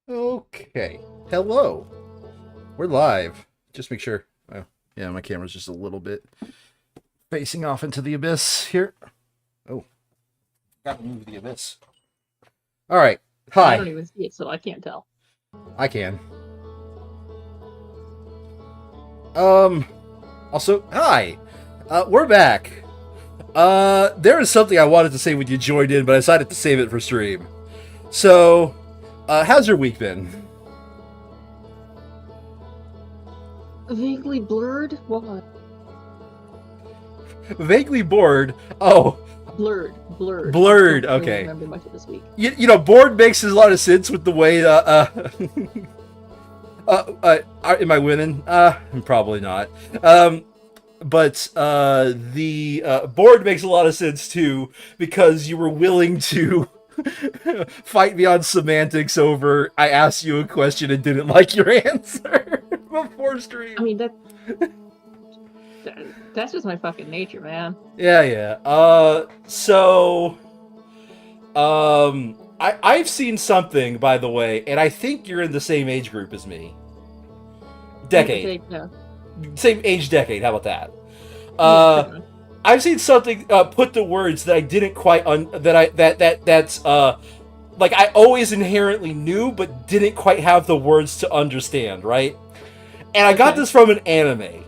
Okay. Hello. We're live. Just make sure. Oh, yeah, my camera's just a little bit facing off into the abyss here. Oh, gotta move the abyss. All right. I don't Hi. even see it, so I can't tell. I can. Um. Also, hi. We're back. There is something I wanted to say when you joined in, but I decided to save it for stream. So, how's your week been? Vaguely blurred? What? Vaguely bored. Oh, Blurred. I blurred. don't really Okay. remember much of this week. Board makes a lot of sense with the way. Am I winning? Probably not. But the board makes a lot of sense too because you were willing to fight me on semantics over. I asked you a question and didn't like your answer before stream. I mean, that's just my fucking nature, man. Yeah. I've seen something, by the way, and I think you're in the same age group as me. Decade. No. Same age decade, how about that? Yeah, I've seen something put to words that I didn't quite that's like I always inherently knew but didn't quite have the words to understand, right? And I got this from an anime.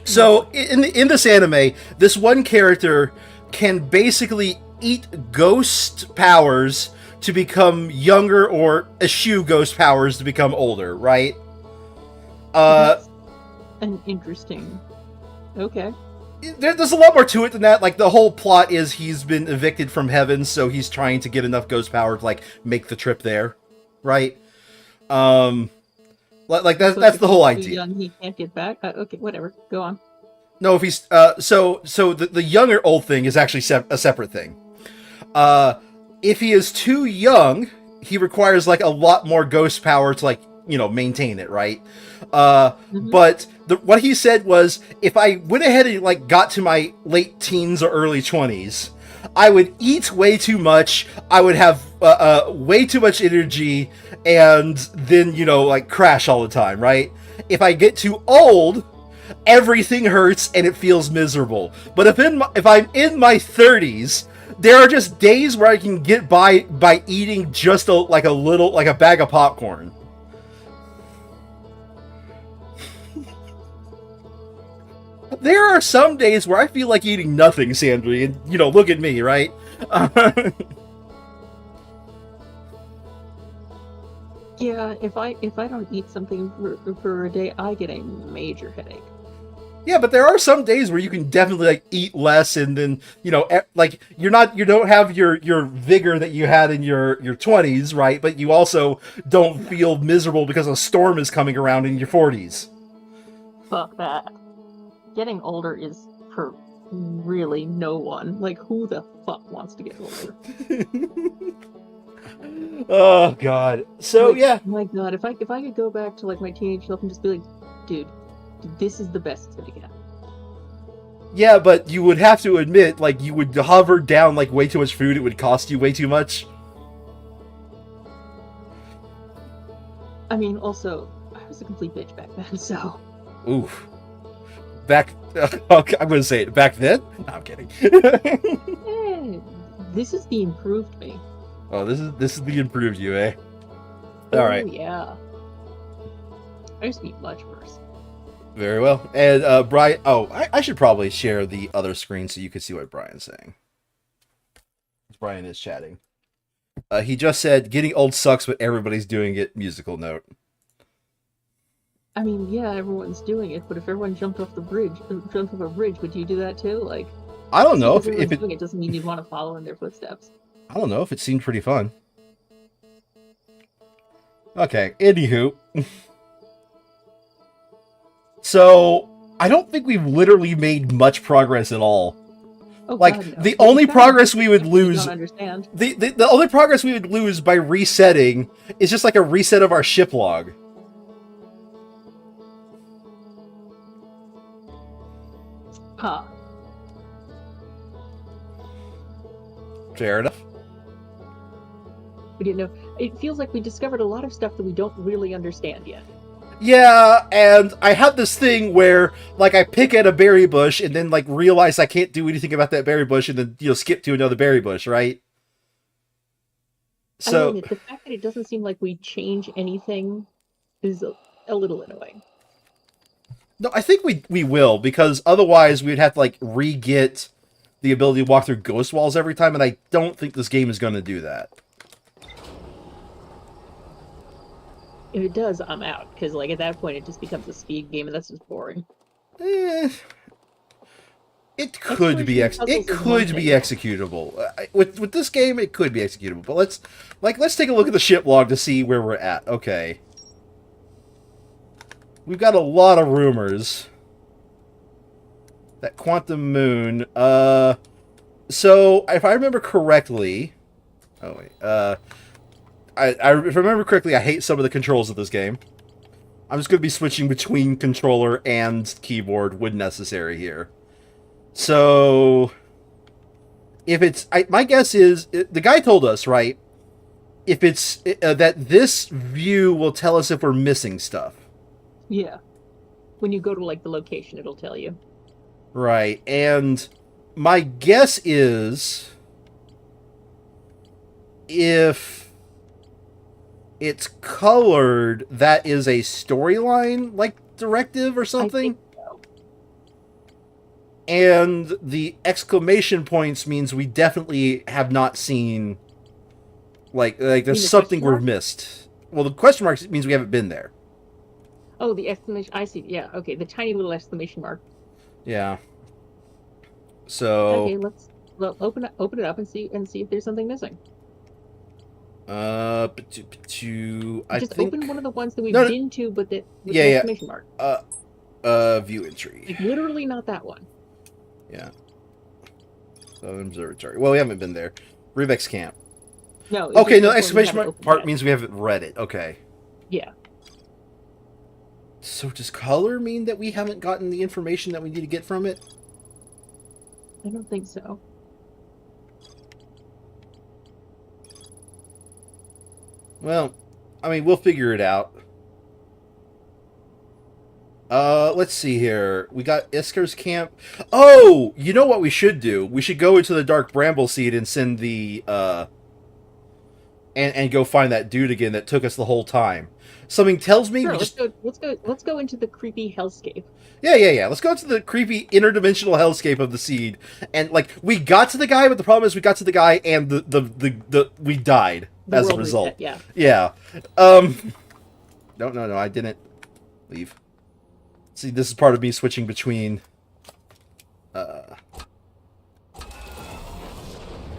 So in this anime, this one character can basically eat ghost powers to become younger or eschew ghost powers to become older, right? That's an interesting. Okay. There's a lot more to it than that. Like, the whole plot is he's been evicted from heaven, so he's trying to get enough ghost power to, like, make the trip there, right? Like that's the whole idea. Young, he can't get back. Okay, whatever. Go on. No, if he's so the young or old thing is actually a separate thing. If he is too young, he requires like a lot more ghost power to like maintain it, right? But what he said was, if I went ahead and like got to my late teens or early 20s, I would eat way too much. I would have way too much energy, and then like crash all the time, right? If I get too old, everything hurts and it feels miserable. But if I'm in my 30s, there are just days where I can get by eating just like a bag of popcorn. There are some days where I feel like eating nothing, Sandry, and look at me, right? Yeah, if I don't eat something for a day, I get a major headache. Yeah, but there are some days where you can definitely like eat less, and then like you don't have your vigor that you had in your 20s, right? But you also don't feel miserable because a storm is coming around in your 40s. Fuck that. Getting older is for really no one. Like, who the fuck wants to get older? Oh god. So like, yeah. My god, if I could go back to like my teenage self and just be like, dude, this is the best it's gonna get. Yeah, but you would have to admit, like, you would hover down like way too much food. It would cost you way too much. I mean, also, I was a complete bitch back then, so. Oof. Back, okay, I'm gonna say it. Back then? No, I'm kidding. Hey, this is the improved me. Oh, this is the improved you, eh? Oh, all right. Yeah. I used to be much worse. Very well. And Brian. Oh, I should probably share the other screen so you can see what Brian's saying. Brian is chatting. He just said, "Getting old sucks, but everybody's doing it." Musical note. I mean, yeah, everyone's doing it, but if everyone jumped off a bridge, would you do that too? Like, I don't know if it doing it doesn't mean you'd want to follow in their footsteps. I don't know if it seemed pretty fun. Okay, anywho. So, I don't think we've literally made much progress at all. Oh, like, God, no. the only progress we would lose... I don't understand. The only progress we would lose by resetting is just like a reset of our ship log. Huh. Fair enough. We didn't know. It feels like we discovered a lot of stuff that we don't really understand yet. Yeah, and I have this thing where, like, I pick at a berry bush and then, like, realize I can't do anything about that berry bush and then, skip to another berry bush, right? I will So, admit, the fact that it doesn't seem like we change anything is a little annoying. no, I think we will, because otherwise we'd have to, like, re-get the ability to walk through ghost walls every time, and I don't think this game is going to do that. If it does, I'm out, because like at that point it just becomes a speed game, and that's just boring. Eh, it could be Exploration puzzles is one thing. executable. With this game, it could be executable. But let's take a look at the ship log to see where we're at. Okay, we've got a lot of rumors. That quantum moon. So if I remember correctly, oh wait, if I remember correctly, I hate some of the controls of this game. I'm just going to be switching between controller and keyboard when necessary here. So, if it's... my guess is... the guy told us, right? If it's... that this view will tell us if we're missing stuff. Yeah. When you go to like the location, it'll tell you. Right, and my guess is... if it's colored, that is a storyline, like, directive or something? I think so. And the exclamation points means we definitely have not seen, like there's something we've missed. Well, the question mark means we haven't been there. Oh, the exclamation! I see. Yeah. Okay. The tiny little exclamation mark. Yeah. So. Okay. Let's open it up and see if there's something missing. I Just think open one of the ones that we've been to, but with the exclamation mark. View entry. Like literally not that one. Yeah. Southern Observatory. Well, we haven't been there. Revex Camp. No. Okay, no, exclamation mark part means we haven't read it. Okay. Yeah. So does color mean that we haven't gotten the information that we need to get from it? I don't think so. Well, I mean, we'll figure it out. Let's see here. We got Iskar's camp. Oh, you know what we should do? We should go into the Dark Bramble Seed and send the, and go find that dude again that took us the whole time. Something tells me Sure, let's go into the creepy hellscape. Yeah. Let's go into the creepy interdimensional hellscape of the seed. And, like, we got to the guy, but the problem is we got to the guy and we died as a result. Reset, yeah. No, I didn't leave. See, this is part of me switching between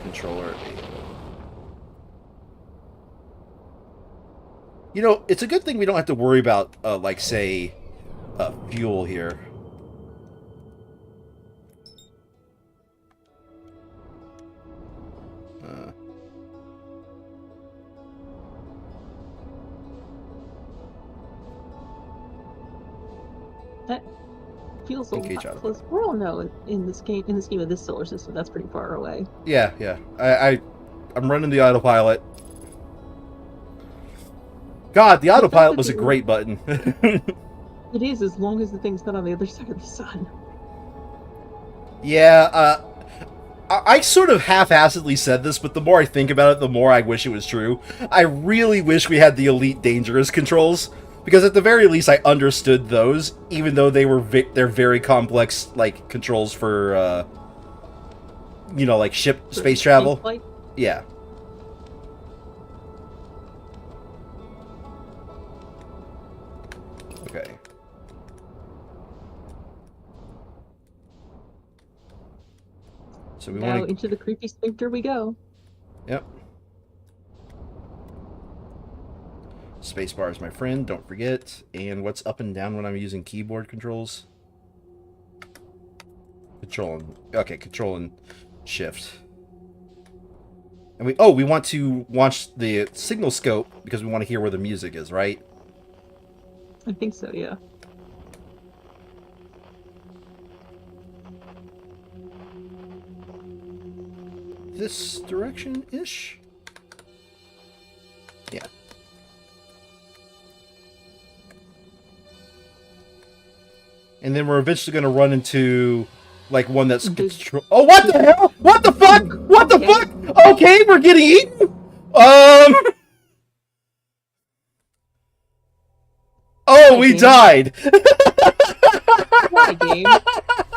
controller. You know, it's a good thing we don't have to worry about, like, say, fuel here. That feels a lot close. We're all know in the scheme of this solar system, that's pretty far away. Yeah. I'm running the autopilot. God, the autopilot was a great button. It is, as long as the thing's not on the other side of the sun. Yeah, I sort of half-assedly said this, but the more I think about it, the more I wish it was true. I really wish we had the Elite Dangerous controls, because at the very least I understood those, even though they're very complex, like, controls for, you know, like, space travel. Yeah. Okay. So we now into the creepy sphincter we go. Yep. Spacebar is my friend, don't forget. And what's up and down when I'm using keyboard controls? Control and shift. And we want to launch the signal scope because we want to hear where the music is, right? I think so, yeah. This direction-ish? And then we're eventually going to run into, like, one that's... This- Oh, what the hell? What the fuck? What the Okay. fuck? Okay, we're getting eaten? Oh, Why, we game? died! Why, game?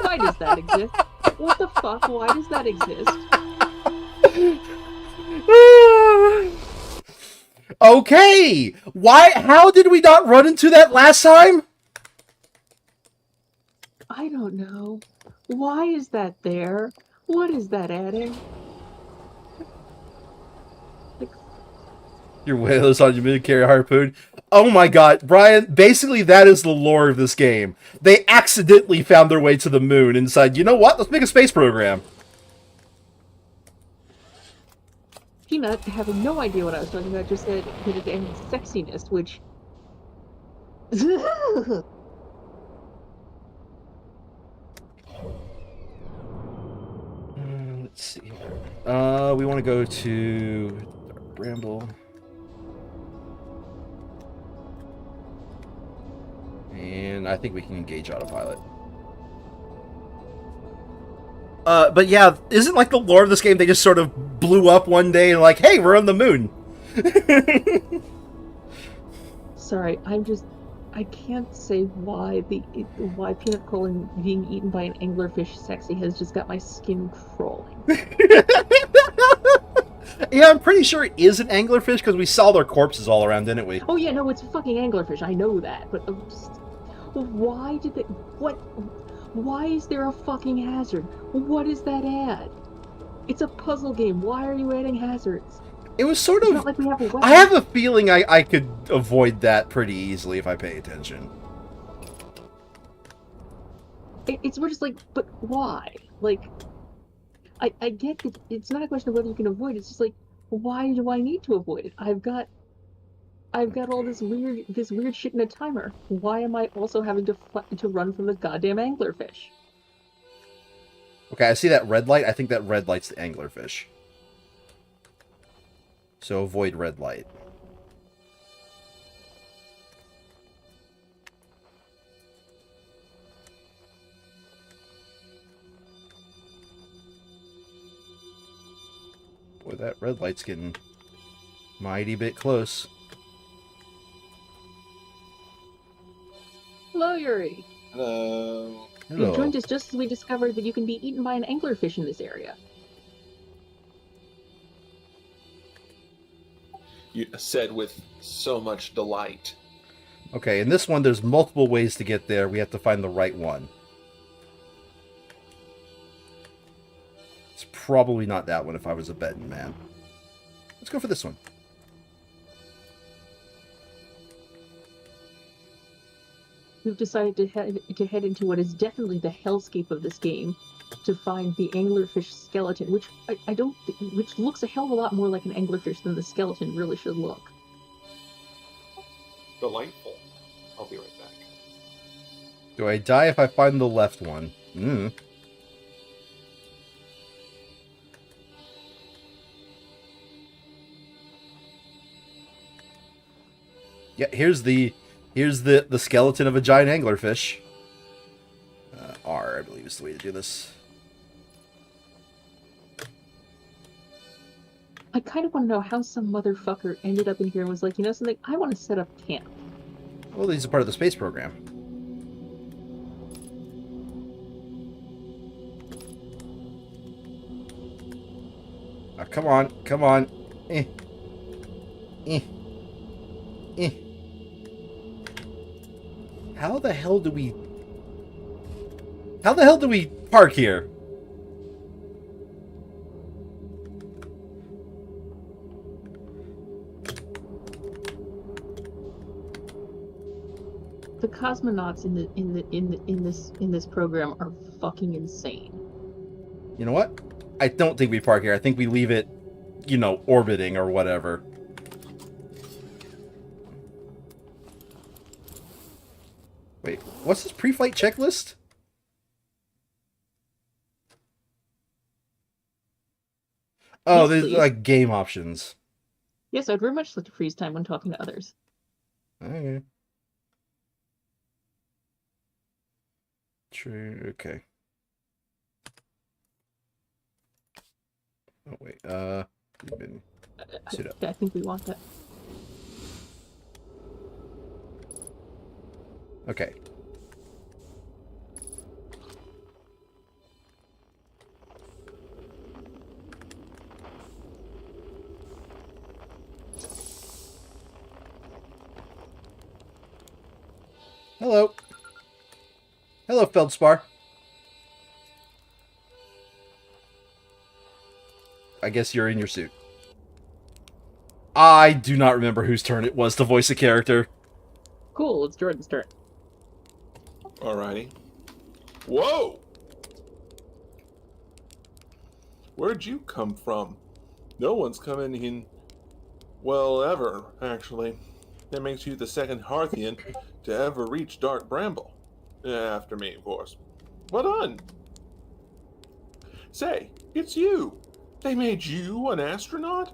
Why does that exist? What the fuck? Why does that exist? Okay! Why? How did we not run into that last time? I don't know. Why is that there? What is that adding? Like, Your whalers on your mid-carry harpoon. Oh my god, Brian, basically that is the lore of this game. They accidentally found their way to the moon and decided, you know what, let's make a space program. Peanut, having no idea what I was talking about, just said that it added sexiness, which... Let's see. We want to go to Bramble. And I think we can engage autopilot. But yeah, isn't like the lore of this game, they just sort of blew up one day and like, hey, we're on the moon. Sorry, I can't say why why peanut calling being eaten by an anglerfish sexy has just got my skin crawling. Yeah, I'm pretty sure it is an anglerfish because we saw their corpses all around, didn't we? Oh yeah, no, it's a fucking anglerfish. I know that, but why did they? What? Why is there a fucking hazard? What does that add? It's a puzzle game. Why are you adding hazards? It was sort It's of... not like we have a weapon. I have a feeling I could avoid that pretty easily if I pay attention. It's more just like, but why? Like, I get that it's not a question of whether you can avoid it. It's just like, why do I need to avoid it? I've got all this weird shit in a timer. Why am I also having to run from the goddamn anglerfish? Okay, I see that red light. I think that red light's the anglerfish. So avoid red light. Boy, that red light's getting mighty bit close. Hello, Yuri. Hello. You joined us just as we discovered that you can be eaten by an anglerfish in this area. You said with so much delight. Okay, in this one, there's multiple ways to get there. We have to find the right one. It's probably not that one if I was a betting man. Let's go for this one. We've decided to head into what is definitely the hellscape of this game to find the anglerfish skeleton, which which looks a hell of a lot more like an anglerfish than the skeleton really should look. Delightful. I'll be right back. Do I die if I find the left one? Hmm. Yeah, here's the skeleton of a giant anglerfish. R, I believe, is the way to do this. I kind of want to know how some motherfucker ended up in here and was like, you know something, I want to set up camp. Well, these are part of the space program. Come on, come on. Eh. Eh. Eh. How the hell do we park here? The cosmonauts in this program are fucking insane. You know what? I don't think we park here. I think we leave it, you know, orbiting or whatever. Wait, what's this pre-flight checklist? Oh, Yes, there's please. like game options. Yes, I'd very much like to freeze time when talking to others. Okay. True. Okay. Oh wait. You've been suit up. I think we want that. Okay. Hello. Hello, Feldspar. I guess you're in your suit. I do not remember whose turn it was to voice a character. Cool, it's Jordan's turn. Alrighty. Whoa! Where'd you come from? No one's come in, well, ever, actually. That makes you the second Hearthian to ever reach Dark Bramble. After me, of course. Well done! Say, it's you! They made you an astronaut?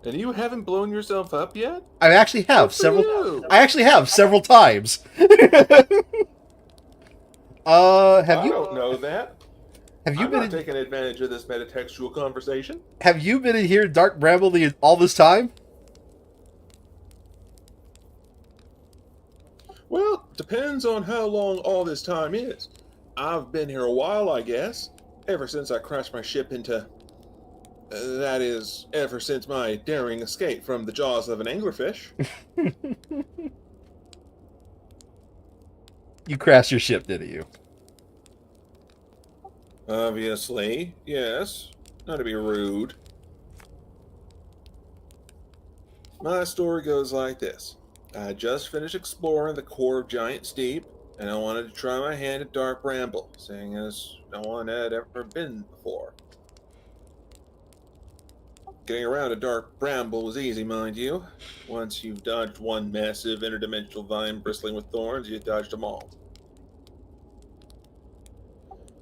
And you haven't blown yourself up yet? I actually have Good for several. you. I actually have several times. Have I you? don't know that. Have you I'm been? not taking advantage of this metatextual conversation. Have you been in here, Dark Bramble, all this time? Well, depends on how long all this time is. I've been here a while, I guess. Ever since I crashed my ship into... that is, ever since my daring escape from the jaws of an anglerfish. You crashed your ship, didn't you? Obviously, yes. Not to be rude. My story goes like this. I just finished exploring the core of Giant Steep, and I wanted to try my hand at Dark Bramble, seeing as no one had ever been before. Getting around a Dark Bramble was easy, mind you. Once you've dodged one massive interdimensional vine bristling with thorns, you dodged them all.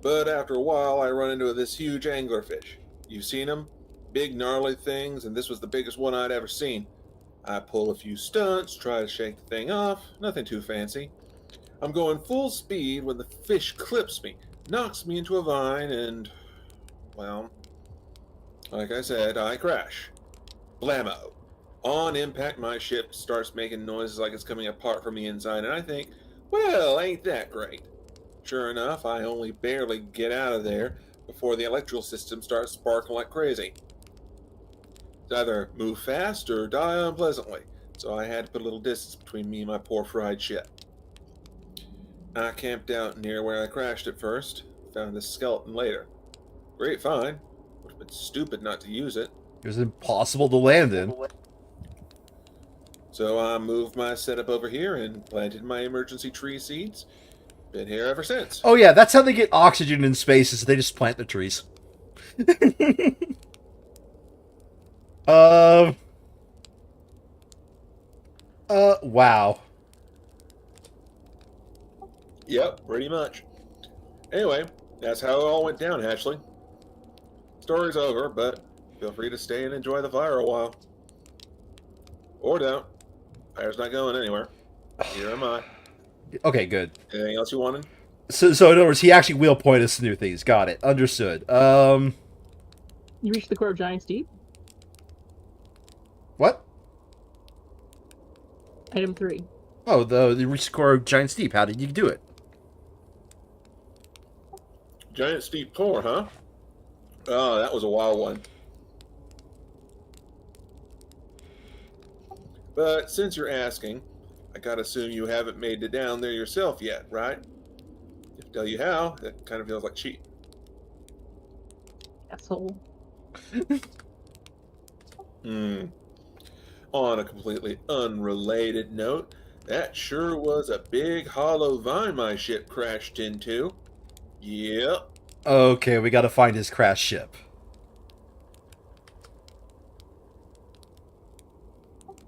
But after a while, I run into this huge anglerfish. You've seen them? Big, gnarly things, and this was the biggest one I'd ever seen. I pull a few stunts, try to shake the thing off, nothing too fancy. I'm going full speed when the fish clips me, knocks me into a vine, and, well, like I said, I crash. Blammo. On impact, my ship starts making noises like it's coming apart from the inside, and I think, well, ain't that great? Sure enough, I only barely get out of there before the electrical system starts sparking like crazy. It's either move fast or die unpleasantly, so I had to put a little distance between me and my poor fried ship. I camped out near where I crashed at first, found the skeleton later. Great find. Would have been stupid not to use it. It was impossible to land in. So I moved my setup over here and planted my emergency tree seeds. Been here ever since. Oh yeah, that's how they get oxygen in space, is they just plant the trees. Wow. Yep, pretty much. Anyway, that's how it all went down, Hatchley. Story's over, but feel free to stay and enjoy the fire a while. Or don't. Fire's not going anywhere. Here am I. Okay, good. Anything else you wanted? So in other words, he actually will point us to new things. Got it. Understood. You reached the core of Giant Steep? What? Item 3. Oh, the reach core of Giant Steep. How did you do it? Giant Steep Core, huh? Oh, that was a wild one. But since you're asking, I gotta assume you haven't made it down there yourself yet, right? If I tell you how, that kind of feels like cheating. Asshole. On a completely unrelated note, that sure was a big hollow vine my ship crashed into. Yep. Okay, we gotta find his crashed ship.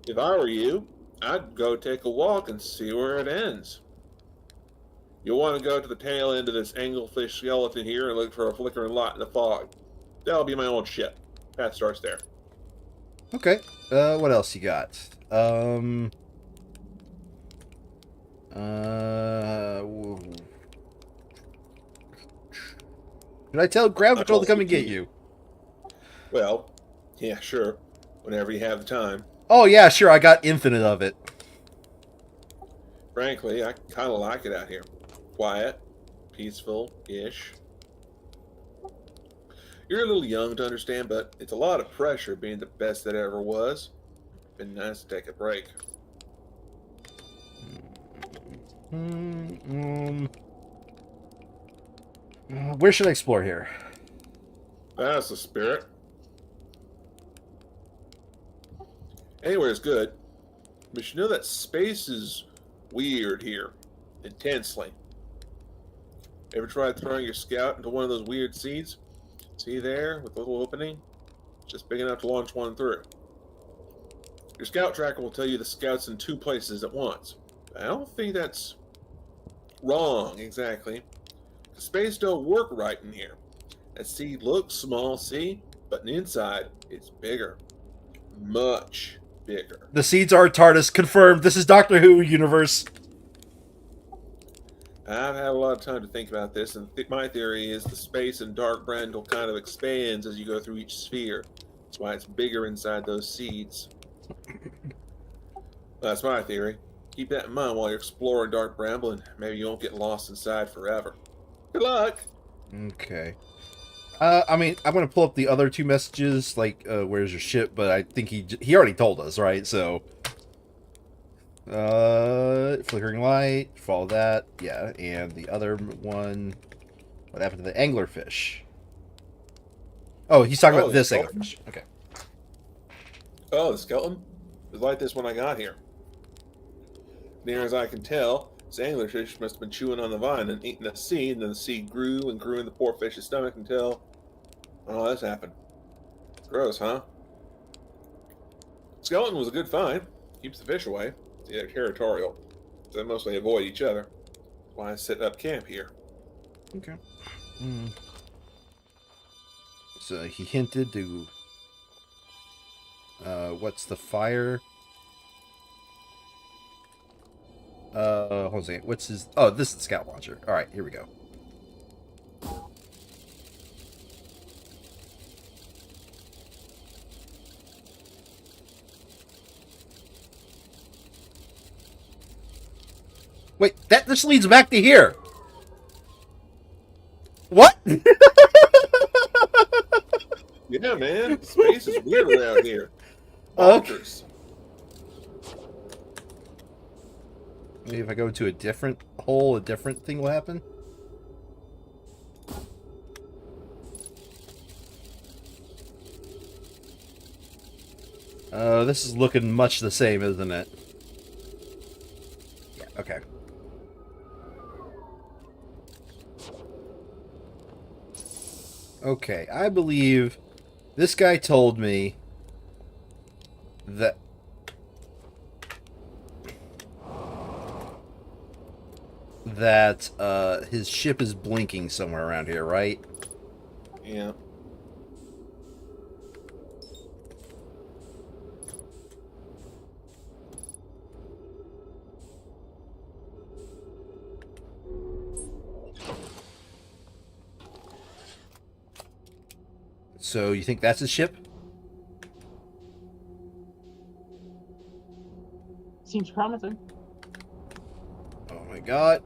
If I were you, I'd go take a walk and see where it ends. You'll want to go to the tail end of this anglefish skeleton here and look for a flickering light in the fog. That'll be my old ship. Path starts there. Okay. What else you got? Did I tell Ground I Patrol to also come and get do. you? Well, yeah, sure. Whenever you have the time. Oh, yeah, sure, I got infinite of it. Frankly, I kind of like it out here. Quiet, peaceful-ish. You're a little young to understand, but it's a lot of pressure being the best that ever was. Been nice to take a break. Where should I explore here? That's the spirit. Anywhere is good, but you know that space is weird here. Intensely. Ever tried throwing your scout into one of those weird seeds? See there, with the little opening? Just big enough to launch one through. Your scout tracker will tell you the scout's in two places at once. I don't think that's wrong, exactly. The space don't work right in here. That seed looks small, see? But inside, it's bigger. Much bigger. The seeds are TARDIS. Confirmed. This is Doctor Who universe. I've had a lot of time to think about this, and my theory is the space in Dark Brandle kind of expands as you go through each sphere. That's why it's bigger inside those seeds. That's my theory. Keep that in mind while you're exploring Dark Bramble, and maybe you won't get lost inside forever. Good luck! Okay. I mean, I'm gonna pull up the other two messages, like, where's your ship? But I think he already told us, right? So, flickering light, follow that, yeah. And the other one, what happened to the anglerfish? Oh, he's talking about this anglerfish. Okay. Oh, the skeleton? It was like this when I got here. Near as I can tell, this anglerfish must have been chewing on the vine and eating a seed, and then the seed grew and grew in the poor fish's stomach until... Oh, this happened. Gross, huh? Skeleton was a good find. Keeps the fish away. They're territorial. So they mostly avoid each other. That's why I set up camp here. Okay. So he hinted to... what's the fire? Hold on a second. What's his... Oh, this is the scout launcher. Alright, here we go. Wait, that just leads back to here. What? Yeah, man. Space is weird around here. Okay. Bonkers. Maybe if I go to a different hole, a different thing will happen? This is looking much the same, isn't it? Yeah, okay. Okay, I believe this guy told me that his ship is blinking somewhere around here, right? Yeah. So you think that's his ship? Seems promising. Oh my god.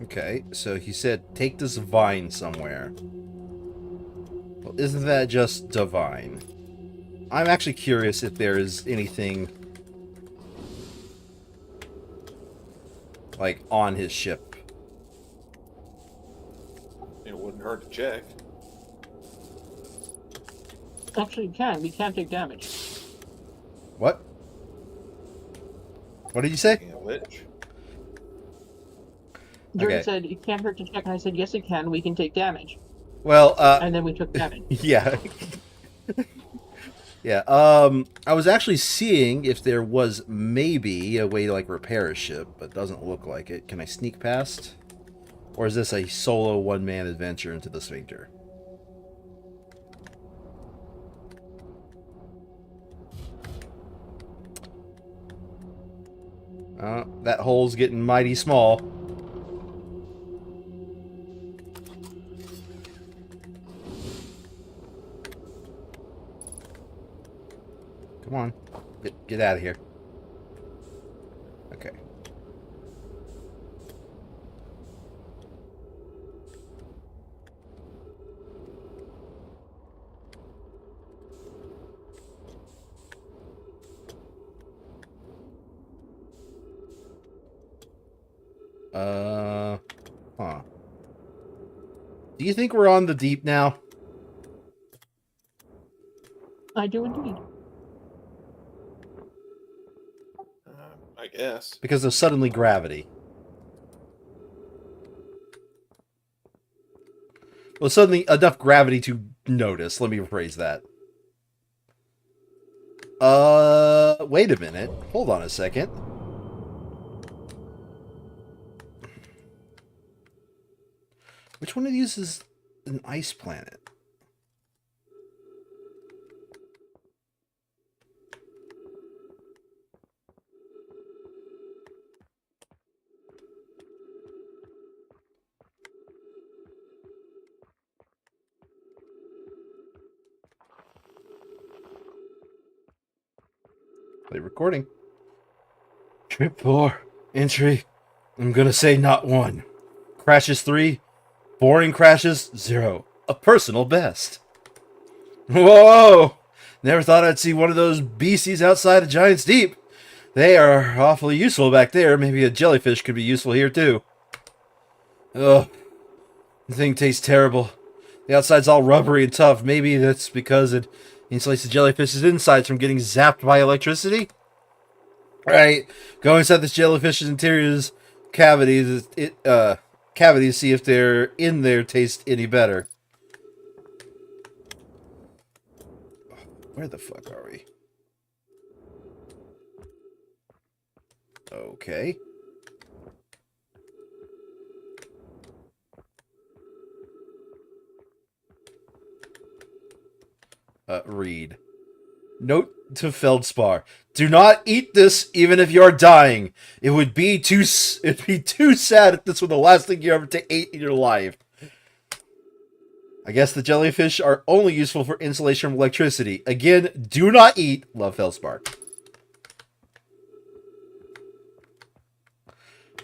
Okay, so he said take this vine somewhere. Well, isn't that just divine? I'm actually curious if there is anything like on his ship. It wouldn't hurt to check. Actually, you can. We can take damage. What? What did you say? Can't lich. Jordan Okay. said, it can't hurt to check, and I said, yes, it can. We can take damage. Well, And then we took damage. yeah. Yeah, I was actually seeing if there was maybe a way to, like, repair a ship, but it doesn't look like it. Can I sneak past? Or is this a solo one-man adventure into the Sphincter? That hole's getting mighty small. Come on. Get out of here. Okay. Huh. Do you think we're on the deep now? I do indeed. I guess. Because of suddenly gravity. Well, suddenly enough gravity to notice. Let me rephrase that. Wait a minute. Hold on a second. Which one of these is an ice planet? Play recording. Trip 4. Entry. I'm gonna say not 1. Crashes 3. Boring crashes 0. A personal best. Whoa! Never thought I'd see one of those beasties outside of Giant's Deep. They are awfully useful back there. Maybe a jellyfish could be useful here too. Ugh. The thing tastes terrible. The outside's all rubbery and tough. Maybe that's because it insulates the jellyfish's insides from getting zapped by electricity? Right. Go inside this jellyfish's interior's cavities. Cavities, see if they're in there taste any better. Where the fuck are we? Okay. Read. Note to Feldspar: do not eat this, even if you are dying. It'd be too sad if this were the last thing you ever ate in your life. I guess the jellyfish are only useful for insulation from electricity. Again, do not eat. Love, Feldspar.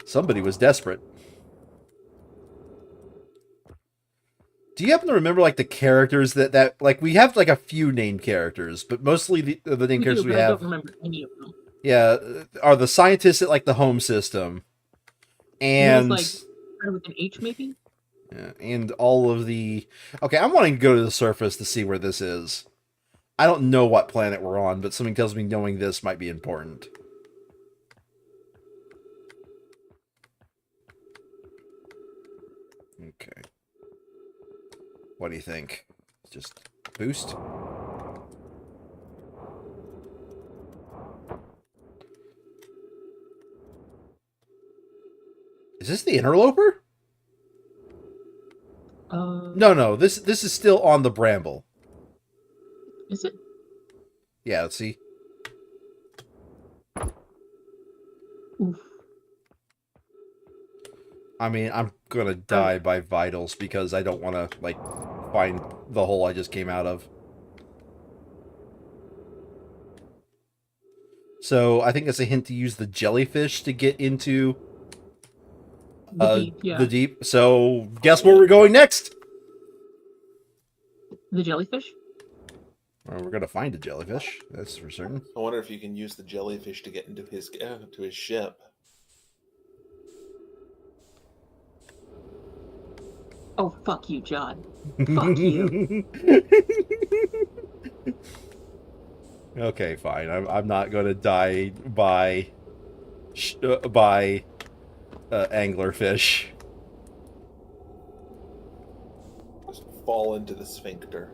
Somebody was desperate. Do you happen to remember, like, the characters that like, we have, like, a few named characters, but mostly the named characters we have... I don't remember any of them. Yeah, are the scientists at, like, the home system. And... Like, with an H, maybe? Yeah, and all of the... Okay, I'm wanting to go to the surface to see where this is. I don't know what planet we're on, but something tells me knowing this might be important. Okay. What do you think? Just boost? Is this the interloper? No. This is still on the bramble. Is it? Yeah, let's see. Oof. I mean, I'm gonna die by vitals because I don't want to, like, find the hole I just came out of. So, I think that's a hint to use the jellyfish to get into the deep. So, guess where we're going next? The jellyfish? Well, we're gonna find a jellyfish, that's for certain. I wonder if you can use the jellyfish to get into his ship. Oh, fuck you, John. Fuck you. Okay, fine. I'm not gonna die by anglerfish. Just fall into the sphincter.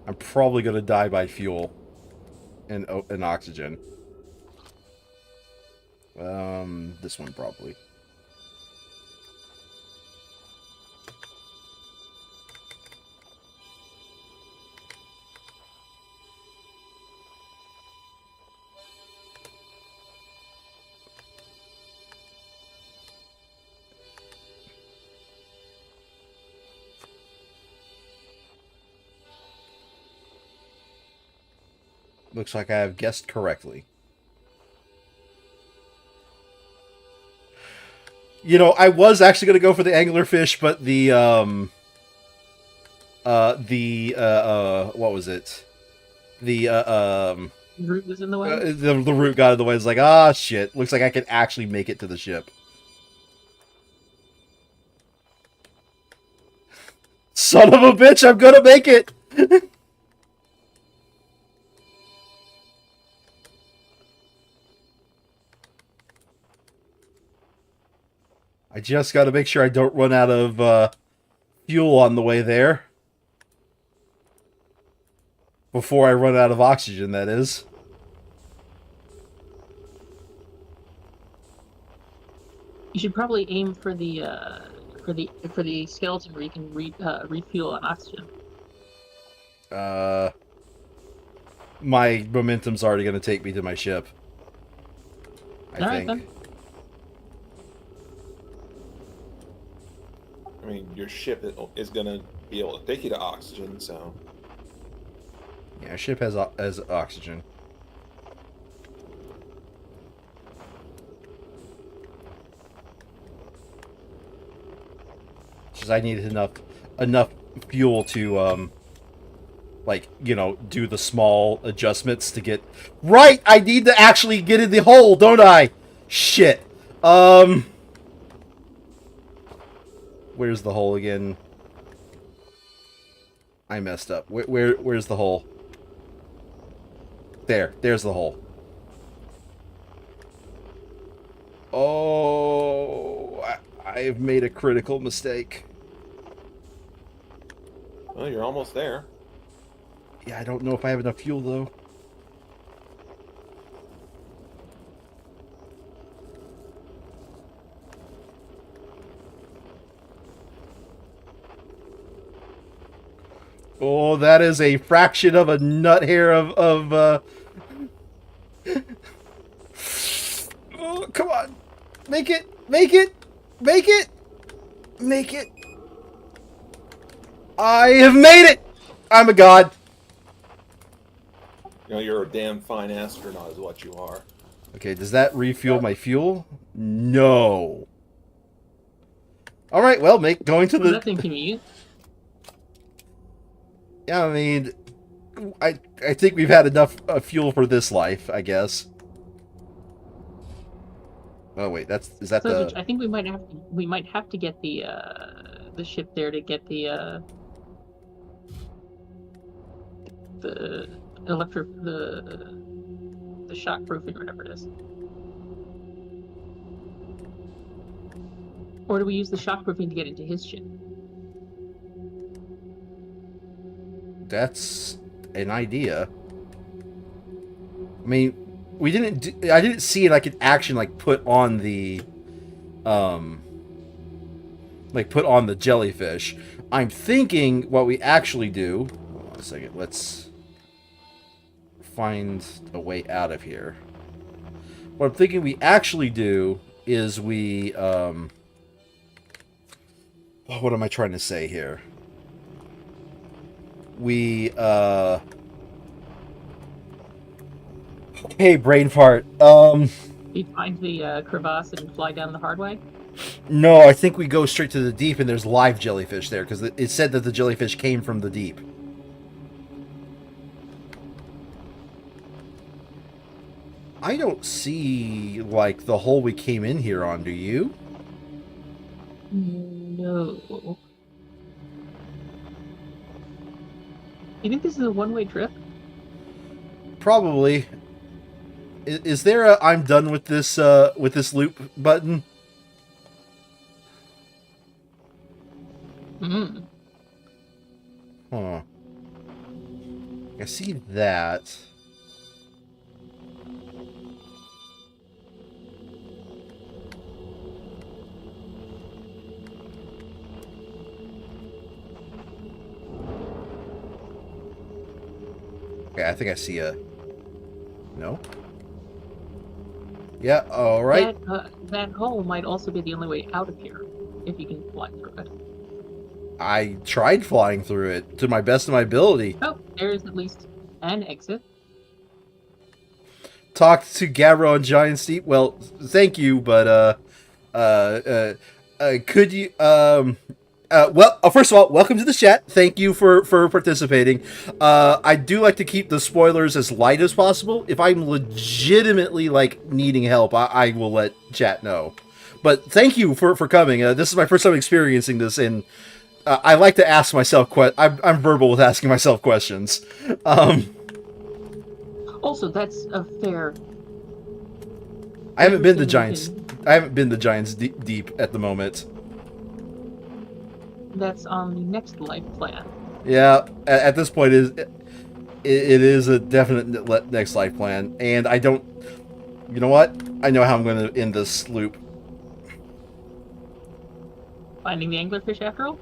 I'm probably gonna die by fuel and oxygen. This one probably. Looks like I have guessed correctly. You know, I was actually going to go for the anglerfish, but what was it? The Root was in the way. the root got in the way. It's like, ah, shit. Looks like I can actually make it to the ship. Son of a bitch, I'm gonna make it! I just gotta make sure I don't run out of fuel on the way there. Before I run out of oxygen, that is. You should probably aim for the skeleton where you can refuel on oxygen. My momentum's already gonna take me to my ship. I think. Then. I mean, your ship is gonna be able to take you to oxygen, so. Yeah, ship has oxygen. Just I needed enough fuel to like, you know, do the small adjustments to get right. I need to actually get in the hole, don't I? Shit. Where's the hole again? I messed up. Where's the hole? There's the hole. Oh, I've made a critical mistake. Well, you're almost there. Yeah, I don't know if I have enough fuel, though. Oh, that is a fraction of a nut hair of Oh, come on. Make it! Make it! Make it! Make it! I have made it! I'm a god. You know, you're a damn fine astronaut is what you are. Okay, does that refuel my fuel? No. Alright, well, going to Well, that's inconvenient. Yeah, I mean, I think we've had enough fuel for this life, I guess. Oh wait, is that So the? I think we might have to get the ship there to get the shockproofing or whatever it is. Or do we use the shockproofing to get into his ship? That's an idea. I mean, I didn't see it like in action, like put on the jellyfish. I'm thinking what we actually do. Hold on a second. Let's find a way out of here. What I'm thinking we actually do is we what am I trying to say here? We hey, brain fart. You find the crevasse and fly down the hard way? No, I think we go straight to the deep and there's live jellyfish there because it said that the jellyfish came from the deep. I don't see like the hole we came in here on, do you? No. You think this is a one-way trip? Probably. Is there a I'm done with this loop button? Mm. Huh. I see that. Okay, I think I see a... No? Yeah, alright. That hole might also be the only way out of here, if you can fly through it. I tried flying through it to my best of my ability. Oh, there's at least an exit. talk to Gabro on Giant Steep? Well, thank you, but could you first of all, welcome to the chat. Thank you for participating. I do like to keep the spoilers as light as possible. If I'm legitimately like needing help, I will let chat know. But thank you for coming. This is my first time experiencing this, and I like to ask myself I'm verbal with asking myself questions. Also, that's a fair. I haven't been to Giants. I haven't been to Giants deep at the moment. That's on the next life plan. Yeah, at this point, it is a definite next life plan, and I don't. You know what? I know how I'm going to end this loop. Finding the anglerfish after all?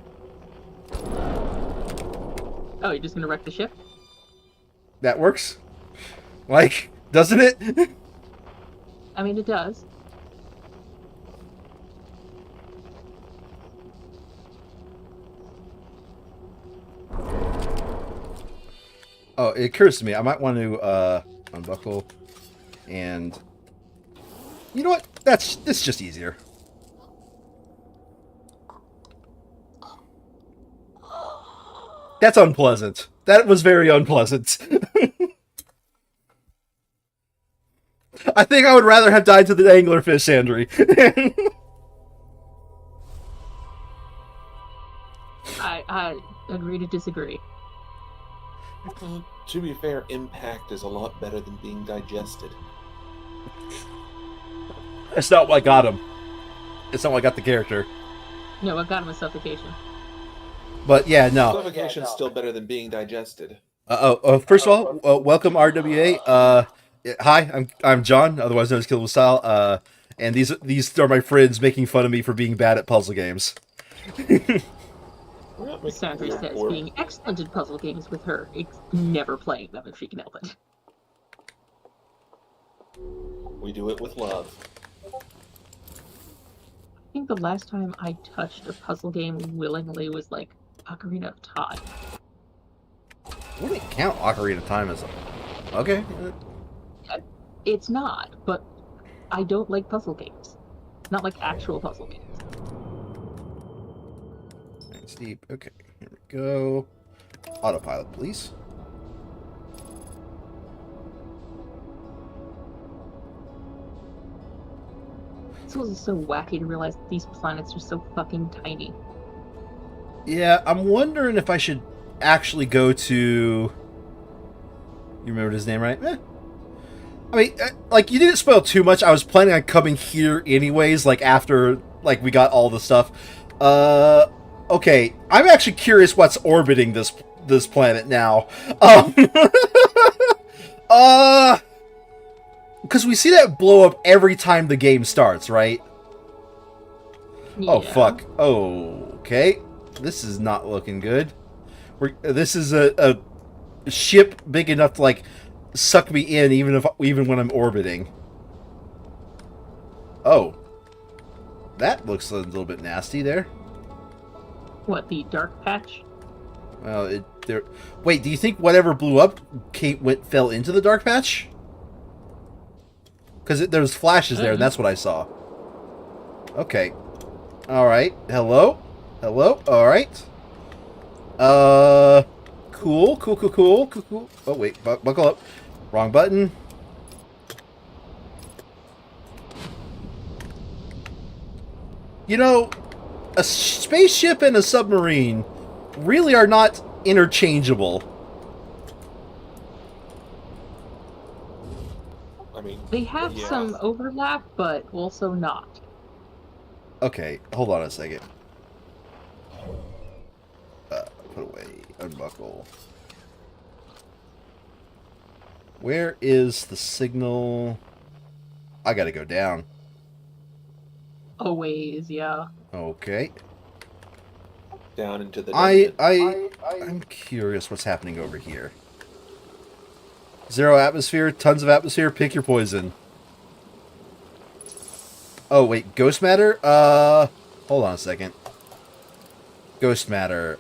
Oh, you're just gonna wreck the ship? That works. Like, doesn't it? I mean, it does. Oh, it occurs to me, I might want to unbuckle, and you know what? It's just easier. That's unpleasant. That was very unpleasant. I think I would rather have died to the anglerfish, Sandry. I agree to disagree. To be fair, impact is a lot better than being digested. That's not what got him. It's not what got the character. No, what got him was suffocation. But yeah, no. Suffocation is still better than being digested. First of all, welcome RWA. Hi, I'm John, otherwise known as KilledWithStyle. And these are my friends making fun of me for being bad at puzzle games. Sandra says being excellent at puzzle games with her, it's never playing them if she can help it. We do it with love. I think the last time I touched a puzzle game willingly was like Ocarina of Time. Wouldn't count Ocarina of Time as okay. It's not, but I don't like puzzle games. Not like actual puzzle games. Steep. Okay, here we go. Autopilot, please. This was so wacky to realize that these planets are so fucking tiny. Yeah, I'm wondering if I should actually go to... You remembered his name, right? I mean, like, you didn't spoil too much. I was planning on coming here anyways, like, after, like, we got all the stuff. Okay, I'm actually curious what's orbiting this planet now. Because we see that blow up every time the game starts, right? Yeah. Oh, fuck. Okay. This is not looking good. This is a ship big enough to, like, suck me in even when I'm orbiting. Oh. That looks a little bit nasty there. What, the dark patch? Well, wait, do you think whatever blew up fell into the dark patch? Because there was flashes there, and that's what I saw. Okay. Alright. Hello? Hello? Alright. Cool. Oh, wait. Buckle up. Wrong button. You know, a spaceship and a submarine really are not interchangeable. I mean, They have yeah. some overlap, but also not. Okay, hold on a second. Put away. Unbuckle. Where is the signal? I gotta go down. Always, yeah. Okay. Down into the I'm curious what's happening over here. 0 atmosphere, tons of atmosphere, pick your poison. Oh, wait, ghost matter? Hold on a second. Ghost matter.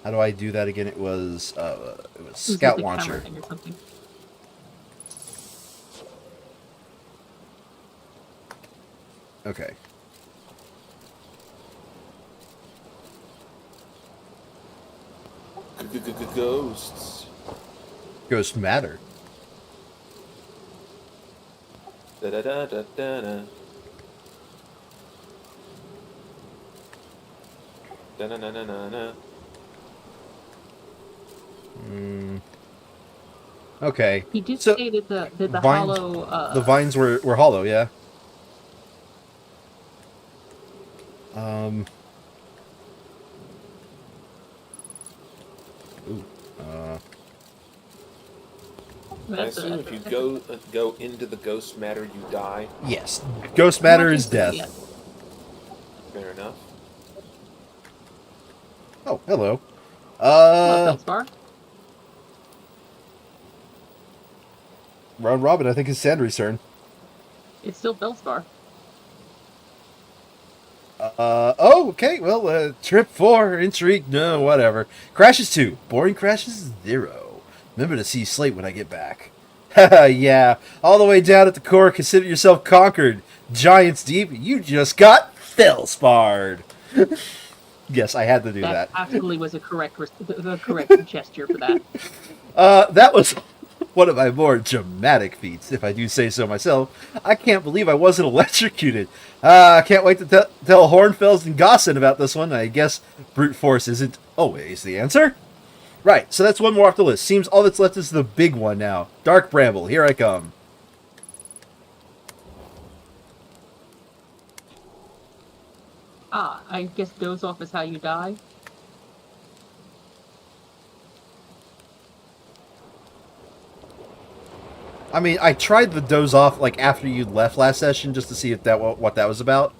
How do I do that again? It was scout launcher. Okay. Ghosts. Ghost matter. Da da da da da da. Da na na na na na. Okay. He did So say that the vines, hollow. the vines were hollow, yeah. Ooh. I assume if you go into the ghost matter, you die. Yes. Ghost matter is death. Yeah. Fair enough. Oh, hello. Hello, Feldspar. Round Robin, I think it's Sandry's turn. It's still Feldspar. Oh, okay. Well, trip 4, intrigue, no, whatever. Crashes 2, boring crashes 0. Remember to see Slate when I get back. Haha, yeah. All the way down at the core, consider yourself conquered. Giants deep, you just got fellsparred. Yes, I had to do that. That absolutely was the correct gesture for that. That was one of my more dramatic feats, if I do say so myself. I can't believe I wasn't electrocuted. I can't wait to tell Hornfels and Gossin about this one. I guess brute force isn't always the answer. Right, so that's one more off the list. Seems all that's left is the big one now. Dark Bramble, here I come. I guess doze off is how you die. I mean, I tried the doze off like after you left last session just to see if what that was about.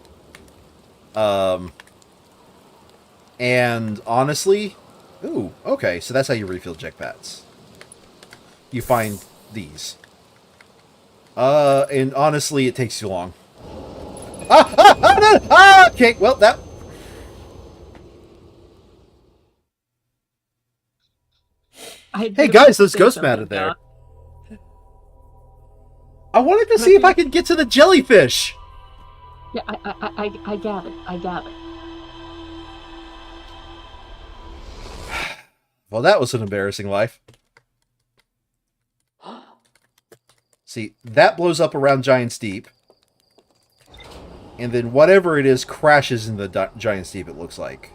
And honestly, ooh, okay, so that's how you refill jetpacks. You find these. And honestly, it takes too long. Okay, well, that... Hey guys, there's ghost matter there. I wanted to see if I could get to the jellyfish. Yeah, I gather. Well, that was an embarrassing life. See, that blows up around Giant's Deep. And then whatever it is crashes in the Giant's Deep, it looks like.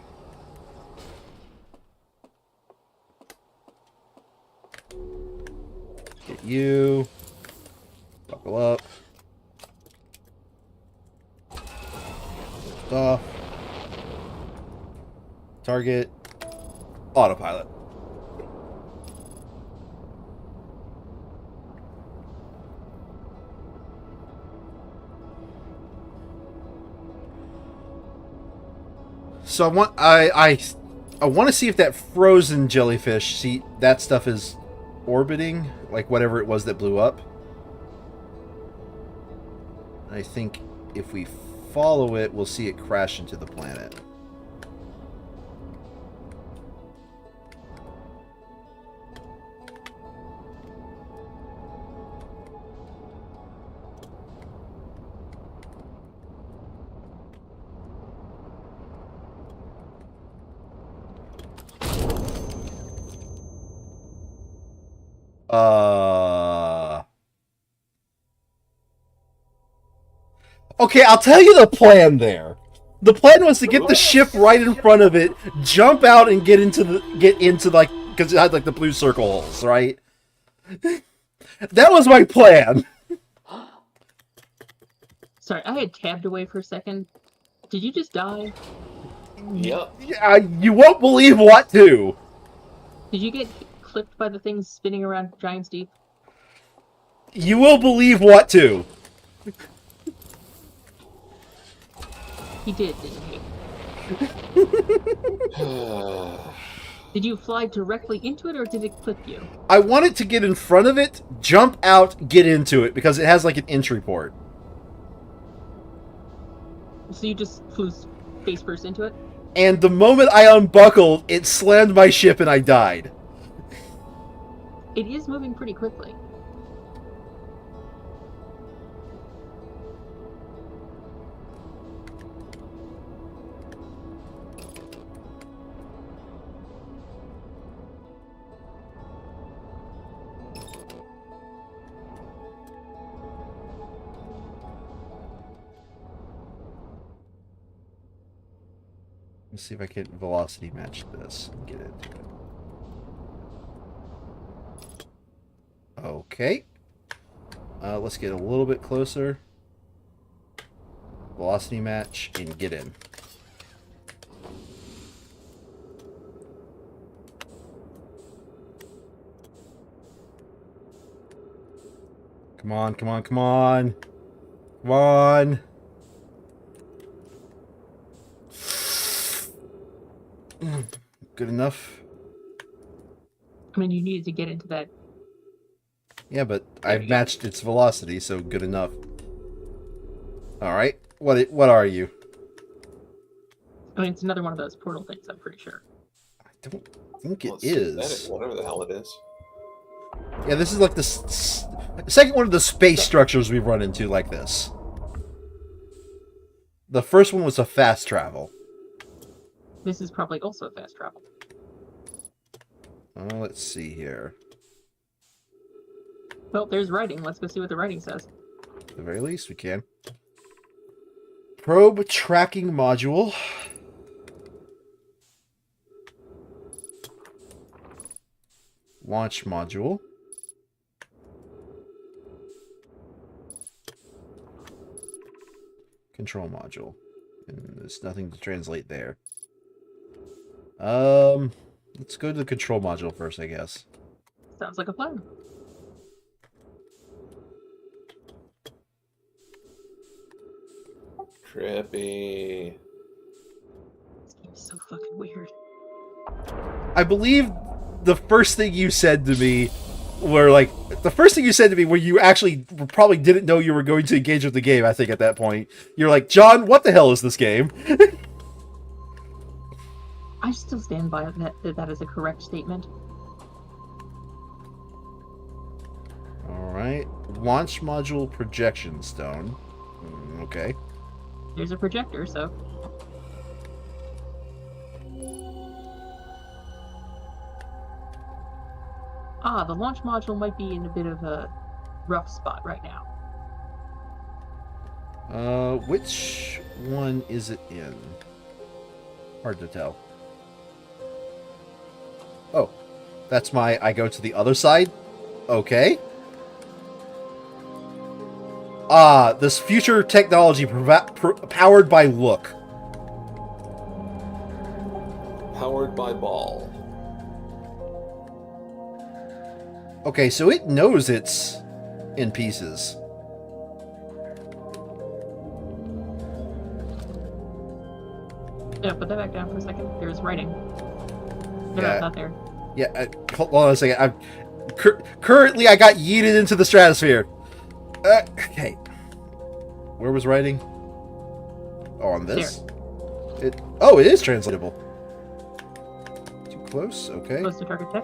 Get you. Buckle up. Stuff. Target. Autopilot. So I want to see if that frozen jellyfish, see, that stuff is orbiting, like whatever it was that blew up. I think if we follow it, we'll see it crash into the planet. Okay, I'll tell you the plan there. The plan was to get the ship right in front of it, jump out, and get into like, because it had like the blue circle holes, right? That was my plan. Sorry, I had tabbed away for a second. Did you just die? Yep. You won't believe what to. Did you get clipped by the things spinning around Giant's Deep? You will believe what to. He did, didn't he? Did you fly directly into it, or did it clip you? I wanted to get in front of it, jump out, get into it, because it has like an entry port. So you just flew face first into it? And the moment I unbuckled, it slammed my ship and I died. It is moving pretty quickly. Let's see if I can velocity match this and get into it. Okay. Let's get a little bit closer. Velocity match and get in. Come on, come on, come on. Come on. Good enough. I mean, you needed to get into that. Yeah, but I've matched its velocity, so good enough. Alright. What are you? I mean, it's another one of those portal things, I'm pretty sure. I don't think it Synthetic, is. whatever the hell it is. Yeah, this is like the second one of the space structures we've run into like this. The first one was a fast travel. This is probably also fast travel. Let's see here. Well, there's writing. Let's go see what the writing says. At the very least, we can. Probe tracking module. Launch module. Control module. And there's nothing to translate there. Let's go to the control module first, I guess. Sounds like a plan. Trippy. This game is so fucking weird. I believe the first thing you said to me were like the first thing you said to me when you actually probably didn't know you were going to engage with the game. I think at that point you're like, John, what the hell is this game? I still stand by that is a correct statement. All right, launch module projection stone. Okay. There's a projector, so. Ah, the launch module might be in a bit of a rough spot right now. Which one is it in? Hard to tell. Oh, that's my, I go to the other side? Okay. Ah, this future technology powered by look. Powered by ball. Okay, so it knows it's in pieces. Yeah, put that back down for a second. There's writing. No, Yeah. no, not there. Yeah, hold on a second. I'm currently I got yeeted into the stratosphere. Okay. Where was writing? Oh, on this? Oh, it is translatable. Too close? Okay. Close to target tech.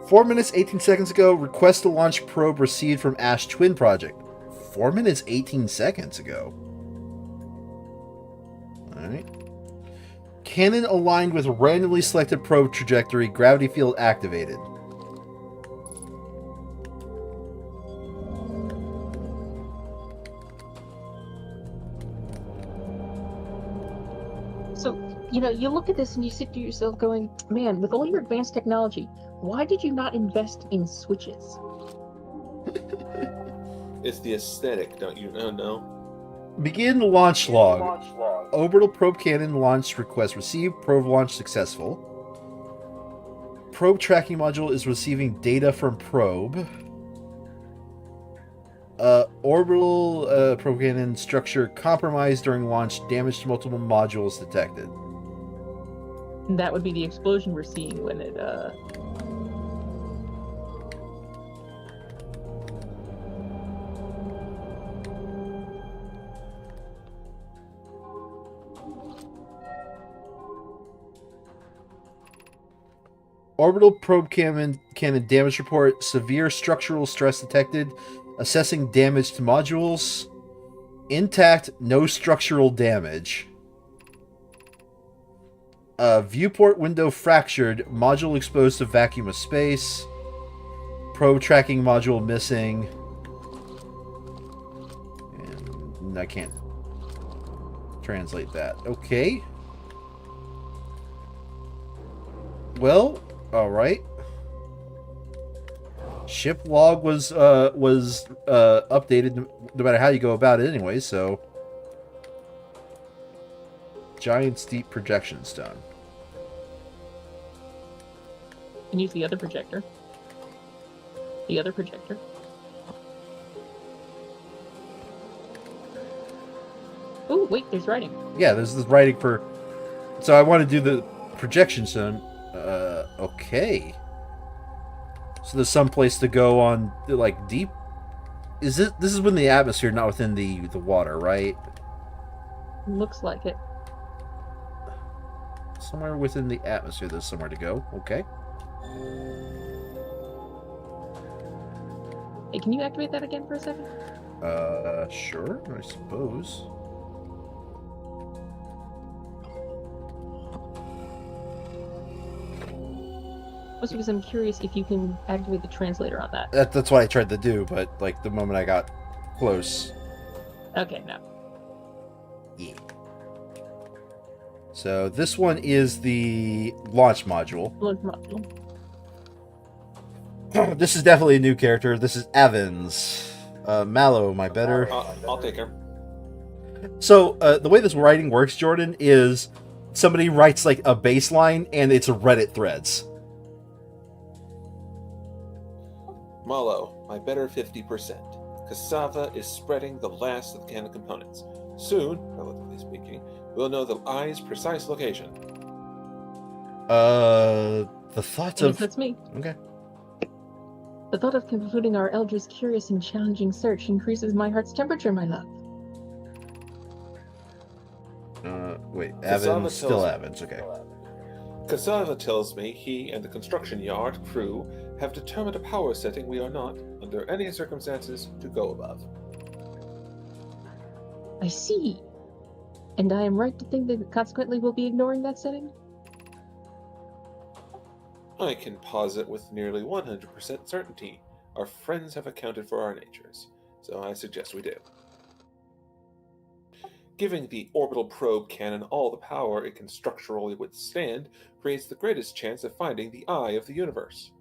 4 minutes, 18 seconds ago, request to launch probe received from Ash Twin Project. 4 minutes, 18 seconds ago. Alright. Cannon aligned with randomly selected probe trajectory, gravity field activated. So, you know, you look at this and you sit to yourself going, man, with all your advanced technology, why did you not invest in switches? It's the aesthetic, don't you know? No. Begin launch log. Orbital probe cannon launch request received. Probe launch successful. Probe tracking module is receiving data from probe. Orbital probe cannon structure compromised during launch. Damage to multiple modules detected. And that would be the explosion we're seeing when it, Orbital probe cannon damage report. Severe structural stress detected. Assessing damage to modules. Intact, no structural damage. Viewport window fractured. Module exposed to vacuum of space. Probe tracking module missing. And I can't translate that. Okay. Well, all right. Ship log was updated no matter how you go about it anyway, so giant steep projection stone. And use the other projector. The other projector. Oh, wait, there's writing. Yeah, there's this writing for. So I want to do the projection stone. Okay. So there's some place to go on like deep. Is it? This is within the atmosphere, not within the water, right? Looks like it. Somewhere within the atmosphere, there's somewhere to go. Okay. Hey, can you activate that again for a second? Sure, I suppose. Mostly because I'm curious if you can activate the translator on that. That's what I tried to do, but like the moment I got close. Okay, no. Yeah. So this one is the launch module. Launch module. This is definitely a new character. This is Evans. Mallow, my better. I'll take her. So the way this writing works, Jordan, is somebody writes like a baseline and it's Reddit threads. Mallow, my better 50%. Cassava is spreading the last of the cannon components. Soon, relatively speaking, we'll know the eye's precise location. The thoughts Yes, of. that's me. Okay. The thought of concluding our elder's curious and challenging search increases my heart's temperature, my love. Wait, Cassava Evans, still tells- Evans. Okay. Cassava tells me he and the construction yard crew have determined a power setting we are not, under any circumstances, to go above. I see. And I am right to think that consequently we'll be ignoring that setting? I can posit with nearly 100% certainty our friends have accounted for our natures, so I suggest we do. Giving the orbital probe cannon all the power it can structurally withstand creates the greatest chance of finding the eye of the universe.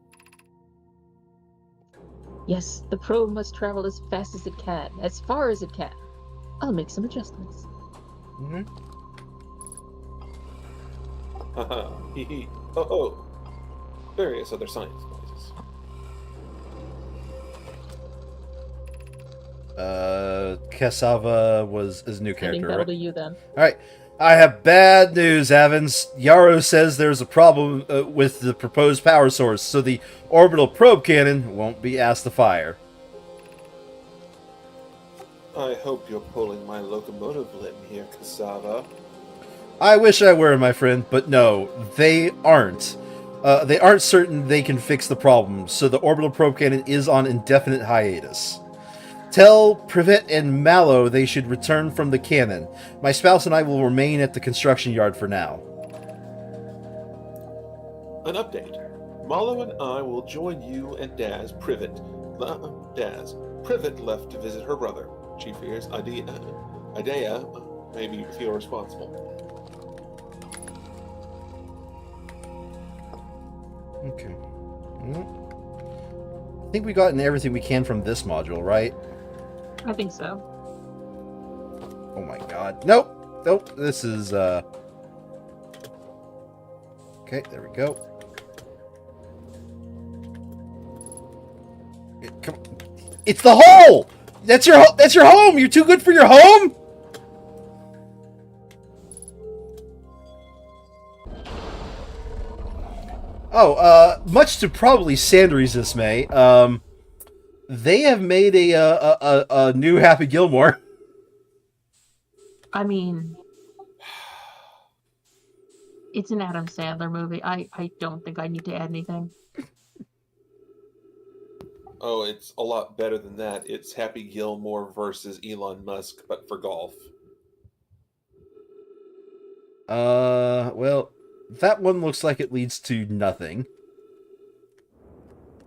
Yes, the probe must travel as fast as it can, as far as it can. I'll make some adjustments. Mm-hmm. Haha, hee hee, oh oh. Various other science noises. Cassava is a new I think character, that'll right? be you then. All right. I have bad news, Evans. Yarrow says there's a problem with the proposed power source, so the orbital probe cannon won't be asked to fire. I hope you're pulling my locomotive limb here, Cassava. I wish I were, my friend, but no, they aren't. They aren't certain they can fix the problem, so the orbital probe cannon is on indefinite hiatus. Tell Privet and Mallow they should return from the cannon. My spouse and I will remain at the construction yard for now. An update. Mallow and I will join you and Daz Privet. Privet left to visit her brother. She fears Idea may feel responsible. Okay. Well, I think we gotten everything we can from this module, right? I think so. Oh my god. Nope. Nope. This is, Okay, there we go. Come on. It's the hole! That's your home! You're too good for your home? Oh, much to probably Sandry's dismay, they have made a new Happy Gilmore. I mean, it's an Adam Sandler movie. I don't think I need to add anything. Oh, it's a lot better than that. It's Happy Gilmore versus Elon Musk, but for golf. Well, that one looks like it leads to nothing.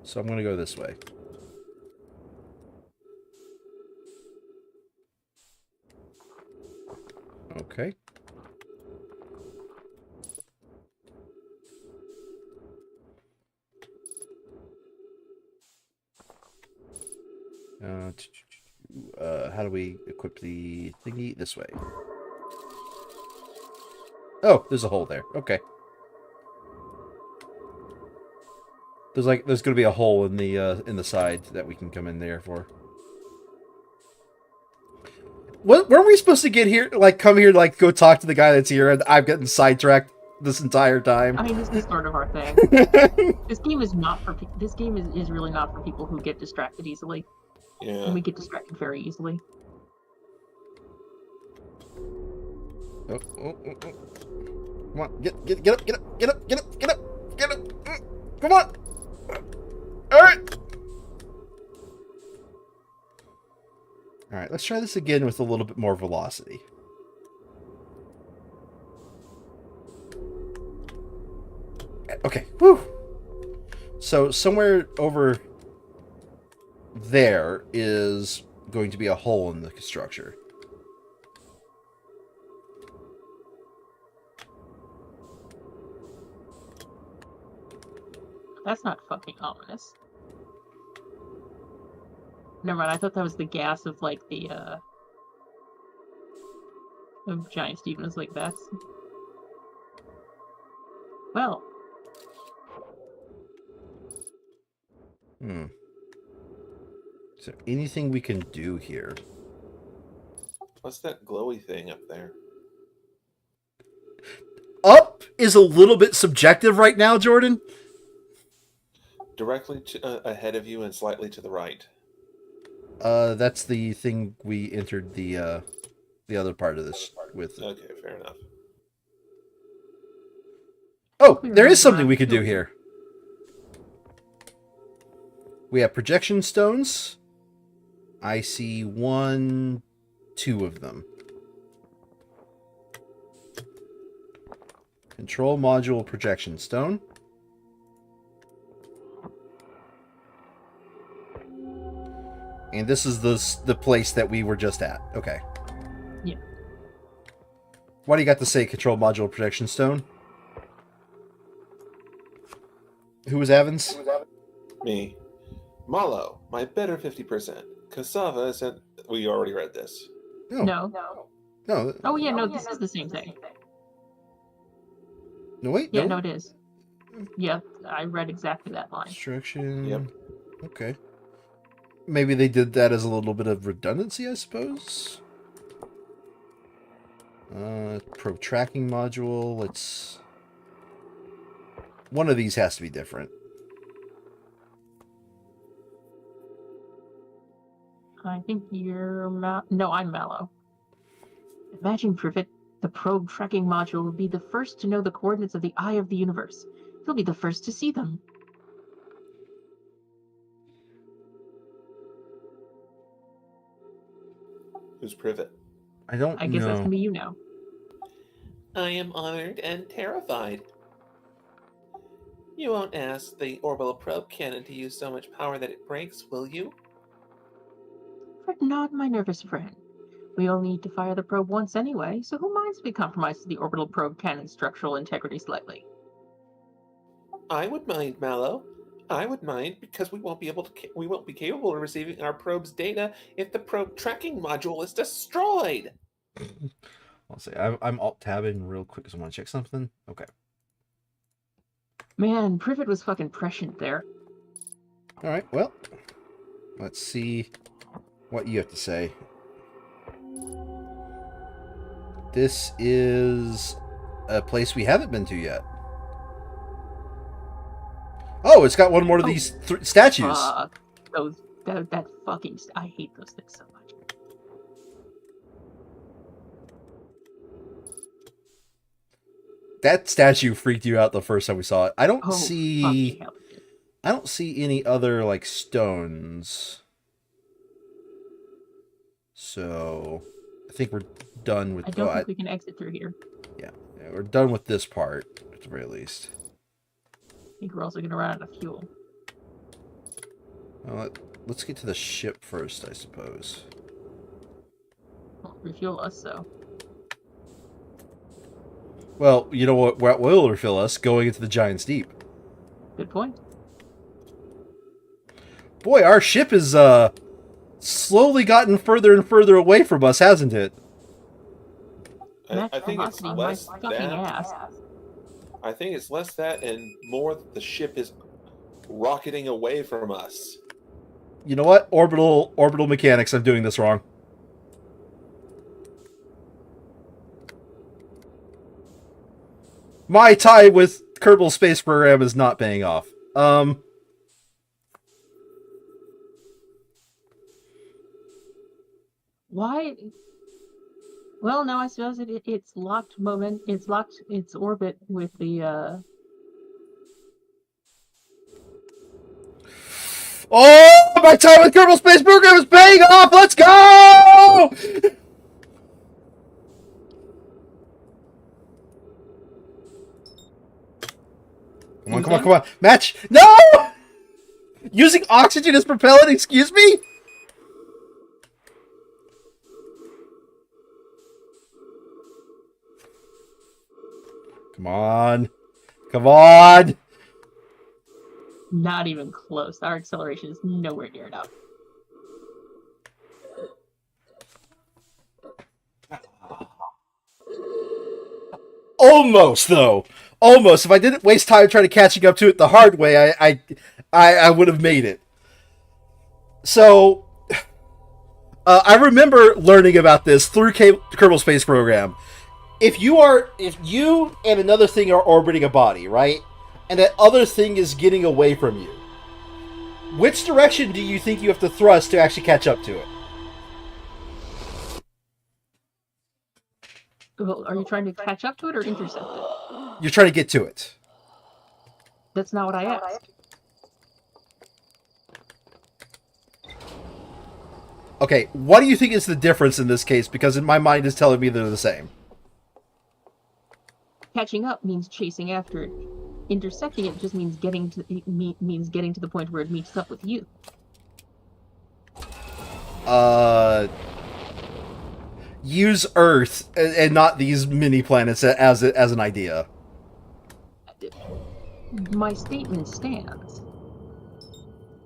So I'm gonna go this way. Okay. How do we equip the thingy? This way. Oh, there's a hole there. Okay. There's going to be a hole in the side that we can come in there for. What weren't we supposed to get here? Like, come here, like, go talk to the guy that's here, and I've gotten sidetracked this entire time. I mean, this is sort of our thing. This game is not for this game is really not for people who get distracted easily. Yeah. And we get distracted very easily. Oh. Come on, get up, get up, get up, get up. Come on. All right. All right, let's try this again with a little bit more velocity. Okay, whew. So somewhere over there is going to be a hole in the structure. That's not fucking ominous. Never mind, I thought that was the gas of, like, the, of Giant Steven. Was like, that's... Well. Is there anything we can do here? What's that glowy thing up there? Up is a little bit subjective right now, Jordan. Directly ahead of you and slightly to the right. That's the thing we entered the other part of this with. Okay, fair enough. Oh, there is something we could do here. We have projection stones. I see 1, 2 of them. Control module projection stone. And this is the place that we were just at. Okay. Yeah. Why do you got to say control module projection stone? Who was Evans? Me. Malo, my better 50%. Cassava said we already read this. No. Oh, yeah, no, this is the same thing. No, wait. Yeah, no, it is. Yeah, I read exactly that line. Instruction. Yep. Okay. Maybe they did that as a little bit of redundancy, I suppose. Probe tracking module. Let's. One of these has to be different. I think you're No, I'm Mallow. Imagine, Privet, the probe tracking module will be the first to know the coordinates of the eye of the universe. He'll be the first to see them. Who's Privet? I don't know. I guess that's gonna be you now. I am honored and terrified. You won't ask the orbital probe cannon to use so much power that it breaks, will you? Fret not, my nervous friend. We only need to fire the probe once anyway, so who minds if we compromise the orbital probe cannon's structural integrity slightly? I would mind, Mallow. I would mind because we won't be capable of receiving our probe's data if the probe tracking module is destroyed. I'll say I'm alt tabbing real quick because I want to check something. Okay. Man, Privet was fucking prescient there. All right. Well, let's see what you have to say. This is a place we haven't been to yet. Oh, it's got one more of these statues. Fuck. That fucking... I hate those things so much. That statue freaked you out the first time we saw it. I don't Fucking see... hell it did. I don't see any other, like, stones. So, I think we're done with... I don't think we can exit through here. Yeah, we're done with this part, at the very least. I think we're also gonna run out of fuel. Well, let's get to the ship first, I suppose. Won't refuel us, so... Well, you know what will refill us? Going into the Giant's Deep. Good point. Boy, our ship is slowly gotten further and further away from us, hasn't it? I think it's Velocity, less my fucking that. ass. I think it's less that and more that the ship is rocketing away from us. You know what? Orbital mechanics. I'm doing this wrong. My tie with Kerbal Space Program is not paying off. Why? Well, no, I suppose it's locked moment. It's locked its orbit with the. Oh, my time with Kerbal Space Program is paying off. Let's go! Come on. Match. No! Using oxygen as propellant, excuse me? Come on. Not even close. Our acceleration is nowhere near enough. Almost, though. Almost. If I didn't waste time trying to catching up to it the hard way, I would have made it. So, I remember learning about this through Kerbal Space Program. If you and another thing are orbiting a body, right? And that other thing is getting away from you, which direction do you think you have to thrust to actually catch up to it? Well, are you trying to catch up to it or intercept it? You're trying to get to it. That's not what I asked. Okay, what do you think is the difference in this case? Because in my mind is telling me they're the same. Catching up means chasing after it. Intercepting it just means getting to the point where it meets up with you. Use Earth and not these mini planets as an idea. My statement stands.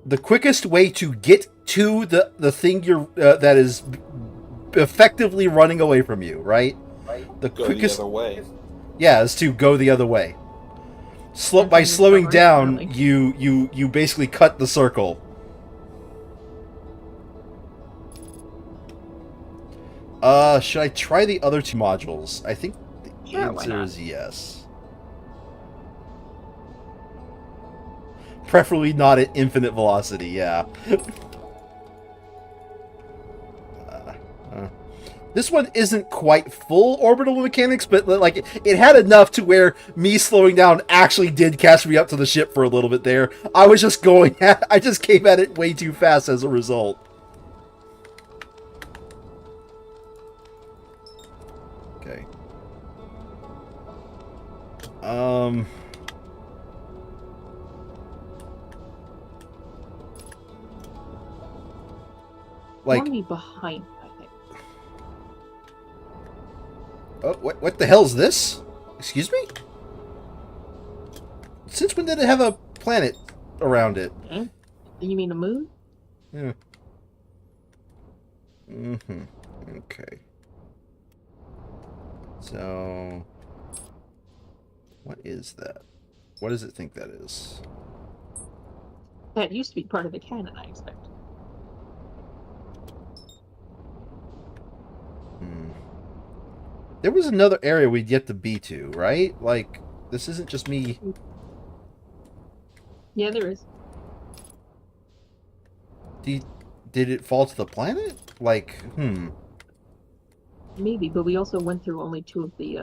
The quickest way to get to the thing that is effectively running away from you, right? The quickest the other way. Yeah, is to go the other way. By slowing down, you basically cut the circle. Should I try the other two modules? I think the answer is yes. Preferably not at infinite velocity, yeah. This one isn't quite full orbital mechanics, but like it had enough to where me slowing down actually did catch me up to the ship for a little bit there. I was just I just came at it way too fast as a result. Okay. Like me behind. Oh, what the hell is this? Excuse me? Since when did it have a planet around it? You mean a moon? Yeah. Okay. So, what is that? What does it think that is? That used to be part of the canon, I expect. There was another area we'd yet to be to, right? Like, this isn't just me. Yeah, there is. Did it fall to the planet? Like, Maybe, but we also went through only two of the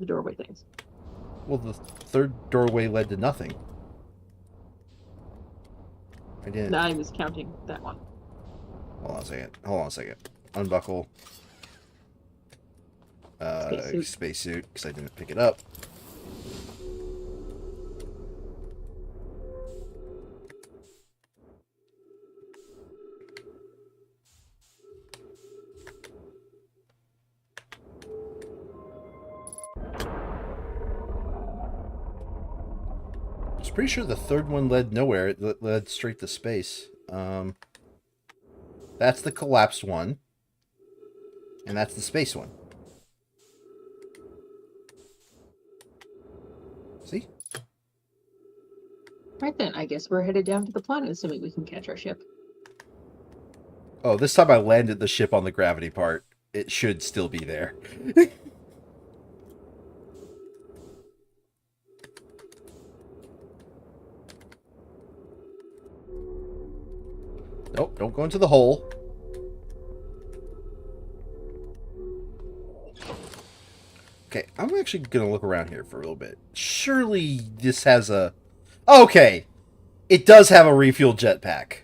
doorway things. Well, the third doorway led to nothing. I didn't. No, I was counting that one. Hold on a second. Unbuckle. Spacesuit, because I didn't pick it up. I was pretty sure the third one led nowhere. It led straight to space. That's the collapsed one. And that's the space one. See? Right then, I guess we're headed down to the planet, assuming we can catch our ship. Oh, this time I landed the ship on the gravity part. It should still be there. Nope, don't go into the hole. Okay, I'm actually going to look around here for a little bit. Surely this has a... Okay! It does have a refuel jetpack.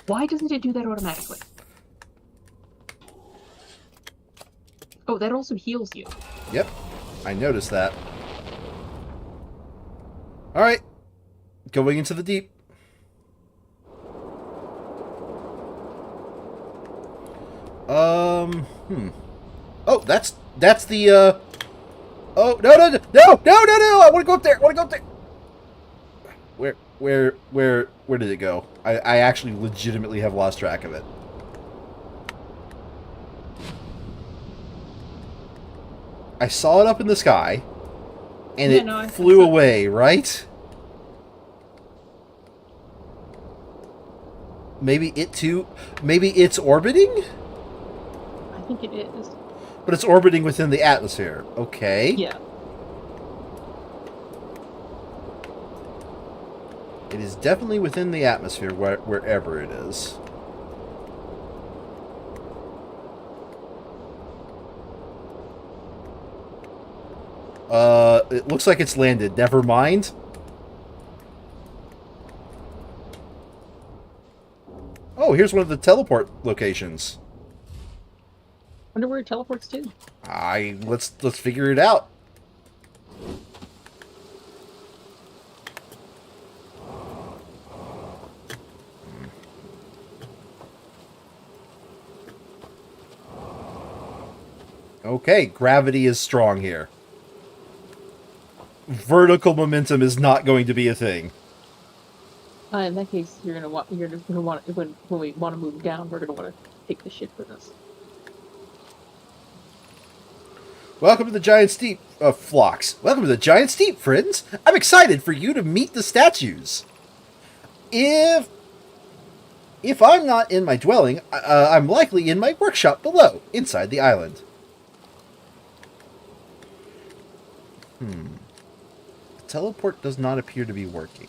Why doesn't it do that automatically? Oh, that also heals you. Yep, I noticed that. Alright, going into the deep. Oh, that's the, Oh, no, I want to go up there, Where did it go? I actually legitimately have lost track of it. I saw it up in the sky, and it flew away, right? Maybe it too... Maybe it's orbiting? I think it is. But it's orbiting within the atmosphere. Okay. Yeah. It is definitely within the atmosphere, wherever it is. It looks like it's landed. Never mind. Oh, here's one of the teleport locations. Wonder where it teleports to. Let's figure it out. Okay, gravity is strong here. Vertical momentum is not going to be a thing. In that case, you're gonna want when we want to move down, we're gonna want to take the ship with us. Welcome to the Giant Steep, Phlox. Welcome to the Giant Steep, friends. I'm excited for you to meet the statues. If I'm not in my dwelling, I'm likely in my workshop below, inside the island. The teleport does not appear to be working.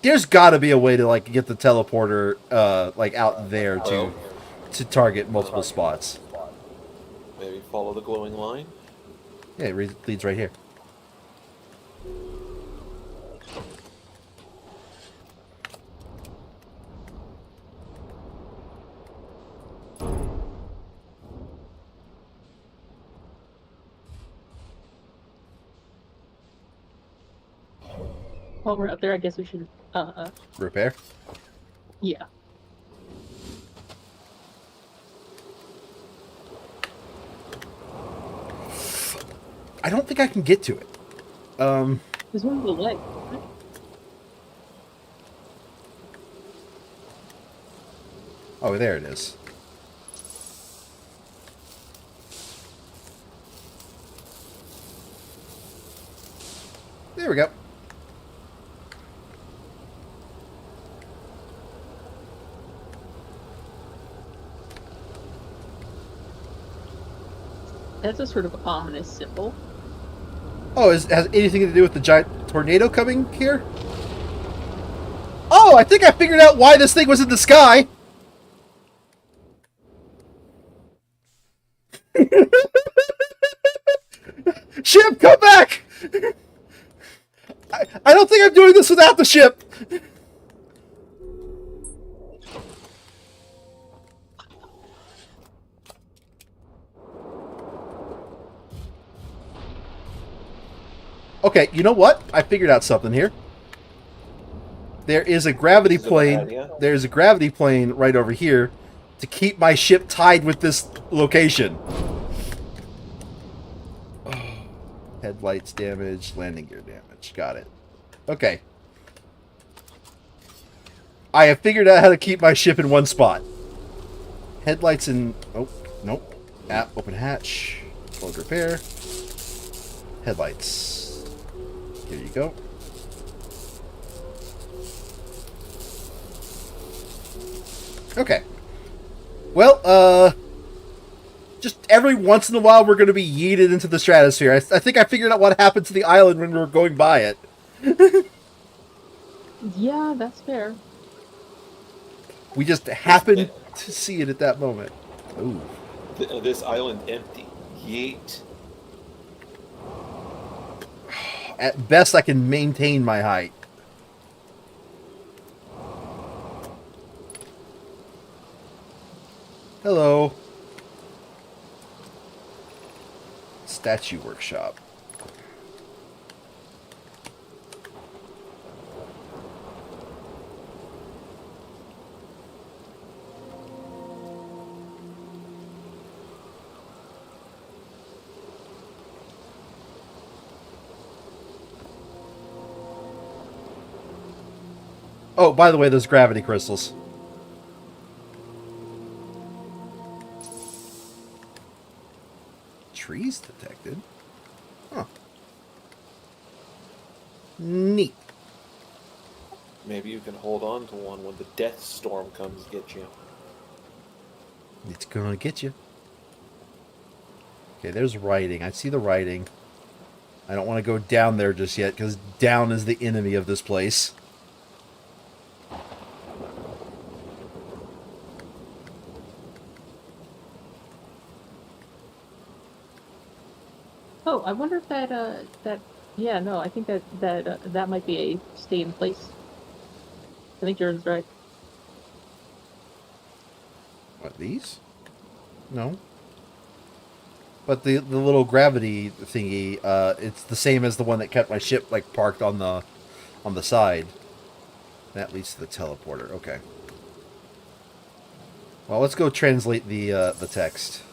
There's got to be a way to like get the teleporter out there to target multiple spots. Maybe follow the glowing line. Yeah, it leads right here. While we're up there, I guess we should Repair? Yeah. I don't think I can get to it. There's one of the legs. Right? Oh, there it is. There we go. That's a sort of ominous symbol. Oh, has anything to do with the giant tornado coming here? Oh, I think I figured out why this thing was in the sky. Ship, come back! I don't think I'm doing this without the ship. Okay, you know what? I figured out something here. There is a gravity plane. There's a gravity plane right over here to keep my ship tied with this location. Headlights damage, landing gear damage. Got it. Okay. I have figured out how to keep my ship in one spot. Headlights in... Oh, nope. Open hatch. Close repair. Headlights. Here you go. Okay. Well, just every once in a while we're going to be yeeted into the stratosphere. I think I figured out what happened to the island when we were going by it. Yeah, that's fair. We just happened to see it at that moment. Ooh. This island empty. Yeet. At best, I can maintain my height. Hello. Statue workshop. Oh, by the way, those gravity crystals. Trees detected. Huh. Neat. Maybe you can hold on to one when the death storm comes get you. It's gonna get you. Okay, there's writing. I see the writing. I don't want to go down there just yet, because down is the enemy of this place. Oh, I wonder if yeah, no, I think that might be a stay in place. I think Jordan's right. What, these? No. But the little gravity thingy, it's the same as the one that kept my ship like parked on the side. That leads to the teleporter. Okay. Well, let's go translate the text.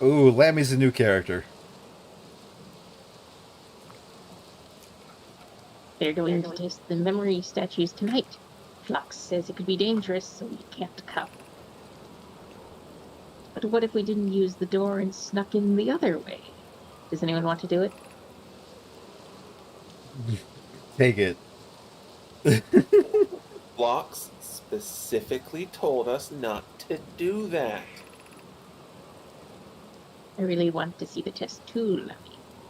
Ooh, Lammy's a new character. They're going to test the memory statues tonight. Flux says it could be dangerous, so we can't come. But what if we didn't use the door and snuck in the other way? Does anyone want to do it? Take it. Blocks specifically told us not to do that. I really want to see the test too, Lemmy.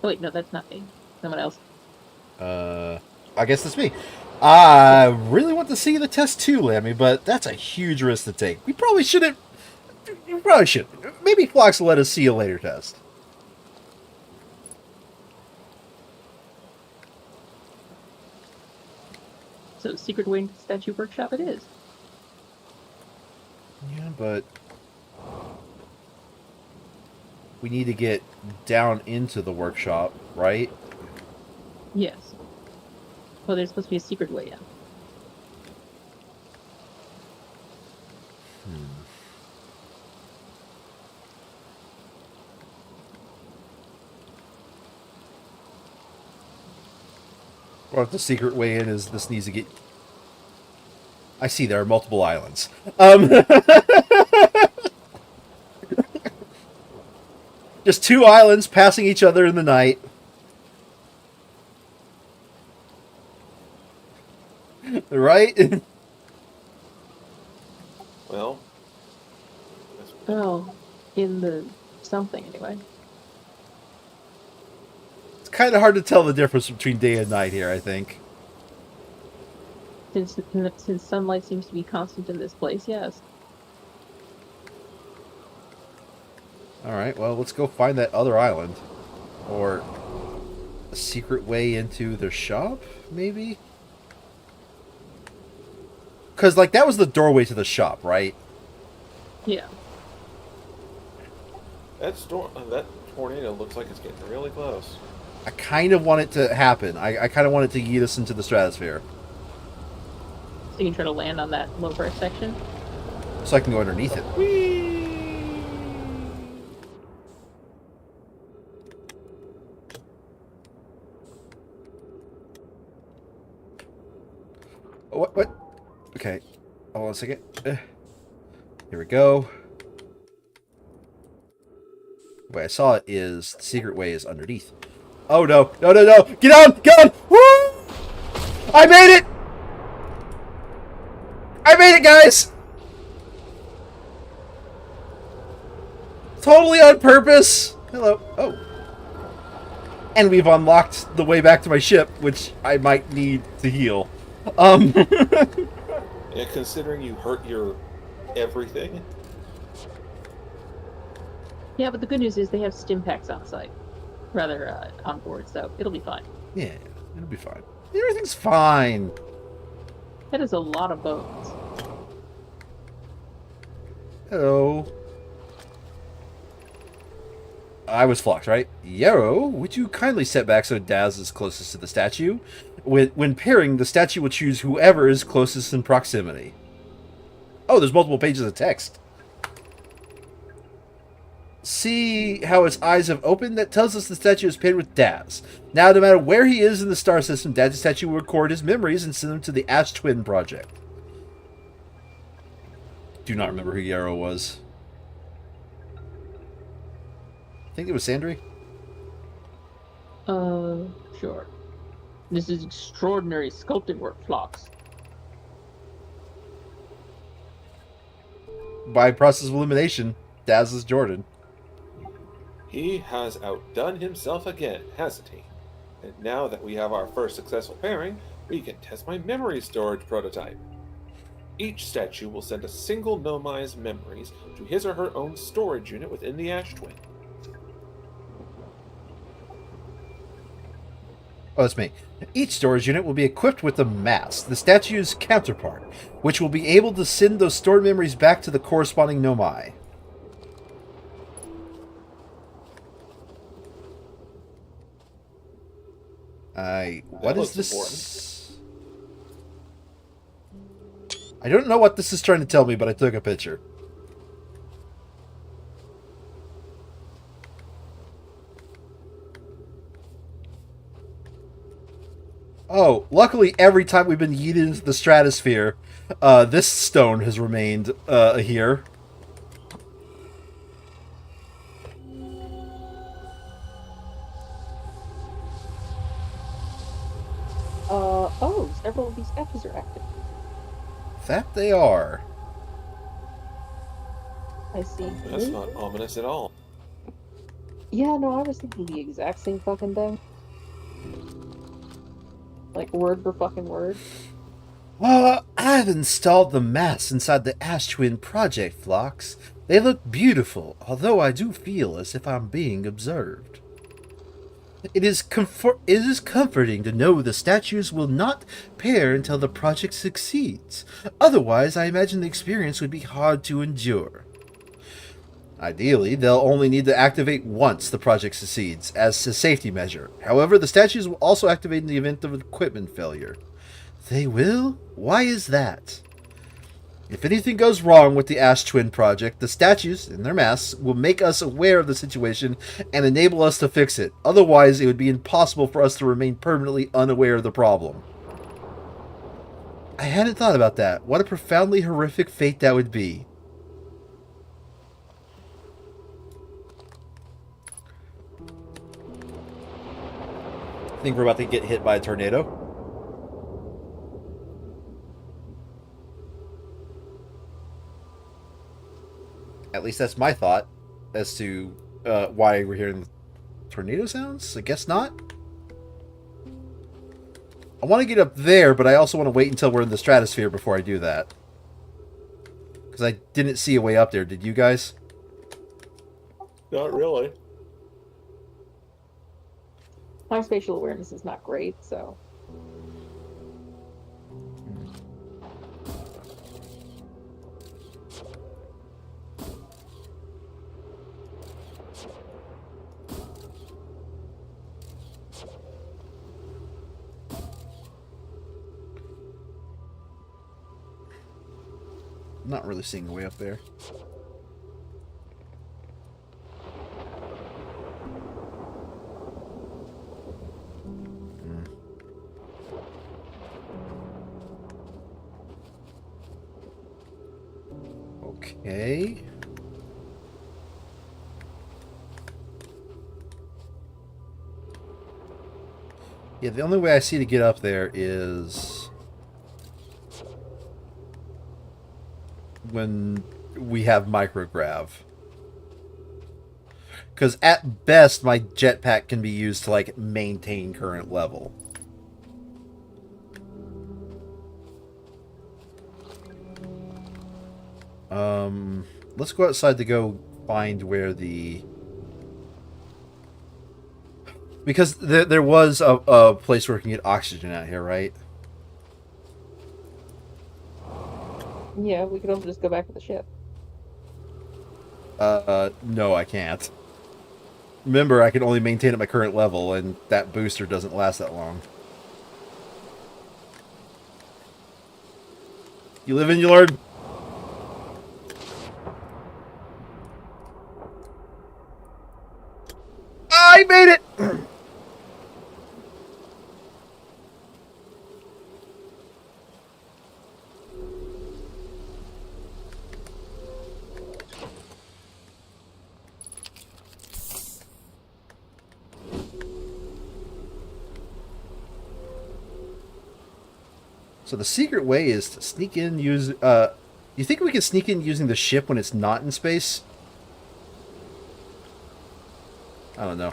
Oh wait, no, that's not me. Someone else. I guess that's me. I really want to see the test too, Lammy, but that's a huge risk to take. We probably shouldn't. We probably should. Maybe Flox will let us see a later test. So, Secret Wing Statue Workshop it is. Yeah, but we need to get down into the workshop, right? Yes. Well, there's supposed to be a secret way in. Or if the secret way in is this needs to get... I see there are multiple islands. Just two islands passing each other in the night. Right? Well, Oh, in the something anyway. It's kind of hard to tell the difference between day and night here, I think. Since sunlight seems to be constant in this place, yes. Alright, well, let's go find that other island. Or a secret way into their shop, maybe? Because, like, that was the doorway to the shop, right? Yeah. that tornado looks like it's getting really close. I kind of want it to happen. I kind of want it to yeet us into the stratosphere. So you can try to land on that lower section. So I can go underneath it. Whee! What? Okay. Hold on a second. Here we go. The way I saw it is the secret way is underneath. Oh no. No, no, no. Get on! Get on! Woo! I made it! I made it, guys! Totally on purpose. Hello. Oh. And we've unlocked the way back to my ship, which I might need to heal. Yeah, considering you hurt your everything. Yeah, but the good news is they have stim packs on site. Rather, on board, so it'll be fine. Yeah, it'll be fine. Everything's fine. That is a lot of bones. Hello. I was flocked, right? Yarrow, would you kindly step back so Daz is closest to the statue? When pairing, the statue will choose whoever is closest in proximity. Oh, there's multiple pages of text. See how its eyes have opened? That tells us the statue is paired with Daz. Now, no matter where he is in the star system, Daz's statue will record his memories and send them to the Ash Twin Project. Do not remember who Yarrow was. I think it was Sandry. Sure. This is extraordinary sculpting work, Phlox. By process of elimination, Daz is Jordan. He has outdone himself again, hasn't he? And now that we have our first successful pairing, we can test my memory storage prototype. Each statue will send a single Nomi's memories to his or her own storage unit within the Ash Twin. Oh, that's me. Each storage unit will be equipped with a mass, the statue's counterpart, which will be able to send those stored memories back to the corresponding Nomai. What is this? I don't know what this is trying to tell me, but I took a picture. Oh, luckily every time we've been yeeted into the stratosphere, this stone has remained here. Oh, several of these F's are active. That they are. I see. That's not ominous at all. Yeah, no, I was thinking the exact same fucking thing. Like, word for fucking word. I've installed the mass inside the Ash Twin Project, Phlox. They look beautiful, although I do feel as if I'm being observed. It is comforting to know the statues will not pair until the project succeeds. Otherwise, I imagine the experience would be hard to endure. Ideally, they'll only need to activate once the project succeeds, as a safety measure. However, the statues will also activate in the event of equipment failure. They will? Why is that? If anything goes wrong with the Ash Twin Project, the statues, in their masks, will make us aware of the situation and enable us to fix it. Otherwise, it would be impossible for us to remain permanently unaware of the problem. I hadn't thought about that. What a profoundly horrific fate that would be. I think we're about to get hit by a tornado. At least that's my thought as to why we're hearing tornado sounds. I guess not. I want to get up there, but I also want to wait until we're in the stratosphere before I do that. Because I didn't see a way up there. Did you guys? Not really. My spatial awareness is not great, so... Not really seeing a way up there. Okay. Yeah, the only way I see to get up there is when we have micrograv. Because at best, my jetpack can be used to, like, maintain current level. Let's go outside to go find where the... Because there was a place where we can get oxygen out here, right? Yeah, we could also just go back to the ship. No, I can't. Remember, I can only maintain at my current level, and that booster doesn't last that long. You live and you learn. I made it! So the secret way is to sneak in, use... you think we can sneak in using the ship when it's not in space? I don't know.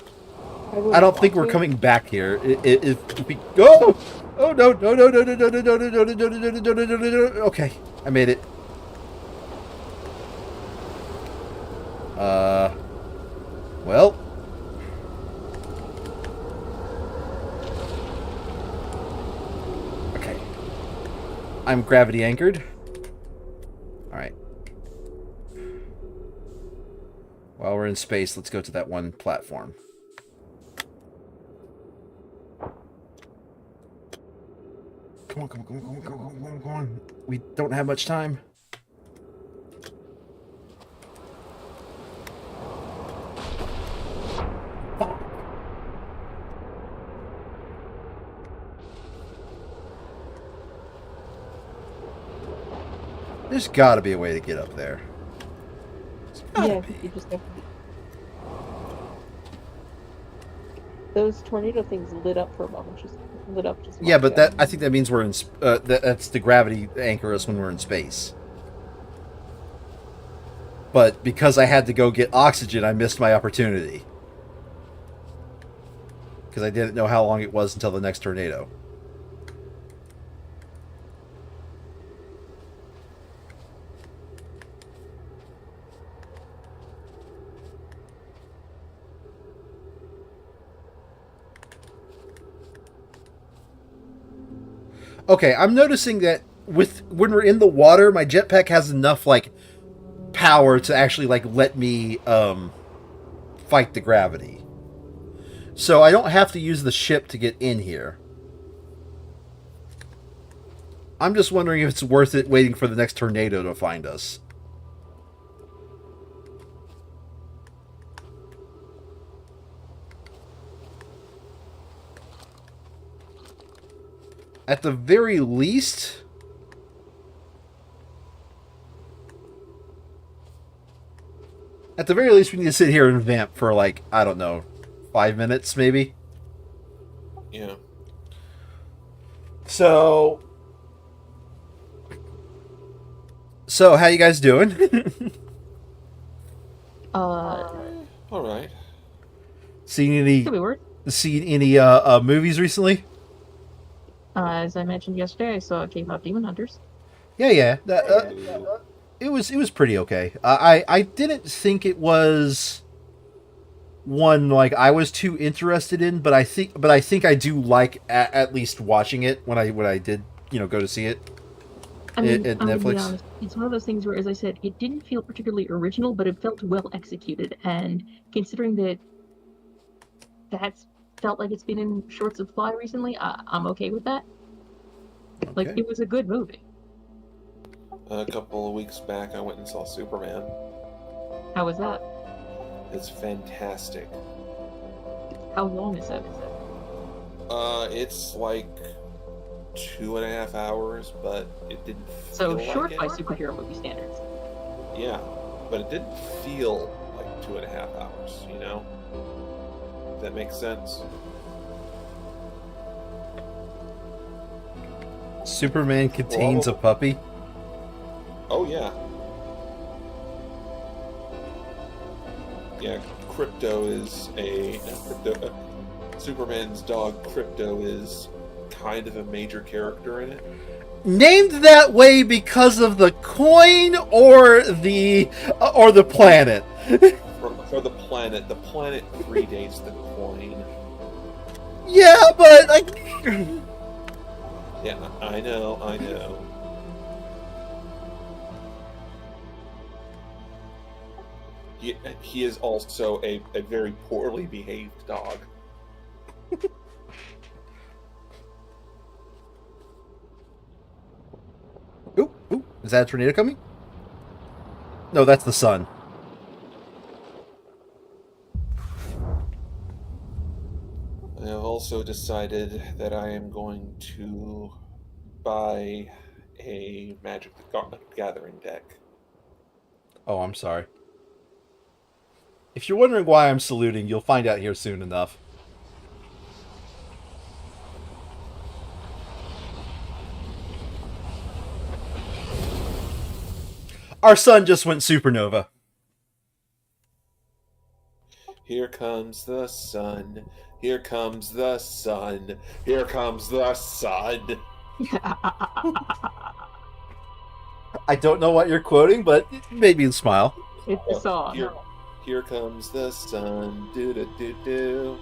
I don't think we're coming back here. If we... Oh! Oh, no, no, no, no, no, no, no, no, no, no, no, no, no, no, no, no, no, no. Okay, I made it. Well... I'm gravity anchored. Alright. While we're in space, let's go to that one platform. Come on, come on, come on, come on, come on, come on, come on. We don't have much time. There's got to be a way to get up there. Yeah, you just have to... Those tornado things lit up for a moment. Just lit up. Just yeah, but I think that means we're in. That's the gravity anchor us when we're in space. But because I had to go get oxygen, I missed my opportunity. Because I didn't know how long it was until the next tornado. Okay, I'm noticing that when we're in the water, my jetpack has enough, like, power to actually, like, let me fight the gravity. So I don't have to use the ship to get in here. I'm just wondering if it's worth it waiting for the next tornado to find us. At the very least... At the very least, we need to sit here and vamp for, like, I don't know, 5 minutes, maybe? Yeah. So, how you guys doing? Alright. Seen any Could be worse. movies recently? As I mentioned yesterday, I saw K-pop Demon Hunters. Yeah. It was pretty okay. I didn't think it was one like I was too interested in, but I think I do like at least watching it when I did go to see it. I mean, at I'm gonna be Netflix. honest, it's one of those things where, as I said, it didn't feel particularly original, but it felt well executed. And considering that that's felt like it's been in short supply recently, I'm okay with that. Like, Okay. it was a good movie. A couple of weeks back, I went and saw Superman. How was that? It's fantastic. How long is it? It's like 2.5 hours, but it didn't So feel short like by it. superhero movie standards. Yeah, but it didn't feel like 2.5 hours, you know? Does that make sense? Superman contains a puppy. Oh, yeah. Yeah, Crypto is Superman's dog Crypto is kind of a major character in it. Named that way because of the coin or the planet? For the planet predates the coin. Yeah, but Yeah, I know. He is also a very poorly behaved dog. Ooh, is that a tornado coming? No, that's the sun. I have also decided that I am going to buy a Magic the Gathering deck. Oh, I'm sorry. If you're wondering why I'm saluting, you'll find out here soon enough. Our sun just went supernova. Here comes the sun. Here comes the sun. Here comes the sun. I don't know what you're quoting, but it made me smile. It's a song. Here comes the sun. Do do do do.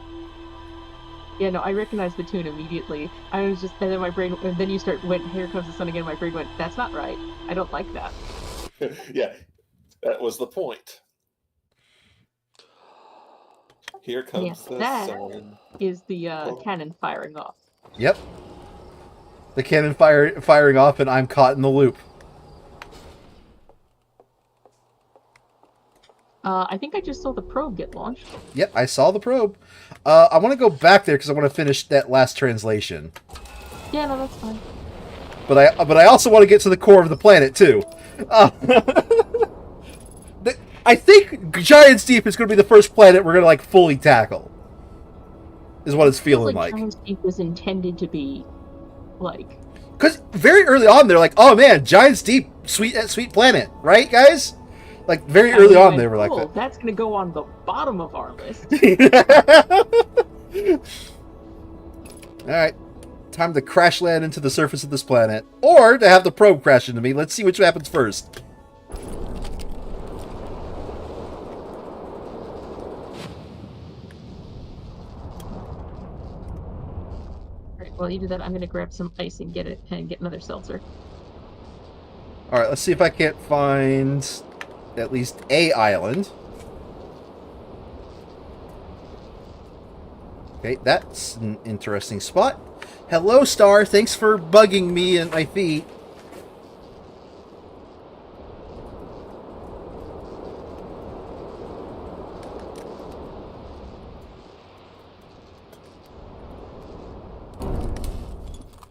Yeah, no, I recognized the tune immediately. I was just, and then my brain, and then you went, here comes the sun again. My brain went, that's not right. I don't like that. Yeah, that was the point. Here comes the sun. Is the cannon firing off? Yep. The cannon firing off, and I'm caught in the loop. I think I just saw the probe get launched. Yep, I saw the probe. I want to go back there because I want to finish that last translation. Yeah, no, that's fine. But I also want to get to the core of the planet too. I think Giant's Deep is going to be the first planet we're going to like fully tackle. Is what it's feeling like. Giant's Deep was intended to be like. Because very early on they're like, oh man, Giant's Deep, sweet planet, right, guys? Like very early on they were like that. That's going to go on the bottom of our list. All right. Time to crash land into the surface of this planet. Or to have the probe crash into me. Let's see which happens first. Alright, while you do that, I'm going to grab some ice and get another seltzer. Alright, let's see if I can't find at least a island. Okay, that's an interesting spot. Hello, Star. Thanks for bugging me and my feet.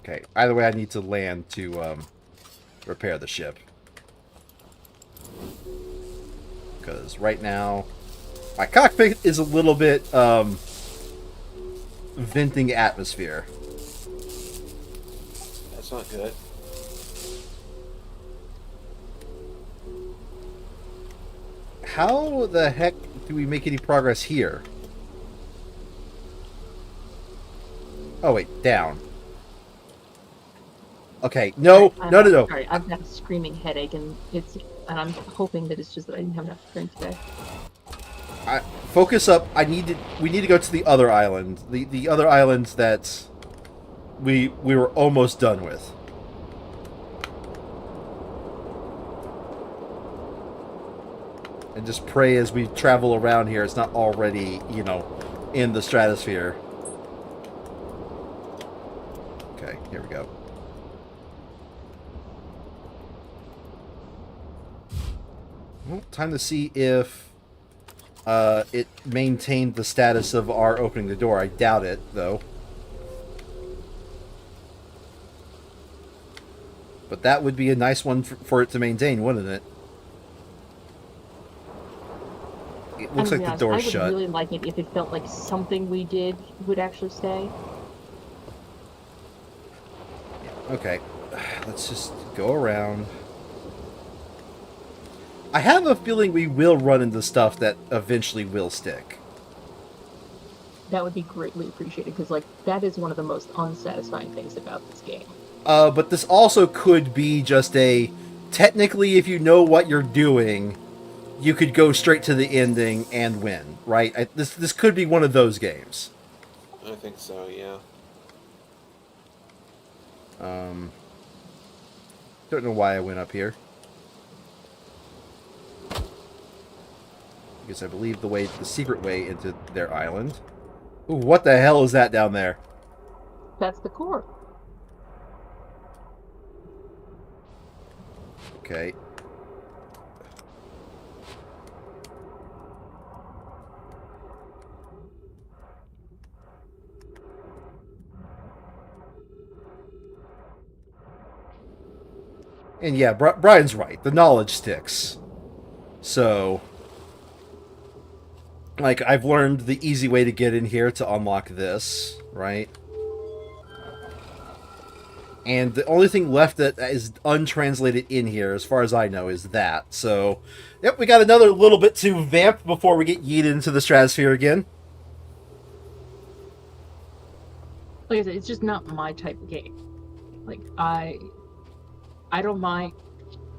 Okay, either way, I need to land to repair the ship. Because right now, my cockpit is a little bit venting atmosphere. That's not good. How the heck do we make any progress here? Oh, wait, down. Okay, no. Sorry, I've got a screaming headache, and I'm hoping that it's just that I didn't have enough to drink today. Focus up. We need to go to the other island. The other islands that we were almost done with. And just pray as we travel around here it's not already, in the stratosphere. Okay, here we go. Well, time to see if it maintained the status of our opening the door. I doubt it, though. But that would be a nice one for it to maintain, wouldn't it? It looks I'm like gonna the be honest, door's I would shut. really like it if it felt like something we did would actually stay. Okay, let's just go around. I have a feeling we will run into stuff that eventually will stick. That would be greatly appreciated, because, like, that is one of the most unsatisfying things about this game. But this also could be just a... Technically, if you know what you're doing, you could go straight to the ending and win, right? This could be one of those games. I think so, yeah. Don't know why I went up here. Because I believe the secret way into their island. Ooh, what the hell is that down there? That's the core. Okay. And yeah, Brian's right. The knowledge sticks. So, like, I've learned the easy way to get in here to unlock this, right? And the only thing left that is untranslated in here, as far as I know, is that. So, yep, we got another little bit to vamp before we get yeeted into the stratosphere again. Like I said, it's just not my type of game. Like, I don't mind.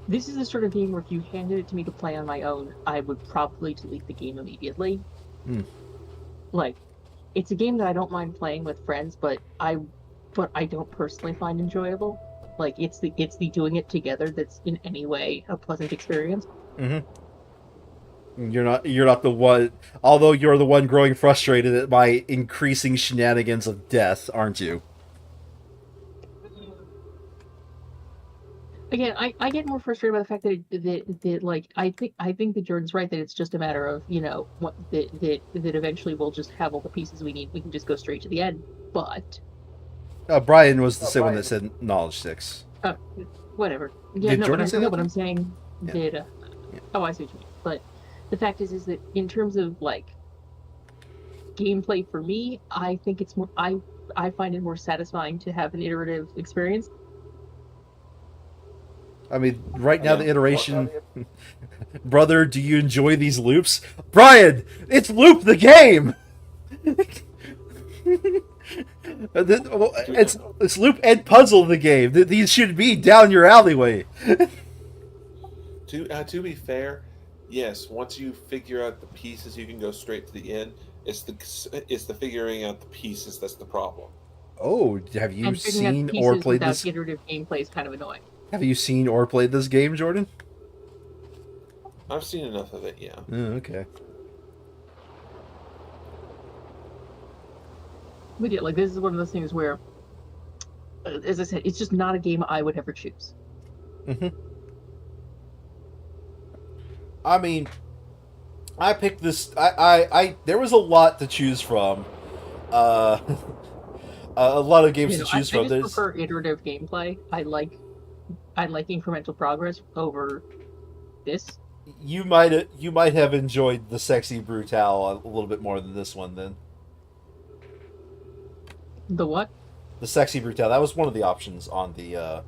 This is the sort of game where if you handed it to me to play on my own, I would probably delete the game immediately. Like, it's a game that I don't mind playing with friends, but I don't personally find enjoyable. Like, it's the doing it together that's in any way a pleasant experience. You're not the one, although you're the one growing frustrated at my increasing shenanigans of death, aren't you? Again, I get more frustrated by the fact that like I think that Jordan's right, that it's just a matter of, you know, what that eventually we'll just have all the pieces we need. We can just go straight to the end. But Brian was the same one that said knowledge sticks. whatever. Yeah, Did no, Jordan say that? but I'm saying Yeah. that. Yeah. Oh, I see what you mean. But the fact is that in terms of like gameplay for me, I think it's more. I find it more satisfying to have an iterative experience. I mean, right now the iteration... Brother, do you enjoy these loops? Brian, it's loop the game! It's loop and puzzle the game. These should be down your alleyway. To be fair, yes, once you figure out the pieces, you can go straight to the end. It's the figuring out the pieces that's the problem. Oh, have you And figuring out seen pieces or played without this? iterative gameplay is kind of annoying. Have you seen or played this game, Jordan? I've seen enough of it, yeah. Oh, okay. But yeah, like, this is one of those things where, as I said, it's just not a game I would ever choose. I mean, I picked this. I there was a lot to choose from. A lot of games to choose from. I just prefer iterative gameplay. I like incremental progress over this. You might have enjoyed the Sexy Brutale a little bit more than this one, then. The what? The Sexy Brutale. That was one of the options on the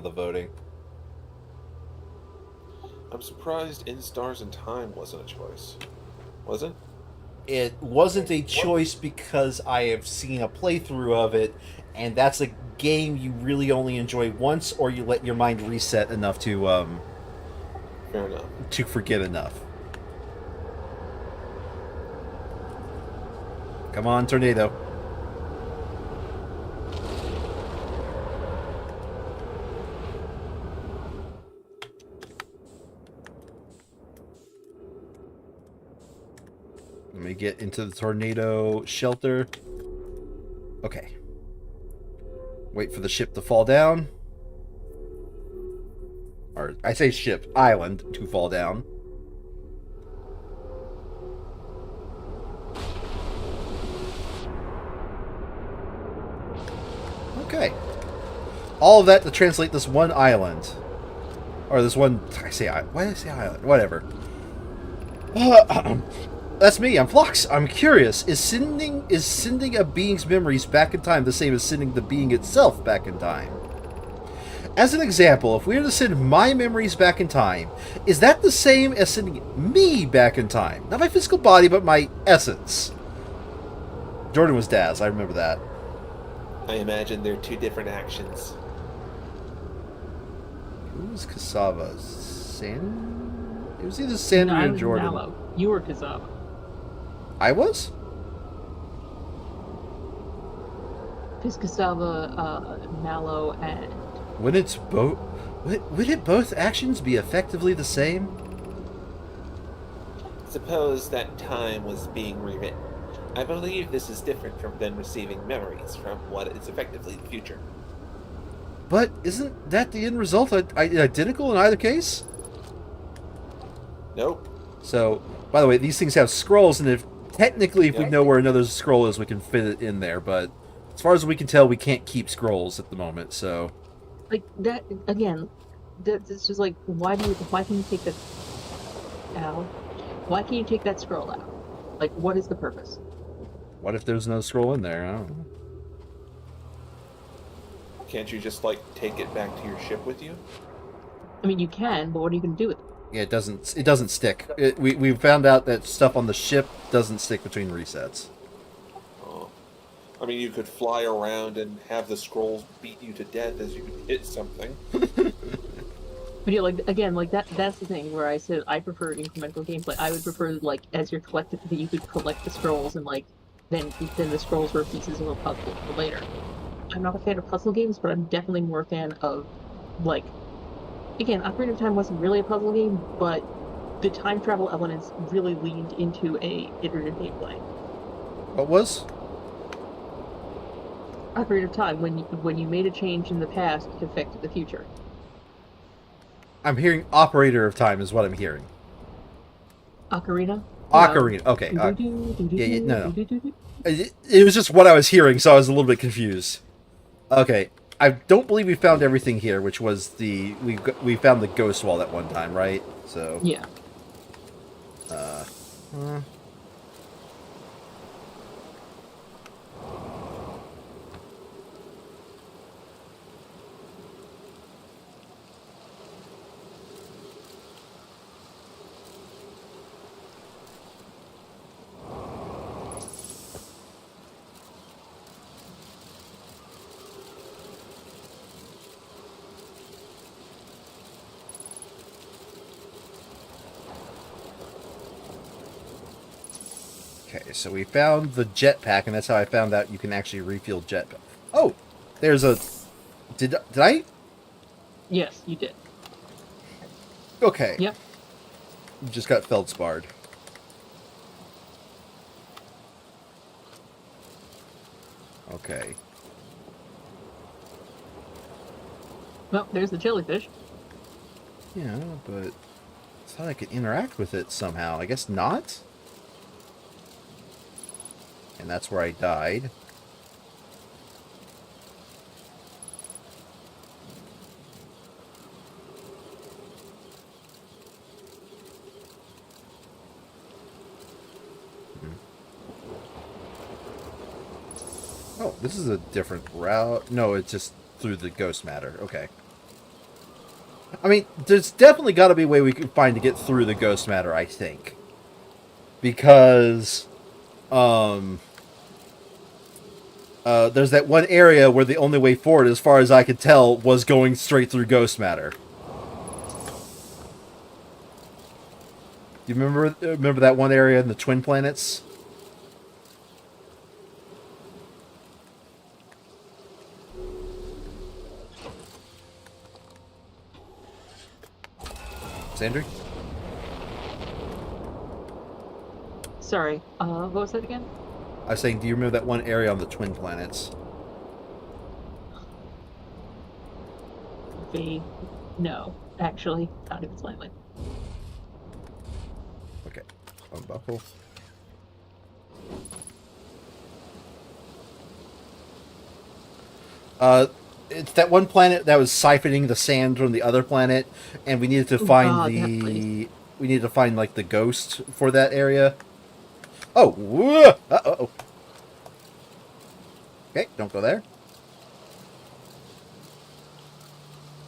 voting. I'm surprised In Stars and Time wasn't a choice. Was it? It wasn't a choice because I have seen a playthrough of it, and that's a game you really only enjoy once, or you let your mind reset enough to Fair enough. to forget enough. Come on, tornado. Let me get into the tornado shelter. Okay. Wait for the ship to fall down. Or, I say ship, island to fall down. Okay. All of that to translate this one island. Or this one... why did I say island? Whatever. That's me. I'm Flux. I'm curious. Is sending a being's memories back in time the same as sending the being itself back in time? As an example, if we were to send my memories back in time, is that the same as sending me back in time? Not my physical body, but my essence. Jordan was Daz. I remember that. I imagine they're two different actions. Who was Cassava? It was either Sandy I or was Jordan. Mallow. You were Kazama. I was? Because Cassava, Mallow, and Would it both actions be effectively the same? Suppose that time was being rewritten. I believe this is different than receiving memories from what is effectively the future. But isn't that the end result identical in either case? Nope. So, by the way, these things have scrolls, and if we know where another scroll is, we can fit it in there. But as far as we can tell, we can't keep scrolls at the moment. So, like that again. That's just like why can you take that? Ow. Why can't you take that scroll out? Like, what is the purpose? what if there's no scroll in there? I don't know. Can't you just, like, take it back to your ship with you? I mean, you can, but what are you going to do with it? Yeah, it doesn't stick. We found out that stuff on the ship doesn't stick between resets. Oh. I mean, you could fly around and have the scrolls beat you to death as you hit something. But yeah, like again, like that's the thing where I said I prefer incremental gameplay. I would prefer like as you're collecting that you could collect the scrolls and like then the scrolls were pieces of a puzzle for later. I'm not a fan of puzzle games, but I'm definitely more a fan of like again, Ocarina of Time wasn't really a puzzle game, but the time travel elements really leaned into a iterative gameplay. What was? Ocarina of Time, when you made a change in the past, it affected the future. I'm hearing Operator of Time is what I'm hearing. Ocarina? Ocarina. Okay. Yeah, no. It was just what I was hearing, so I was a little bit confused. Okay. I don't believe we found everything here, which was we found the ghost wall at one time, right? So Yeah. Okay, so we found the jetpack, and that's how I found out you can actually refuel jetpack. Oh, there's a. Did I? Yes, you did. Okay. Yep. You just got feldsparred. Okay. Well, there's the jellyfish. Yeah, but I thought I could interact with it somehow. I guess not. And that's where I died. Oh, this is a different route. No, it's just through the ghost matter. Okay. I mean, there's definitely got to be a way we can find to get through the ghost matter, I think. Because, there's that one area where the only way forward, as far as I could tell, was going straight through ghost matter. Do you remember that one area in the Twin Planets? Sandry? Sorry, what was that again? I was saying, do you remember that one area on the Twin Planets? No, actually, not even slightly. Okay, unbuckle. It's that one planet that was siphoning the sand from the other planet, and we needed to find that place. we needed to find like the ghost for that area. Oh, whoa. Uh-oh. Okay, don't go there.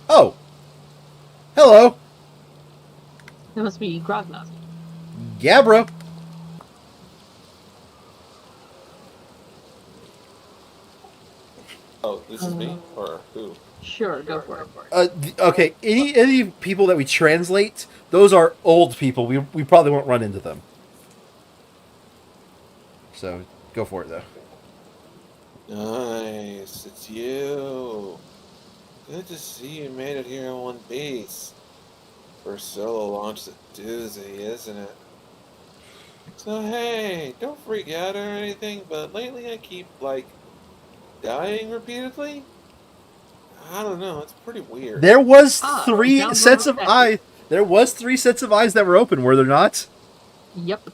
Oh, hello. That must be Grognos. Yeah, bro. Oh, this is me? Or who? Sure, go for it. Okay, any people that we translate, those are old people. We probably won't run into them. So go for it though. Nice, it's you. Good to see you made it here in one piece. First solo launch a doozy, isn't it? So hey, don't freak out or anything, but lately I keep, like, dying repeatedly? I don't know, it's pretty weird. There was It three sounds like sets of expected. eyes. There was three sets of eyes that were open, were there not? Yep.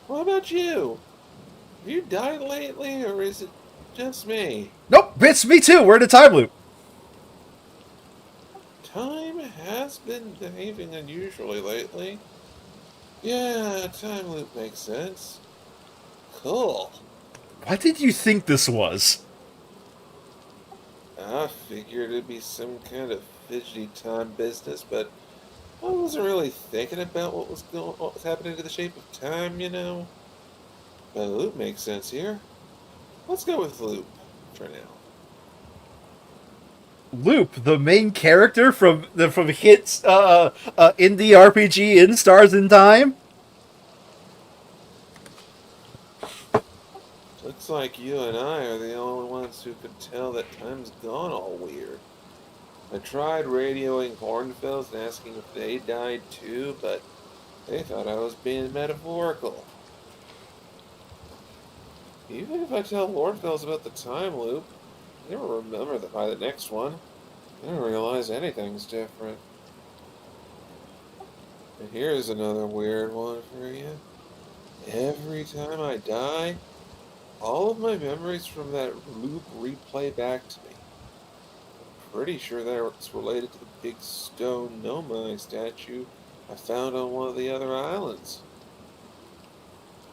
What about you? Have you died lately, or is it just me? Nope, it's me too. We're in a time loop. Time has been behaving unusually lately. Yeah, time loop makes sense. Cool. What did you think this was? I figured it'd be some kind of fidgety time business, but I wasn't really thinking about what was happening to the shape of time, you know. But loop makes sense here. Let's go with loop for now. Loop, the main character from hits indie RPG in Stars in Time. Looks like you and I are the only ones who could tell that time's gone all weird. I tried radioing Hornfells and asking if they died too, but they thought I was being metaphorical. Even if I tell Hornfells about the time loop, I never remember that by the next one. I don't realize anything's different. And here's another weird one for you. Every time I die, all of my memories from that loop replay back to me. I'm pretty sure that's related to the big stone Nomai statue I found on one of the other islands.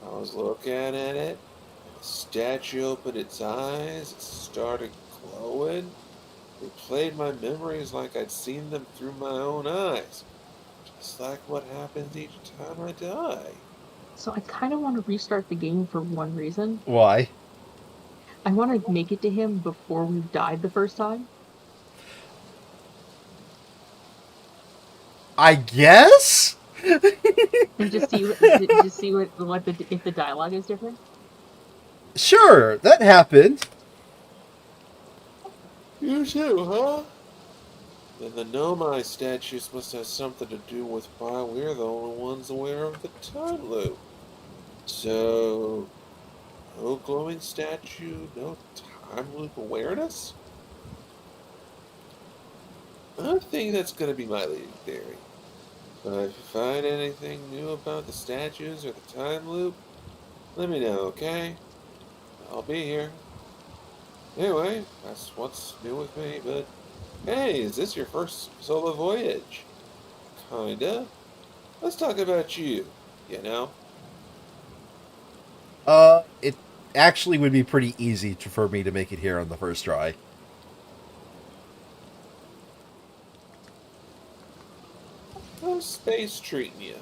I was looking at it, and the statue opened its eyes, it started glowing. Replayed my memories like I'd seen them through my own eyes. Just like what happens each time I die. So I kind of want to restart the game for one reason. Why? I want to make it to him before we've died the first time. I guess. And just see what the if the dialogue is different. Sure, that happened. You too, huh? Then the Nomai statues must have something to do with why we're the only ones aware of the time loop. So, no glowing statue, no time loop awareness? I think that's going to be my leading theory. But if you find anything new about the statues or the time loop, let me know, okay? I'll be here. Anyway, that's what's new with me, but hey, is this your first solo voyage? Kinda. Let's talk about you, you know? It actually would be pretty easy for me to make it here on the first try. How's space treating you?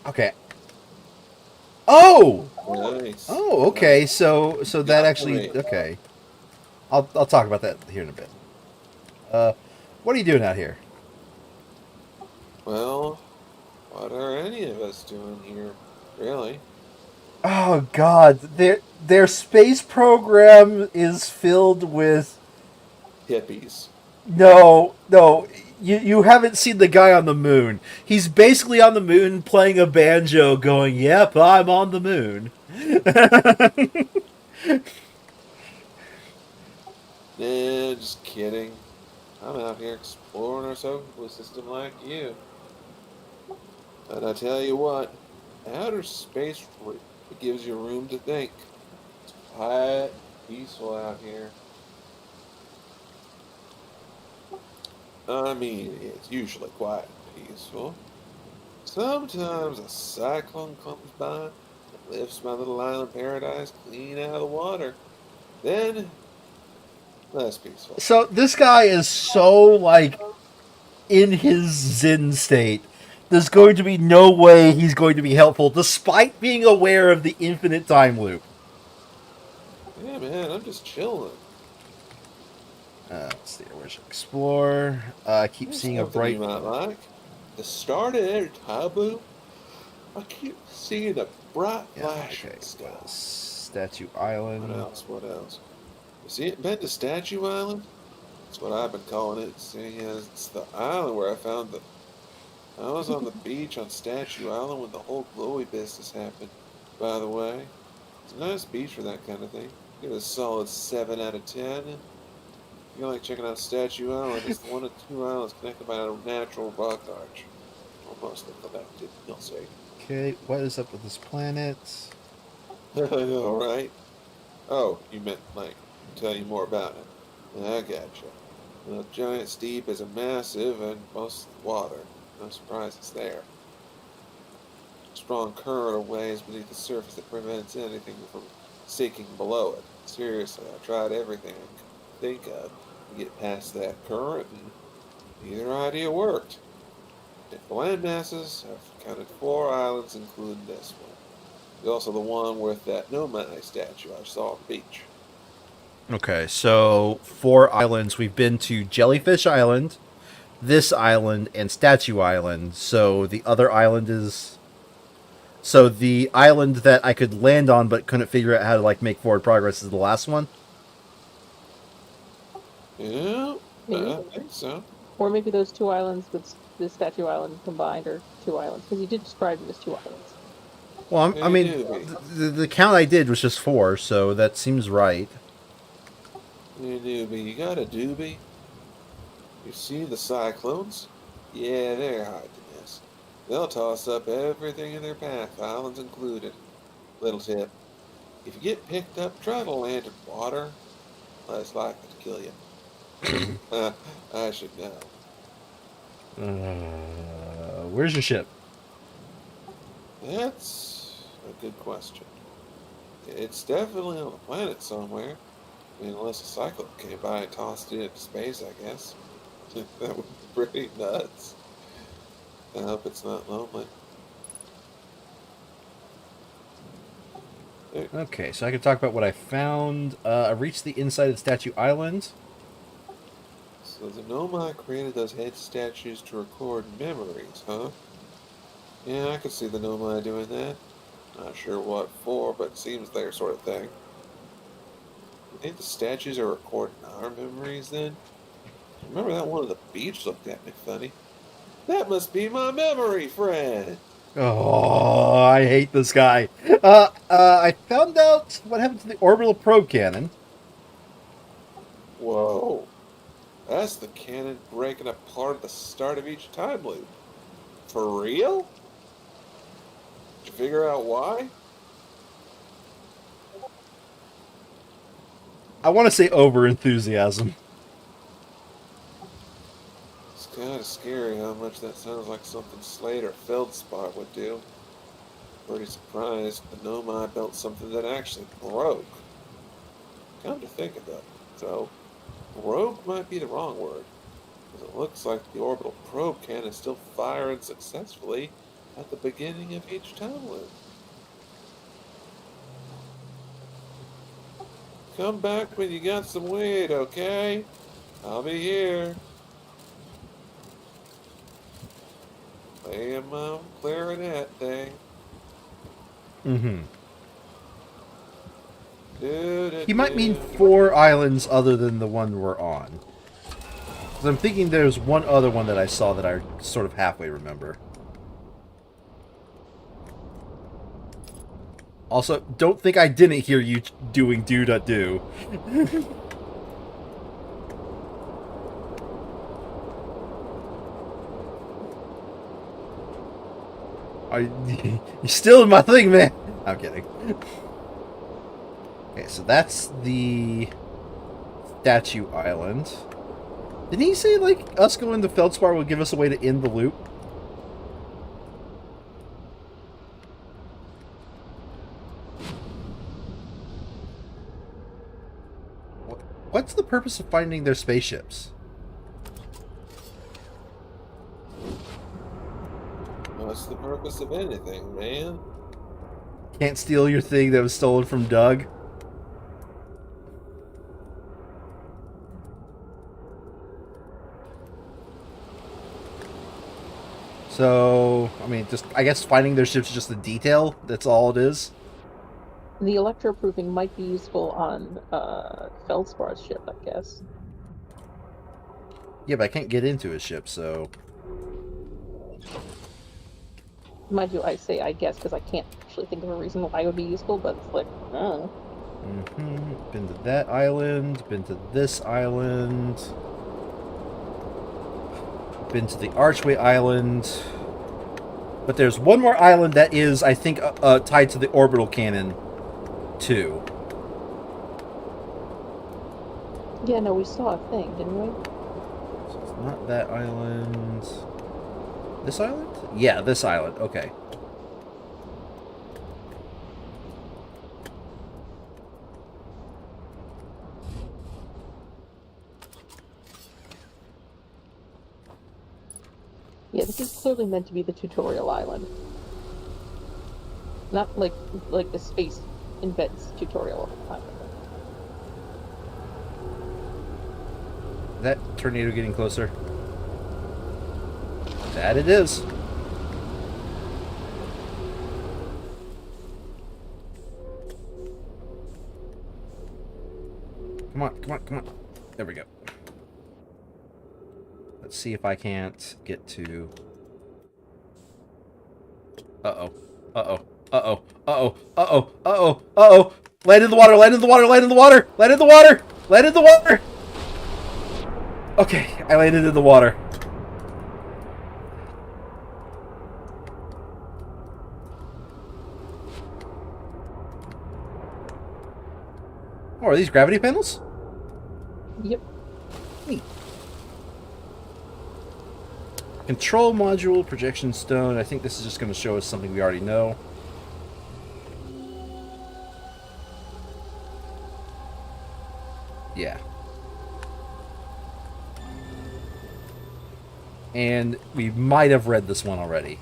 Okay. Oh. Nice. Oh. Okay. Nice. So that actually. Great. Okay. I'll talk about that here in a bit. What are you doing out here? Well, what are any of us doing here, really? Oh God, their space program is filled with Hippies. no. You haven't seen the guy on the moon. He's basically on the moon playing a banjo, going, "Yep, I'm on the moon." Nah, just kidding. I'm out here exploring our solar system like you. And I tell you what, outer space gives you room to think. It's quiet, peaceful out here. I mean, it's usually quiet and peaceful. Sometimes a cyclone comes by and lifts my little island paradise clean out of the water. Then, less peaceful. So this guy is so, like, in his zen state. There's going to be no way he's going to be helpful, despite being aware of the infinite time loop. Yeah, man, I'm just chilling. Let's see, where's explore? I keep Here's seeing a something bright. you might like. The start of every taboo, I keep seeing a bright Yeah, flash okay. in the sky. Statue What Island. else? What else? You see it been to Statue Island? That's what I've been calling it, seeing as it's the island where I found the... I was on the beach on Statue Island when the whole glowy business happened, by the way. It's a nice beach for that kind of thing. Give it a solid 7 out of 10. If you like checking out Statue Island, it's one of 2 islands connected by a natural rock arch. Almost connected, you'll see. Okay, what is up with this planet? I know, right? Oh, you meant, like, tell you more about it. I gotcha. The giant steep is a massive and mostly water. No surprise it's there. Strong current of waves beneath the surface that prevents anything from sinking below it. Seriously, I tried everything I could think of to get past that current, and neither idea worked. If the land masses, I've counted 4 islands, including this one. There's also the one with that Nomai statue I saw on the beach. Okay, so 4 islands. We've been to Jellyfish Island, this island, and Statue Island. So the other island is... So the island that I could land on but couldn't figure out how to, like, make forward progress is the last one? Yeah, Maybe. I think so. Or maybe those 2 islands with the Statue Island combined are 2 islands, because you did describe them as 2 islands. Well, I mean, the count I did was just 4, so that seems right. Hey, newbie, you got a doobie? You see the cyclones? Yeah, they're hard to miss. They'll toss up everything in their path, islands included. Little tip. If you get picked up, try to land in water. Less likely to kill you. I should know. Where's your ship? That's a good question. It's definitely on a planet somewhere. I mean, unless a cyclone came by and tossed it into space, I guess. That would be pretty nuts. I hope it's not lonely. Okay, so I can talk about what I found. I reached the inside of Statue Island. So the Nomai created those head statues to record memories, huh? Yeah, I could see the Nomai doing that. Not sure what for, but it seems their sort of thing. You think the statues are recording our memories then? Remember that one on the beach looked at me funny? That must be my memory friend! Oh, I hate this guy. I found out what happened to the orbital probe cannon. Whoa. That's the cannon breaking apart at the start of each time loop. For real? Did you figure out why? I want to say over enthusiasm. It's kind of scary how much that sounds like something Slade or Feldspar would do. Pretty surprised the Nomai built something that actually broke. Come to think of it, though, broke might be the wrong word, because it looks like the orbital probe cannon is still firing successfully at the beginning of each time loop. Come back when you got some weed, okay? I'll be here. Playing my clarinet thing. Mm-hmm. He might mean 4 islands other than the one we're on. 'Cause I'm thinking there's one other one that I saw that I sort of halfway remember. Also, don't think I didn't hear you doing do-da-do. You're still in my thing, man. I'm kidding. Okay, so that's the Statue Island. Didn't he say, like, us going to Feldspar will give us a way to end the loop? What's the purpose of finding their spaceships? What's the purpose of anything, man? Can't steal your thing that was stolen from Doug? So, I mean, just I guess finding their ships is just a detail. That's all it is. The electroproofing might be useful on Feldspar's ship, I guess. Yeah, but I can't get into his ship, so... Mind you, I say I guess because I can't actually think of a reason why it would be useful, but it's like, oh. Been to that island, been to this island, been to the Archway Island, but there's one more island that is, I think, tied to the orbital cannon, too. Yeah, no, we saw a thing, didn't we? So it's not that island. This island? Yeah, this island. Okay. Yeah, this is clearly meant to be the tutorial island. Not like the space embeds tutorial island. That tornado getting closer. That it is. Come on, come on, come on. There we go. Let's see if I can't get to... Uh-oh. Uh-oh. Uh-oh. Uh-oh. Uh-oh. Uh-oh. Uh-oh. Land in the water, land in the water, land in the water! Land in the water! Land in the water! Okay, I landed in the water. Oh, are these gravity panels? Yep. Neat. Control module, projection stone. I think this is just going to show us something we already know. Yeah. And we might have read this one already.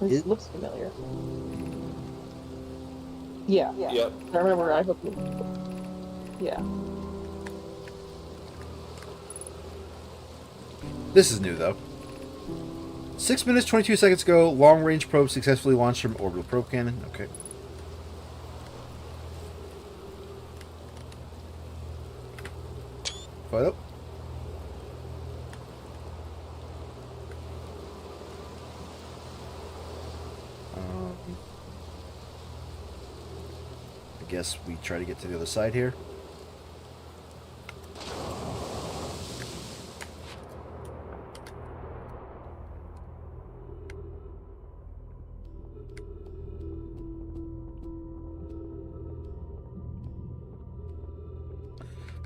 This looks familiar. Yeah. Yep. I remember I hooked it. Yeah. This is new, though. 6 minutes, 22 seconds ago, long-range probe successfully launched from orbital probe cannon. Okay. Fire up. I guess we try to get to the other side here.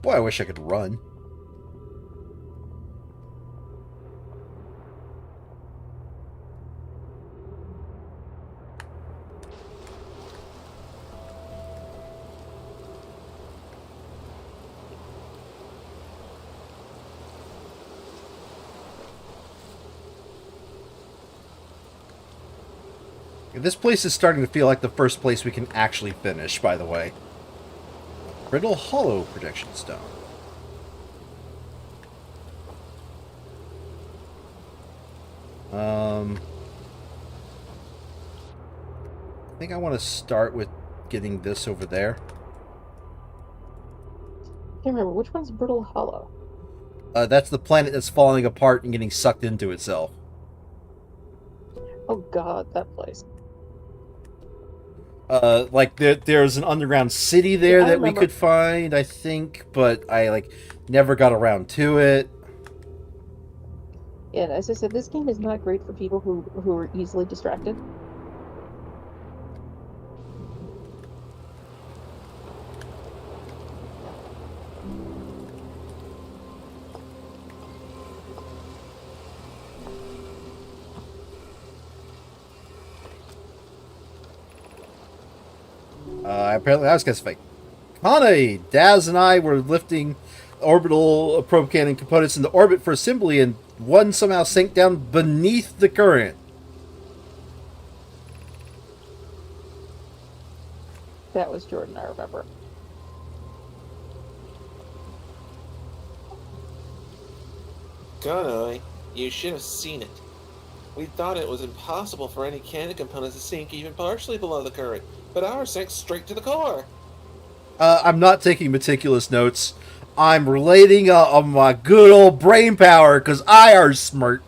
Boy, I wish I could run. This place is starting to feel like the first place we can actually finish, by the way. Brittle Hollow projection stone. I think I want to start with getting this over there. I can't remember which one's Brittle Hollow. That's the planet that's falling apart and getting sucked into itself. Oh god, that place. Like there's an underground city there Yeah, I that we remember. could find, I think, but I never got around to it. Yeah, and as I said, this game is not great for people who are easily distracted. apparently I was specific. Hane, Daz and I were lifting orbital probe cannon components into orbit for assembly, and one somehow sank down beneath the current. That was Jordan, I remember. Gunai, you should have seen it. We thought it was impossible for any cannon components to sink even partially below the current, but ours sank straight to the core. I'm not taking meticulous notes. I'm relating on my good old brain power, because I are smart.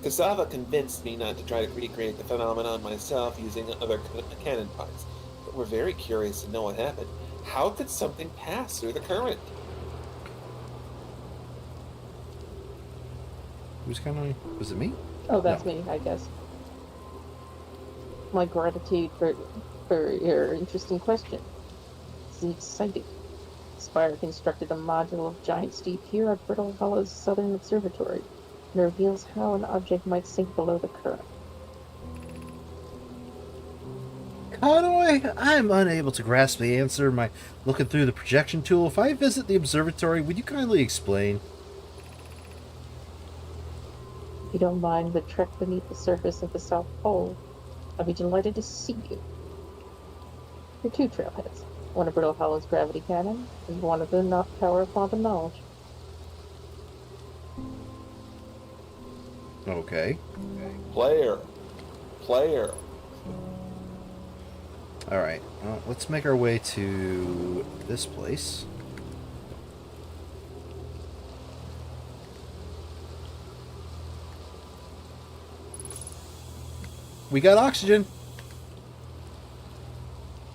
Cassava convinced me not to try to recreate the phenomenon myself using other cannon parts, but we're very curious to know what happened. How could something pass through the current? Who's kind of... Was it me? Oh, that's No. me, I guess. My gratitude for your interesting question. It's exciting. Spire constructed a module of giant steep here at Brittle Hollow's Southern Observatory, and reveals how an object might sink below the current. Conway, I'm unable to grasp the answer. My looking through the projection tool. If I visit the observatory, would you kindly explain? If you don't mind the trek beneath the surface of the South Pole, I'd be delighted to see you. There are two trailheads. One of Brittle Hollow's gravity cannon, and one of the Tower of Quantum Knowledge. Okay. Player. Alright. Let's make our way to this place. We got oxygen.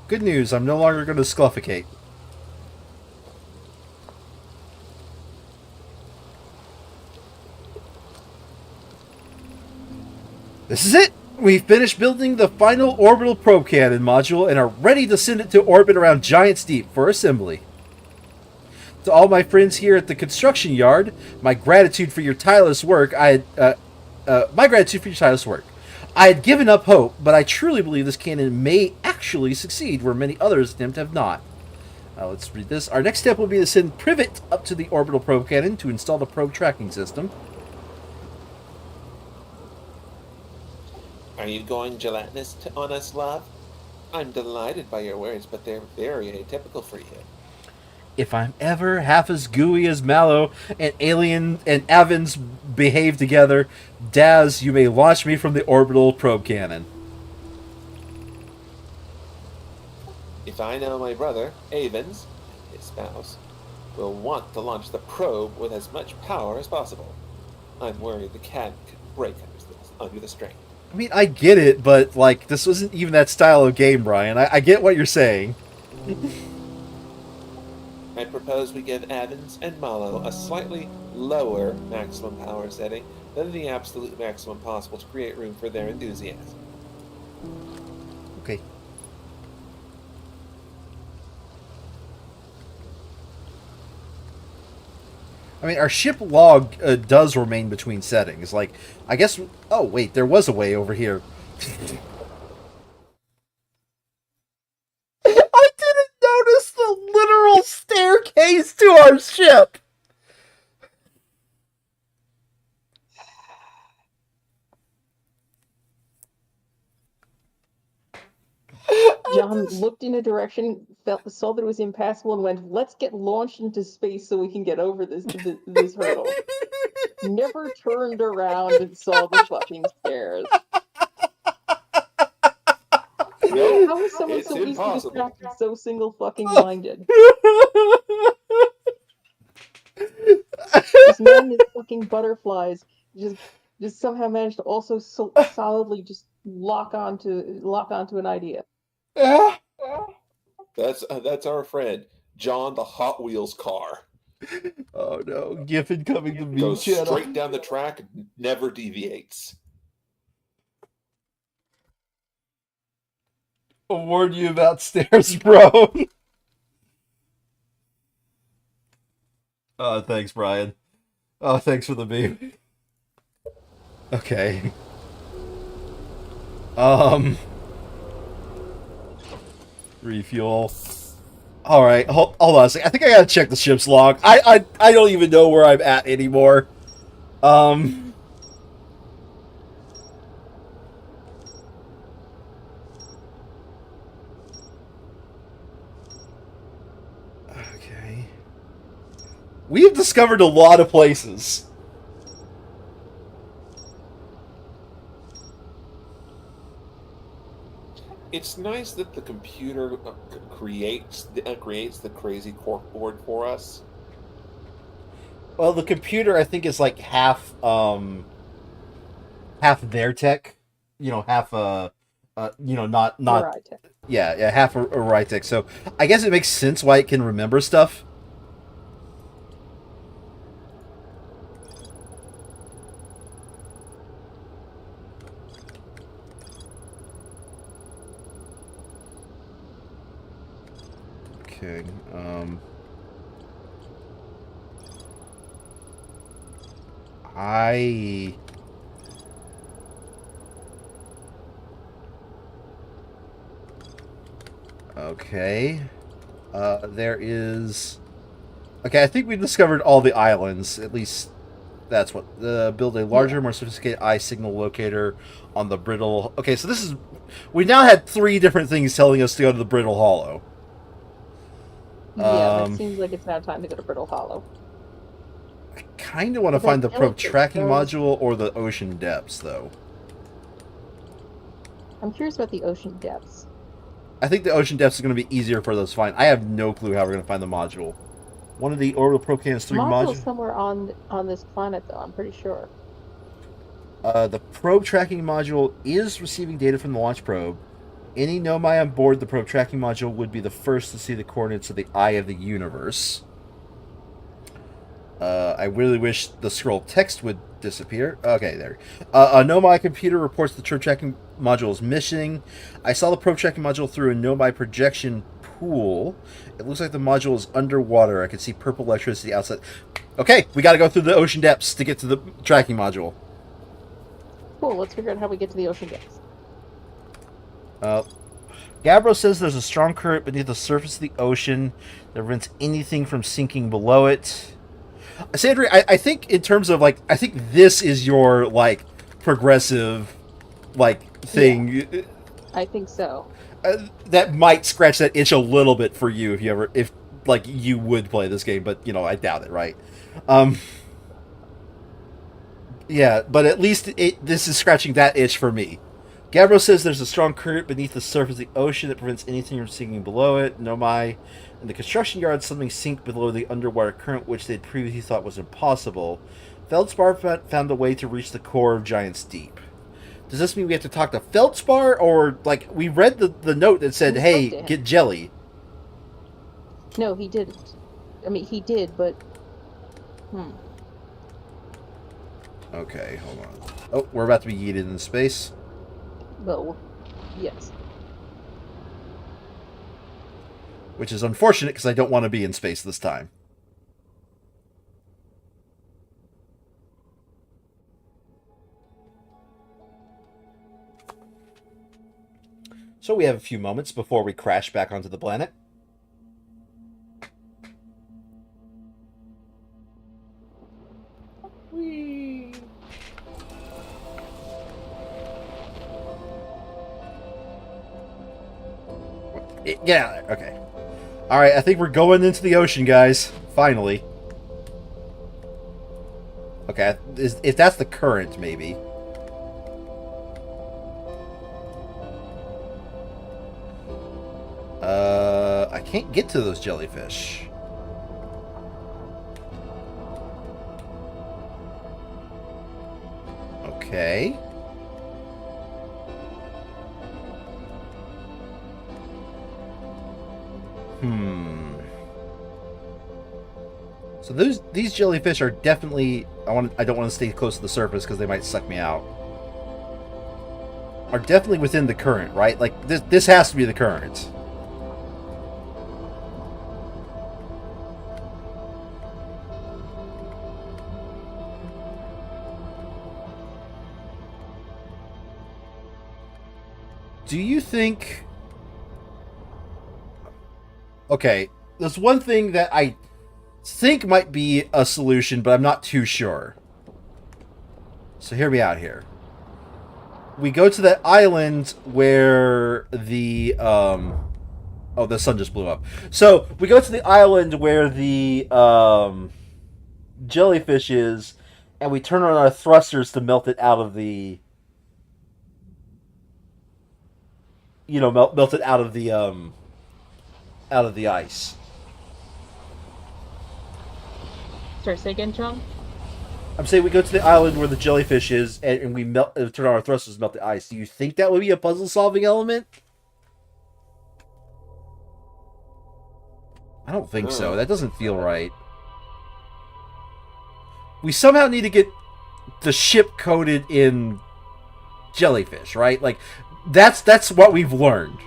Good news, I'm no longer going to scuffocate. This is it! We finished building the final orbital probe cannon module and are ready to send it to orbit around Giant's Deep for assembly. To all my friends here at the construction yard, my gratitude for your tireless work. I had given up hope, but I truly believe this cannon may actually succeed where many others attempt have not. Let's read this. Our next step will be to send Privet up to the orbital probe cannon to install the probe tracking system. Are you going gelatinous on us, love? I'm delighted by your words, but they're very atypical for you. If I'm ever half as gooey as Mallow and Alien and Evans behave together, Daz, you may launch me from the orbital probe cannon. If I know my brother, Avens, his spouse, will want to launch the probe with as much power as possible. I'm worried the cat could break under the strain. I mean, I get it, but, like, this wasn't even that style of game, Brian. I get what you're saying. I propose we give Evans and Mallow a slightly lower maximum power setting than the absolute maximum possible to create room for their enthusiasm. Okay. I mean, our ship log does remain between settings. Like, I guess... Oh, wait, there was a way over here. I didn't notice the literal staircase to our ship! John looked in a direction, saw that it was impassable, and went, "Let's get launched into space so we can get over this hurdle." Never turned around and saw the fucking stairs. No, How is someone it's so easily impossible. distracted, so single fucking minded? This man is fucking butterflies just somehow managed to also solidly just lock onto an idea. That's our friend John the Hot Wheels car. Oh no, Giffen coming to me, Goes channel. straight down the track, never deviates. I'll warn you about stairs, bro. Oh, thanks, Brian. Oh, thanks for the meme. Okay. Refuel. All right, hold on a second. I think I gotta check the ship's log. I don't even know where I'm at anymore. Okay. We have discovered a lot of places. It's nice that the computer creates the crazy cork board for us. Well, the computer I think is like half their tech, half not Right. yeah, half a right tech. So I guess it makes sense why it can remember stuff. Okay. I Okay. There is. Okay, I think we discovered all the islands. At least that's what. Build a larger, more sophisticated eye signal locator on the brittle. Okay, so this is. We now had 3 different things telling us to go to the brittle hollow. Yeah, it seems like it's now time to go to Brittle Hollow. I kind of want to But find the that probe jellyfish tracking goes- module or the ocean depths, though. I'm curious about the ocean depths. I think the ocean depths is going to be easier for those to find. I have no clue how we're going to find the module. One of the orbital probe cannons 3 Module's modules. somewhere on this planet, though. I'm pretty sure. The probe tracking module is receiving data from the launch probe. Any Nomai on board the probe tracking module would be the first to see the coordinates of the eye of the universe. I really wish the scroll text would disappear. Okay, there. A Nomai computer reports the probe tracking module is missing. I saw the probe tracking module through a Nomai projection pool. It looks like the module is underwater. I can see purple electricity outside. Okay, we got to go through the ocean depths to get to the tracking module. Cool, let's figure out how we get to the ocean depths. Gabbro says there's a strong current beneath the surface of the ocean that prevents anything from sinking below it. Sandra, I think in terms of, like, I think this is your, like, progressive, like, thing. Yeah, I think so. That might scratch that itch a little bit for you if like, you would play this game, but, I doubt it, right? Yeah, but at least this is scratching that itch for me. Gabbro says there's a strong current beneath the surface of the ocean that prevents anything from sinking below it. Nomai and the construction yard suddenly sink below the underwater current, which they'd previously thought was impossible. Feldspar found a way to reach the core of Giant's Deep. Does this mean we have to talk to Feldspar, or, like, we read the note that said, hey, get jelly? No, he didn't. I mean, he did, but... Okay, hold on. Oh, we're about to be yeeted into space. Well, yes. Which is unfortunate, because I don't want to be in space this time. So we have a few moments before we crash back onto the planet. Whee! Get out there. Okay. Alright, I think we're going into the ocean, guys. Finally. Okay, if that's the current, maybe. I can't get to those jellyfish. Okay. So these jellyfish are definitely... I don't want to stay close to the surface because they might suck me out. Are definitely within the current, right? Like, this has to be the current. Do you think... Okay, there's one thing that I think might be a solution, but I'm not too sure. So hear me out here. We go to that island where the oh, the sun just blew up. So we go to the island where the jellyfish is, and we turn on our thrusters to melt it out of the, melt it out of the ice. Sorry, say again, John? I'm saying we go to the island where the jellyfish is, and we turn on our thrusters to melt the ice. Do you think that would be a puzzle-solving element? I don't think so. That doesn't feel right. We somehow need to get the ship coated in jellyfish, right? Like, that's what we've learned.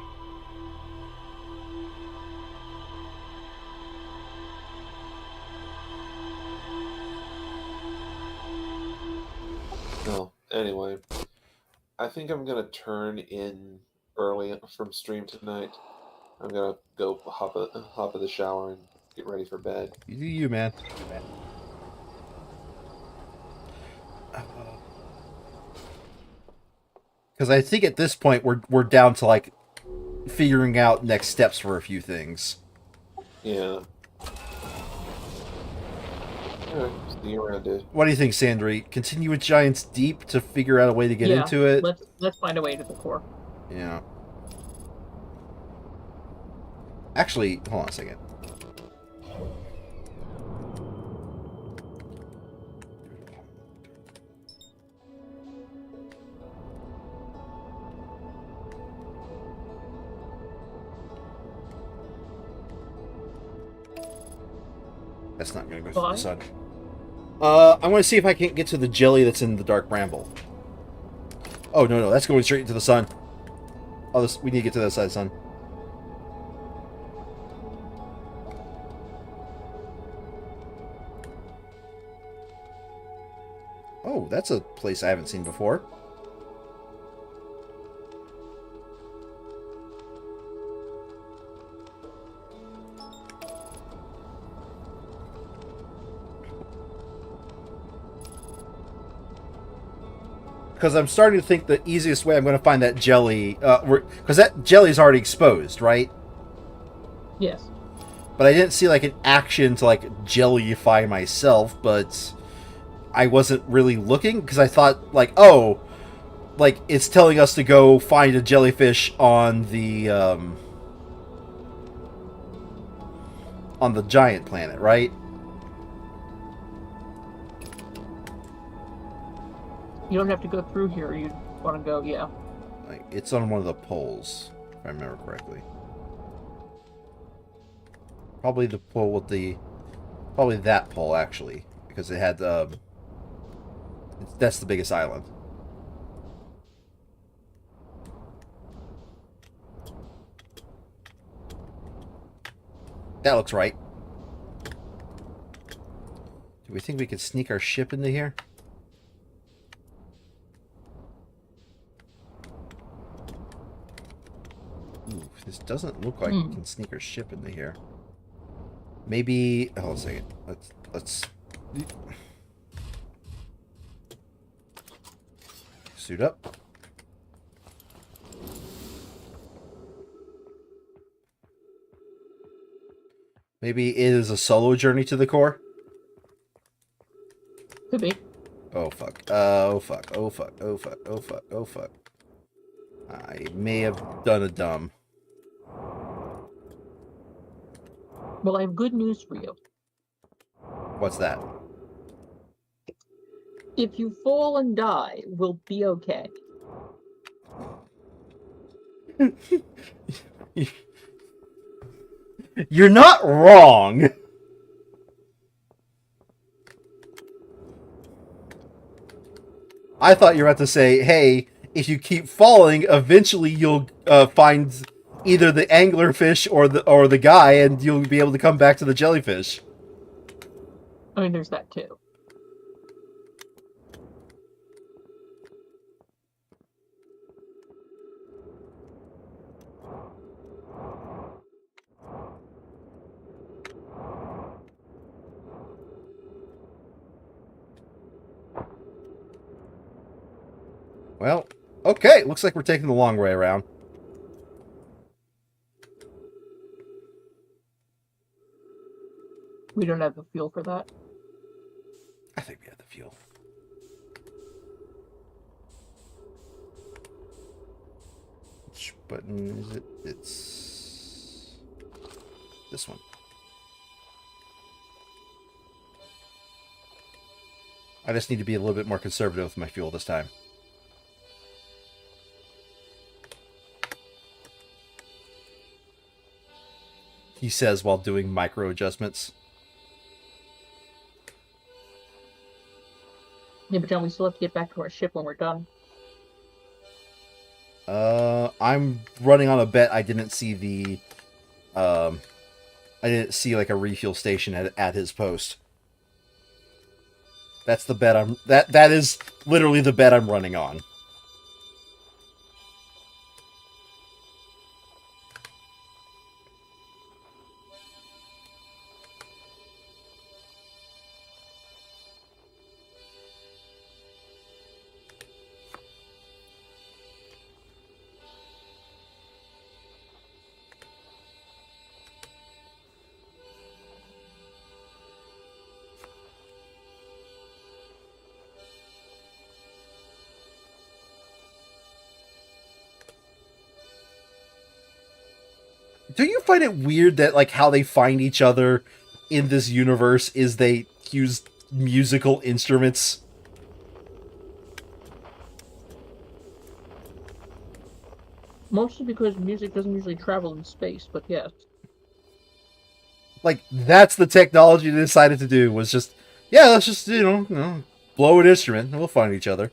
Well, anyway, I think I'm gonna turn in early from stream tonight. I'm gonna go hop in the shower and get ready for bed. You do you, man. Because I think at this point we're down to like figuring out next steps for a few things. Yeah. Alright, see you around, dude. What do you think, Sandry? Continue with Giants Deep to figure out a way to get into it? Let's find a way to the core. Yeah. Actually, hold on a second. That's not going to go through the sun. I'm going to see if I can't get to the jelly that's in the dark bramble. Oh, no, that's going straight into the sun. Oh, we need to get to that side, sun. Oh, that's a place I haven't seen before. Because I'm starting to think the easiest way I'm going to find that jelly, because that jelly is already exposed, right? Yes. But I didn't see like an action to like jellyify myself, but I wasn't really looking because I thought like, oh, like it's telling us to go find a jellyfish on the giant planet, right? You don't have to go through here. You want to go, yeah. Like it's on one of the poles, if I remember correctly. Probably the pole with probably that pole actually, because it had that's the biggest island. That looks right. Do we think we could sneak our ship into here? Ooh, this doesn't look like we can sneak our ship into here. Maybe. Hold on a second. Let's suit up. Maybe it is a solo journey to the core. Could be. Oh fuck. Oh fuck. Oh fuck. Oh fuck. Oh fuck. Oh fuck. I may have done a dumb. Well, I have good news for you. What's that? If you fall and die, we'll be okay. You're not wrong. I thought you were about to say, hey, if you keep falling, eventually you'll find either the anglerfish or the guy, and you'll be able to come back to the jellyfish. I mean, there's that too. Well, okay. Looks like we're taking the long way around. We don't have the fuel for that. I think we have the fuel. Which button is it? It's this one. I just need to be a little bit more conservative with my fuel this time. He says while doing micro adjustments. Yeah, but John, we still have to get back to our ship when we're done. I'm running on a bet I didn't see the, I didn't see like a refuel station at his post. That's the bet that is literally the bet I'm running on. Do you find it weird that, like, how they find each other in this universe is they use musical instruments? Mostly because music doesn't usually travel in space, but yes. Like, that's the technology they decided to do, was just, yeah, let's just, you know, blow an instrument, and we'll find each other.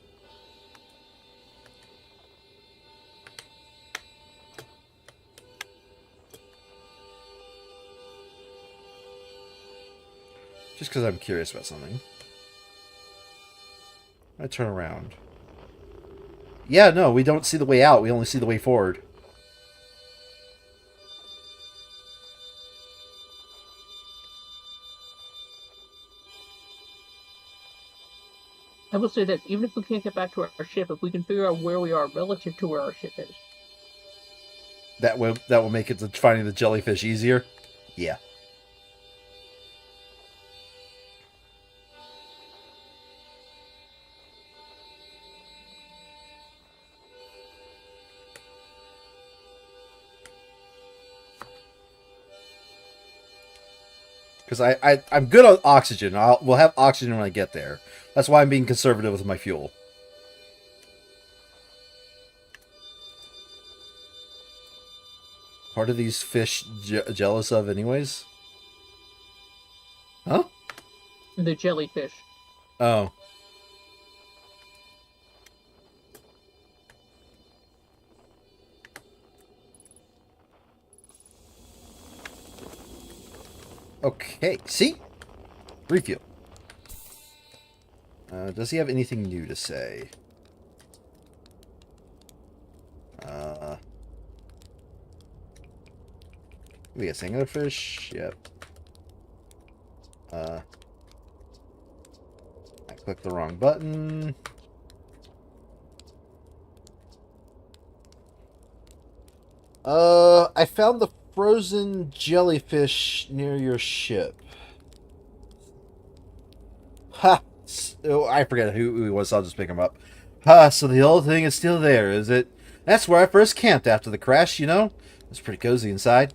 Just because I'm curious about something. I turn around. Yeah, no, we don't see the way out. We only see the way forward. I will say this, even if we can't get back to our ship, if we can figure out where we are relative to where our ship is. That will make it to finding the jellyfish easier? Yeah. Because I'm good on oxygen. We'll have oxygen when I get there. That's why I'm being conservative with my fuel. Part of these fish jealous of anyways? Huh? The jellyfish. Oh. Okay, see? Refuel. Does he have anything new to say? We got anglerfish. Yep. I clicked the wrong button. I found the frozen jellyfish near your ship. Ha! Oh, I forget who he was, so I'll just pick him up. Ha! So the old thing is still there, is it? That's where I first camped after the crash, you know? It's pretty cozy inside.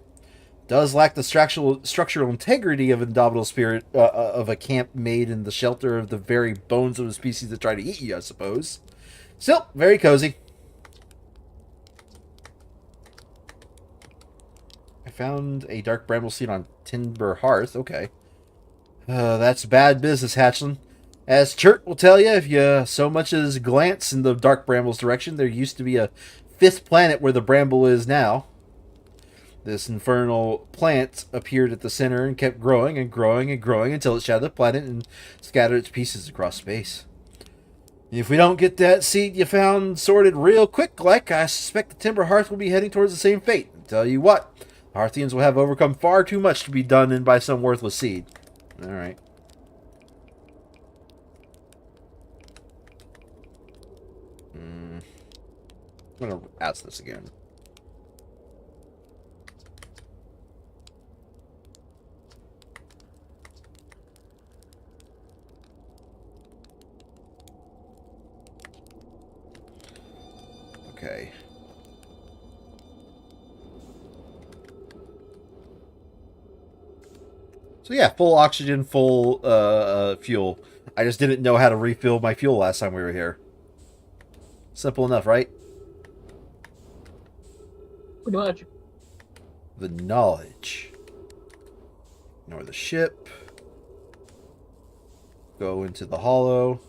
Does lack the structural integrity of indomitable spirit of a camp made in the shelter of the very bones of a species that try to eat you, I suppose. Still, very cozy. I found a dark bramble seed on timber hearth. Okay. That's bad business, hatchling. As Chert will tell you, if you so much as glance in the dark bramble's direction, there used to be a fifth planet where the bramble is now. This infernal plant appeared at the center and kept growing and growing and growing until it shattered the planet and scattered its pieces across space. If we don't get that seed you found sorted real quick, like, I suspect the timber hearth will be heading towards the same fate. I tell you what, the Hearthians will have overcome far too much to be done in by some worthless seed. Alright. I'm gonna ask this again. Okay. So yeah, full oxygen, full fuel. I just didn't know how to refill my fuel last time we were here. Simple enough, right? Pretty much. The knowledge. Ignore the ship. Go into the hollow.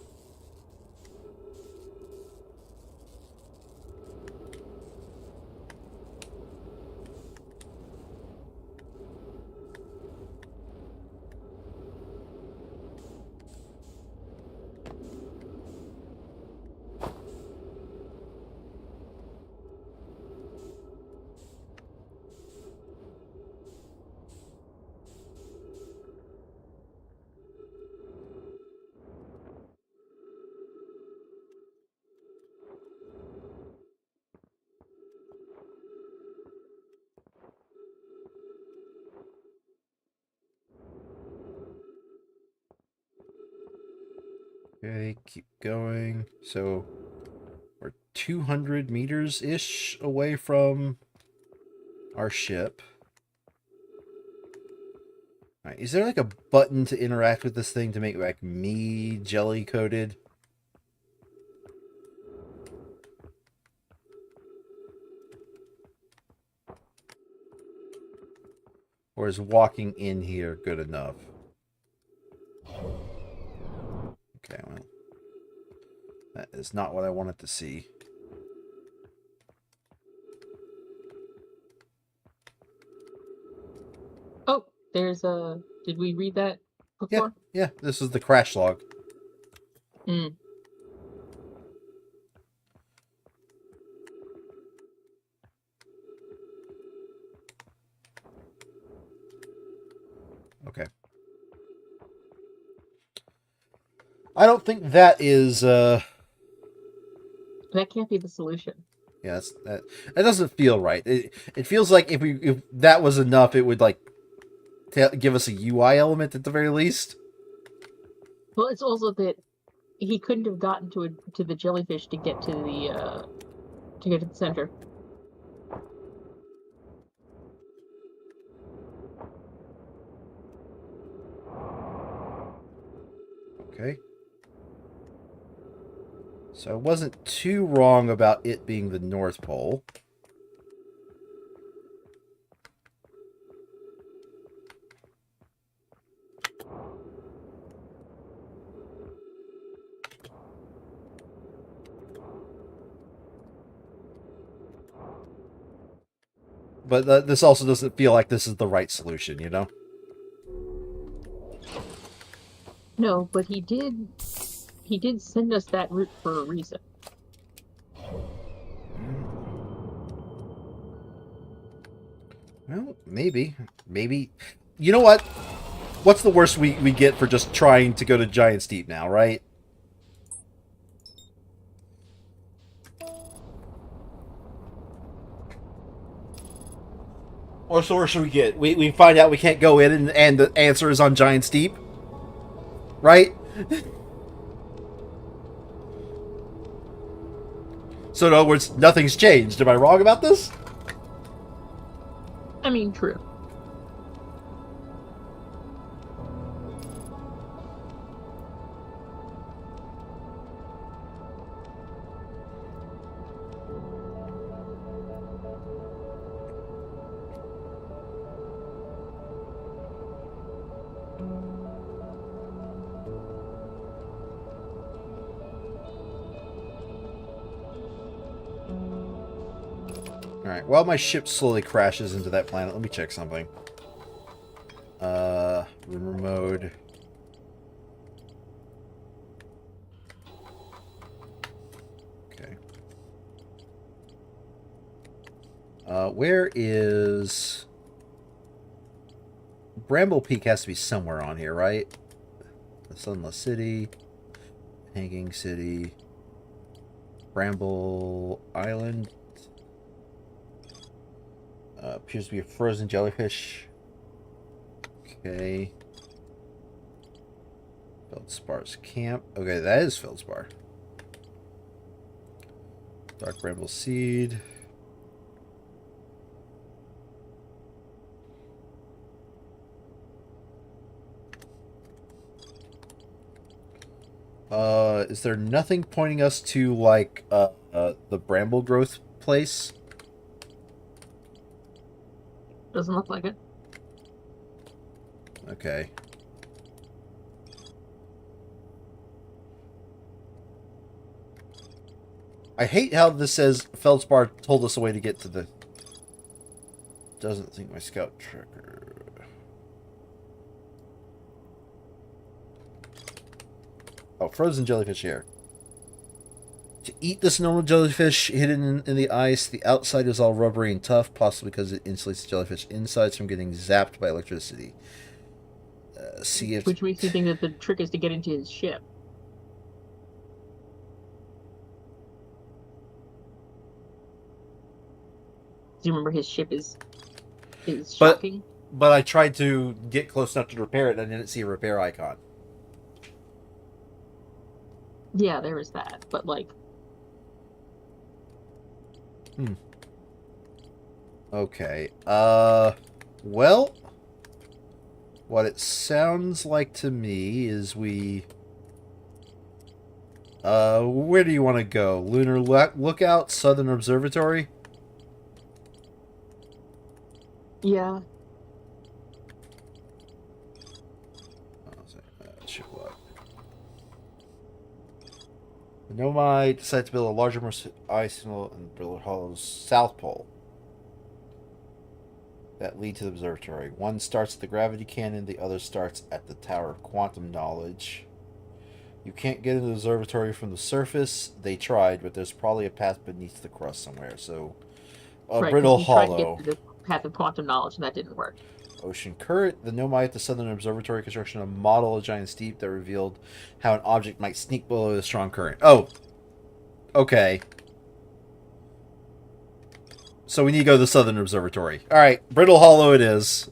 Okay, keep going. So we're 200 meters-ish away from our ship. Alright, is there like a button to interact with this thing to make like me jelly-coated? Or is walking in here good enough? Okay, well. That is not what I wanted to see. Oh, there's a. Did we read that before? Yeah, this is the crash log. Hmm. Okay. I don't think that is, That can't be the solution. yeah, that doesn't feel right. It feels like if that was enough, it would, like, give us a UI element at the very least. Well, it's also that he couldn't have gotten to the jellyfish to get to the center. Okay. So I wasn't too wrong about it being the North Pole. But this also doesn't feel like this is the right solution, you know? No, but he did send us that route for a reason. Well, maybe. Maybe. You know what? What's the worst we get for just trying to go to Giant Steep now, right? What's the worst we get? We find out we can't go in and the answer is on Giant Steep? Right? So in other words, nothing's changed. Am I wrong about this? I mean, true. Alright, while my ship slowly crashes into that planet, let me check something. Rumor mode. Okay. Where is... Bramble Peak has to be somewhere on here, right? The Sunless City. Hanging City. Bramble Island. Appears to be a frozen jellyfish. Okay. Feldspar's camp. Okay, that is Feldspar. Dark bramble seed. Is there nothing pointing us to, like, the bramble growth place? Doesn't look like it. Okay. I hate how this says Feldspar told us a way to get to the... Doesn't think my scout tracker... Oh, frozen jellyfish here. To eat this normal jellyfish hidden in the ice, the outside is all rubbery and tough, possibly because it insulates the jellyfish insides from getting zapped by electricity. See if... Which makes me think that the trick is to get into his ship. Do you remember his ship is shocking? But I tried to get close enough to repair it, and I didn't see a repair icon. Yeah, there is that, but like... Okay, well, what it sounds like to me is we... where do you want to go? Lunar Lookout, Southern Observatory? Yeah. The Nomai decided to build a larger ice and build Hollow's South Pole that lead to the observatory. One starts at the gravity cannon, the other starts at the Tower of Quantum Knowledge. You can't get into the observatory from the surface. They tried, but there's probably a path beneath the crust somewhere. So, Right, Brittle he tried to Hollow. get to the path of quantum knowledge, and that didn't work. Ocean Current. The Nomai at the Southern Observatory construction a model of giant steep that revealed how an object might sneak below the strong current. Oh. Okay. So we need to go to the Southern Observatory. Alright, Brittle Hollow it is.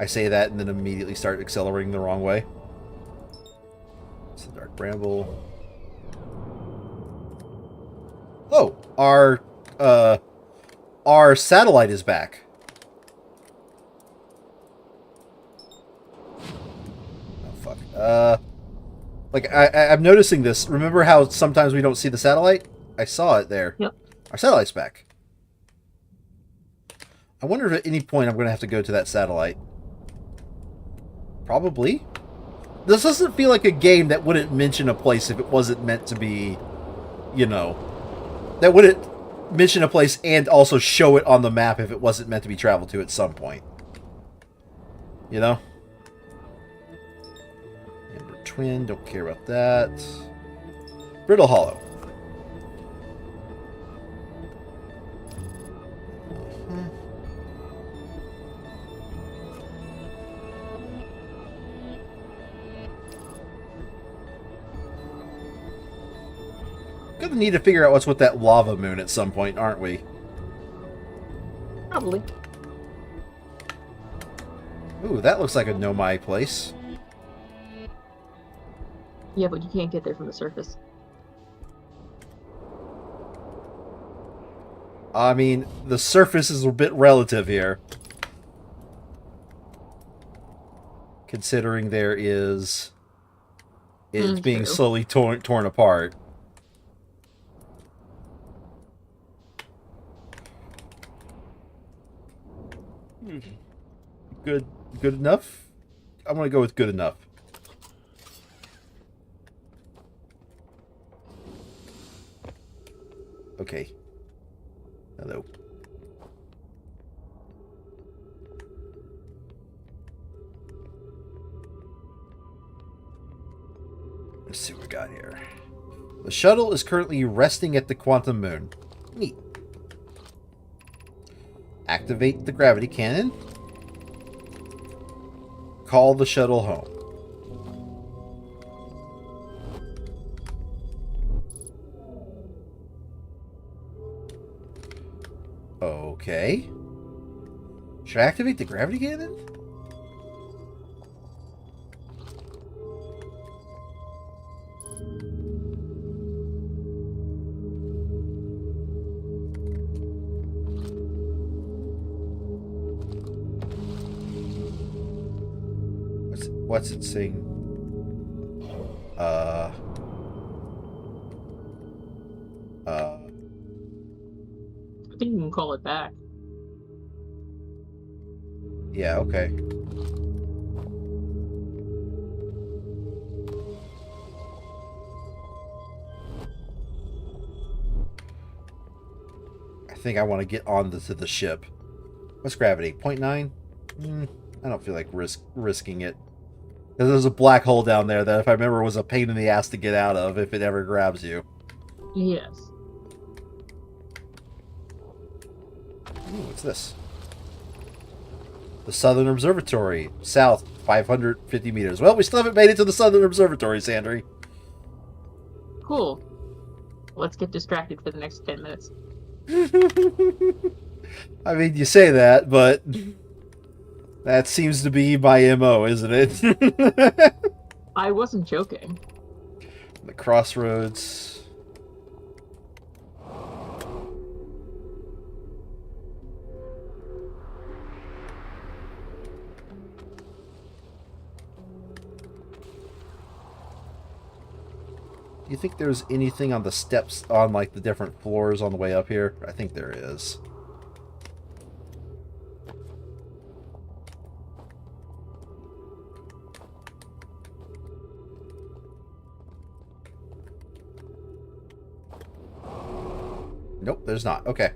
I say that and then immediately start accelerating the wrong way. It's the Dark Bramble. Oh, our satellite is back. Oh fuck. Like I'm noticing this. Remember how sometimes we don't see the satellite? I saw it there. Yep. Our satellite's back. I wonder if at any point I'm going to have to go to that satellite. Probably. This doesn't feel like a game that wouldn't mention a place if it wasn't meant to be, you know, that wouldn't mention a place and also show it on the map if it wasn't meant to be traveled to at some point. You know? Amber Twin, don't care about that. Brittle Hollow. Gonna need to figure out what's with that lava moon at some point, aren't we? Probably. Ooh, that looks like a Nomai place. Yeah, but you can't get there from the surface. I mean, the surface is a bit relative here. Considering there is... It's being True. slowly torn apart. Good enough? I'm gonna go with good enough. Okay. Hello. Let's see what we got here. The shuttle is currently resting at the quantum moon. Neat. Activate the gravity cannon. Call the shuttle home. Okay. Should I activate the gravity cannon? What's it saying? I think you can call it back. Yeah, okay. I think I want to get on to the ship. What's gravity? 0.9? I don't feel like risking it. Because there's a black hole down there that, if I remember, was a pain in the ass to get out of if it ever grabs you. Yes. Ooh, what's this? The Southern Observatory. South, 550 meters. Well, we still haven't made it to the Southern Observatory, Sandry. Cool. Let's get distracted for the next 10 minutes. I mean, you say that, but that seems to be my MO, isn't it? I wasn't joking. The crossroads. Do you think there's anything on the steps on like the different floors on the way up here? I think there is. Nope, there's not. Okay.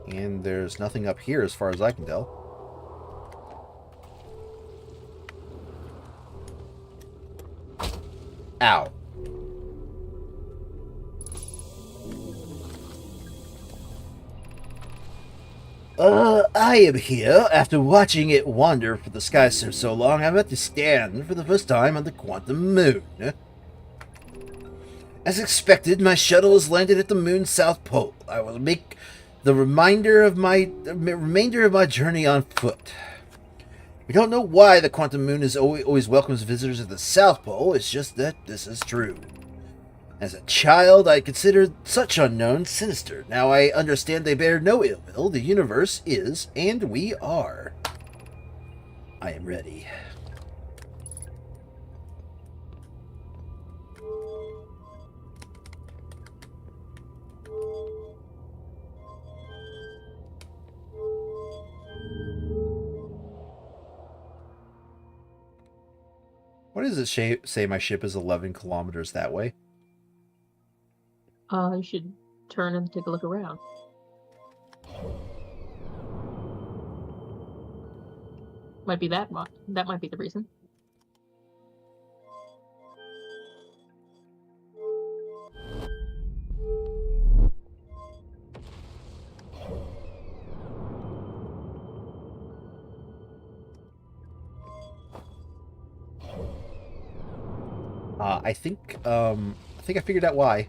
And there's nothing up here as far as I can tell. Ow. I am here. After watching it wander for the sky for so long, I'm about to stand for the first time on the quantum moon. As expected, my shuttle has landed at the moon's south pole. I will make the remainder of my journey on foot. We don't know why the quantum moon is always welcomes visitors at the South Pole. It's just that this is true. As a child, I considered such unknowns sinister. Now I understand they bear no ill will. The universe is, and we are. I am ready. What does it say my ship is 11 kilometers that way? You should turn and take a look around. Might be that might be the reason. I think I figured out why.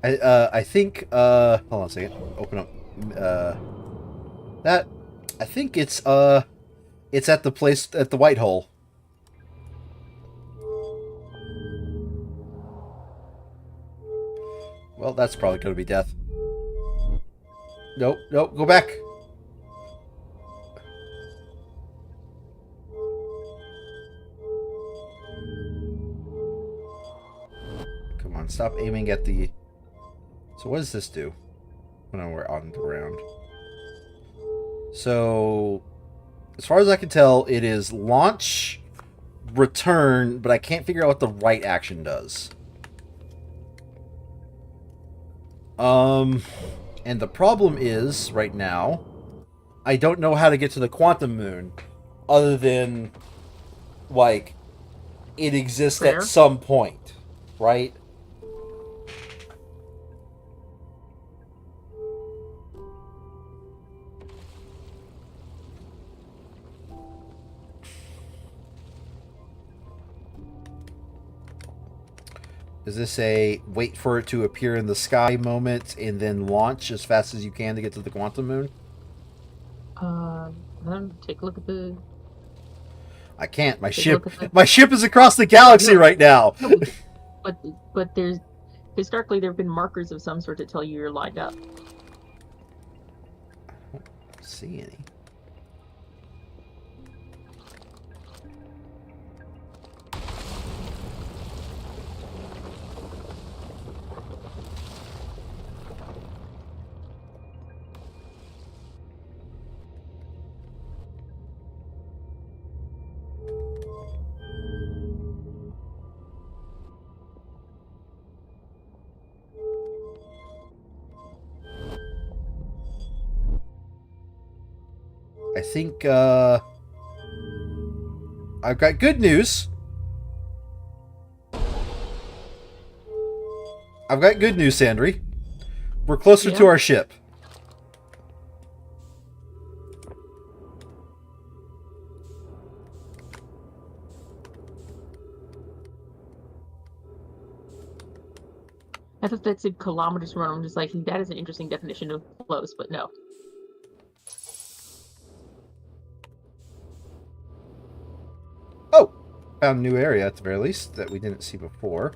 I think hold on a second. Open up that. I think it's at the place at the white hole. Well, that's probably going to be death. Nope, go back. Come on, stop aiming at the... So what does this do when we're on the ground? So, as far as I can tell, it is launch, return, but I can't figure out what the right action does. And the problem is, right now, I don't know how to get to the quantum moon, other than, like, it exists Fair. at some point, right? Is this a wait for it to appear in the sky moment and then launch as fast as you can to get to the quantum moon? Take a look at the. I can't. My Take a ship. look at the- My ship is across the galaxy No. right now. No, but there's historically there have been markers of some sort to tell you you're lined up. I don't see any. I think I've got good news. I've got good news, Sandry. We're closer to our ship. I thought that said kilometers from. I'm just like, that is an interesting definition of close, but no. Oh, found a new area at the very least that we didn't see before.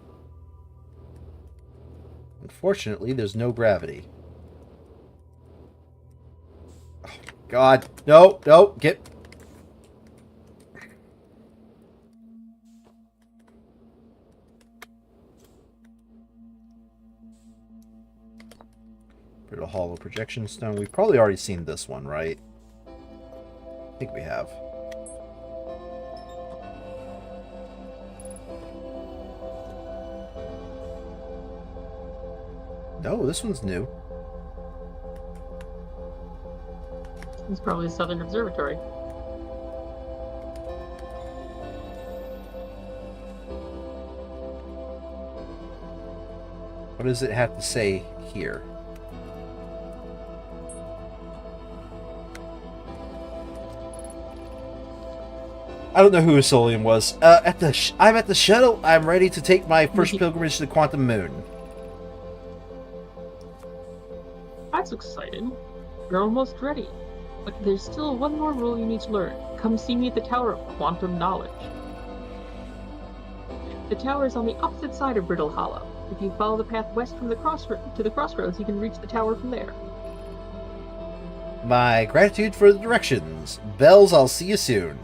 Unfortunately, there's no gravity. Oh, God. No, no, get... Brittle hollow projection stone. We've probably already seen this one, right? I think we have. No, this one's new. It's probably the Southern Observatory. What does it have to say here? I don't know who Solium was. I'm at the shuttle. I'm ready to take my first pilgrimage to the quantum moon. That's exciting. You're almost ready. But there's still one more rule you need to learn. Come see me at the Tower of Quantum Knowledge. The tower is on the opposite side of Brittle Hollow. If you follow the path west from the crossroads, you can reach the tower from there. My gratitude for the directions. Bells, I'll see you soon.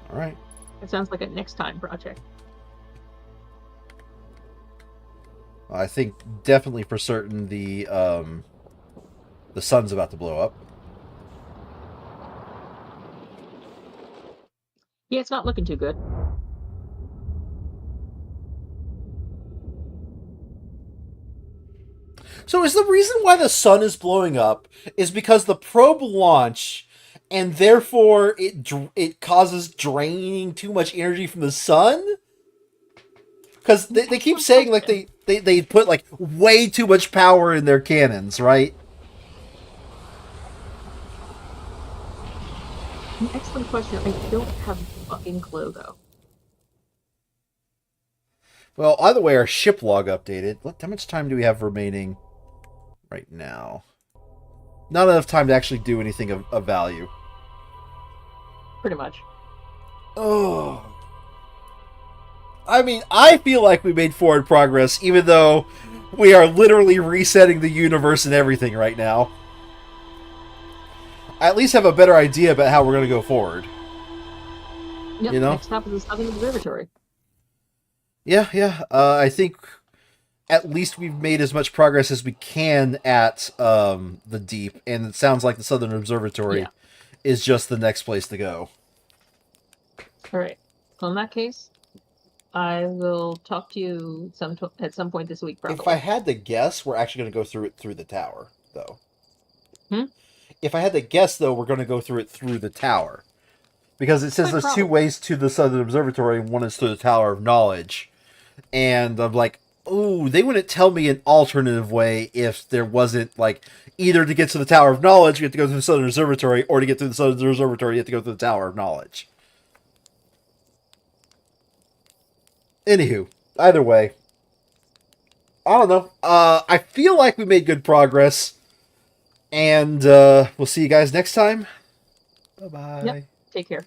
Alright. It sounds like a next time project. I think definitely for certain the sun's about to blow up. Yeah, it's not looking too good. So is the reason why the sun is blowing up is because the probe launch, and therefore it causes draining too much energy from the sun? Because they keep saying like they put like way too much power in their cannons, right? An excellent question. I don't have a fucking clue though. Well, either way, our ship log updated. How much time do we have remaining right now? Not enough time to actually do anything of value. Pretty much. Oh. I mean, I feel like we made forward progress, even though we are literally resetting the universe and everything right now. I at least have a better idea about how we're going to go forward. Yep, You know? next stop is the Southern Observatory. Yeah. I think at least we've made as much progress as we can at the deep, and it sounds like the Southern Observatory is just the next place to go. Alright. Well, in that case, I will talk to you at some point this week, probably. If I had to guess, we're actually going to go through it through the tower, though. Hmm? If I had to guess, though, we're going to go through it through the tower. Because it says there's two ways to the Southern Observatory, and one is through the Tower of Knowledge. And I'm like, ooh, they wouldn't tell me an alternative way if there wasn't, like, either to get to the Tower of Knowledge, you have to go through the Southern Observatory, or to get to the Southern Observatory, you have to go through the Tower of Knowledge. Anywho, either way, I don't know. I feel like we made good progress, and we'll see you guys next time. Bye bye. Yep. Take care.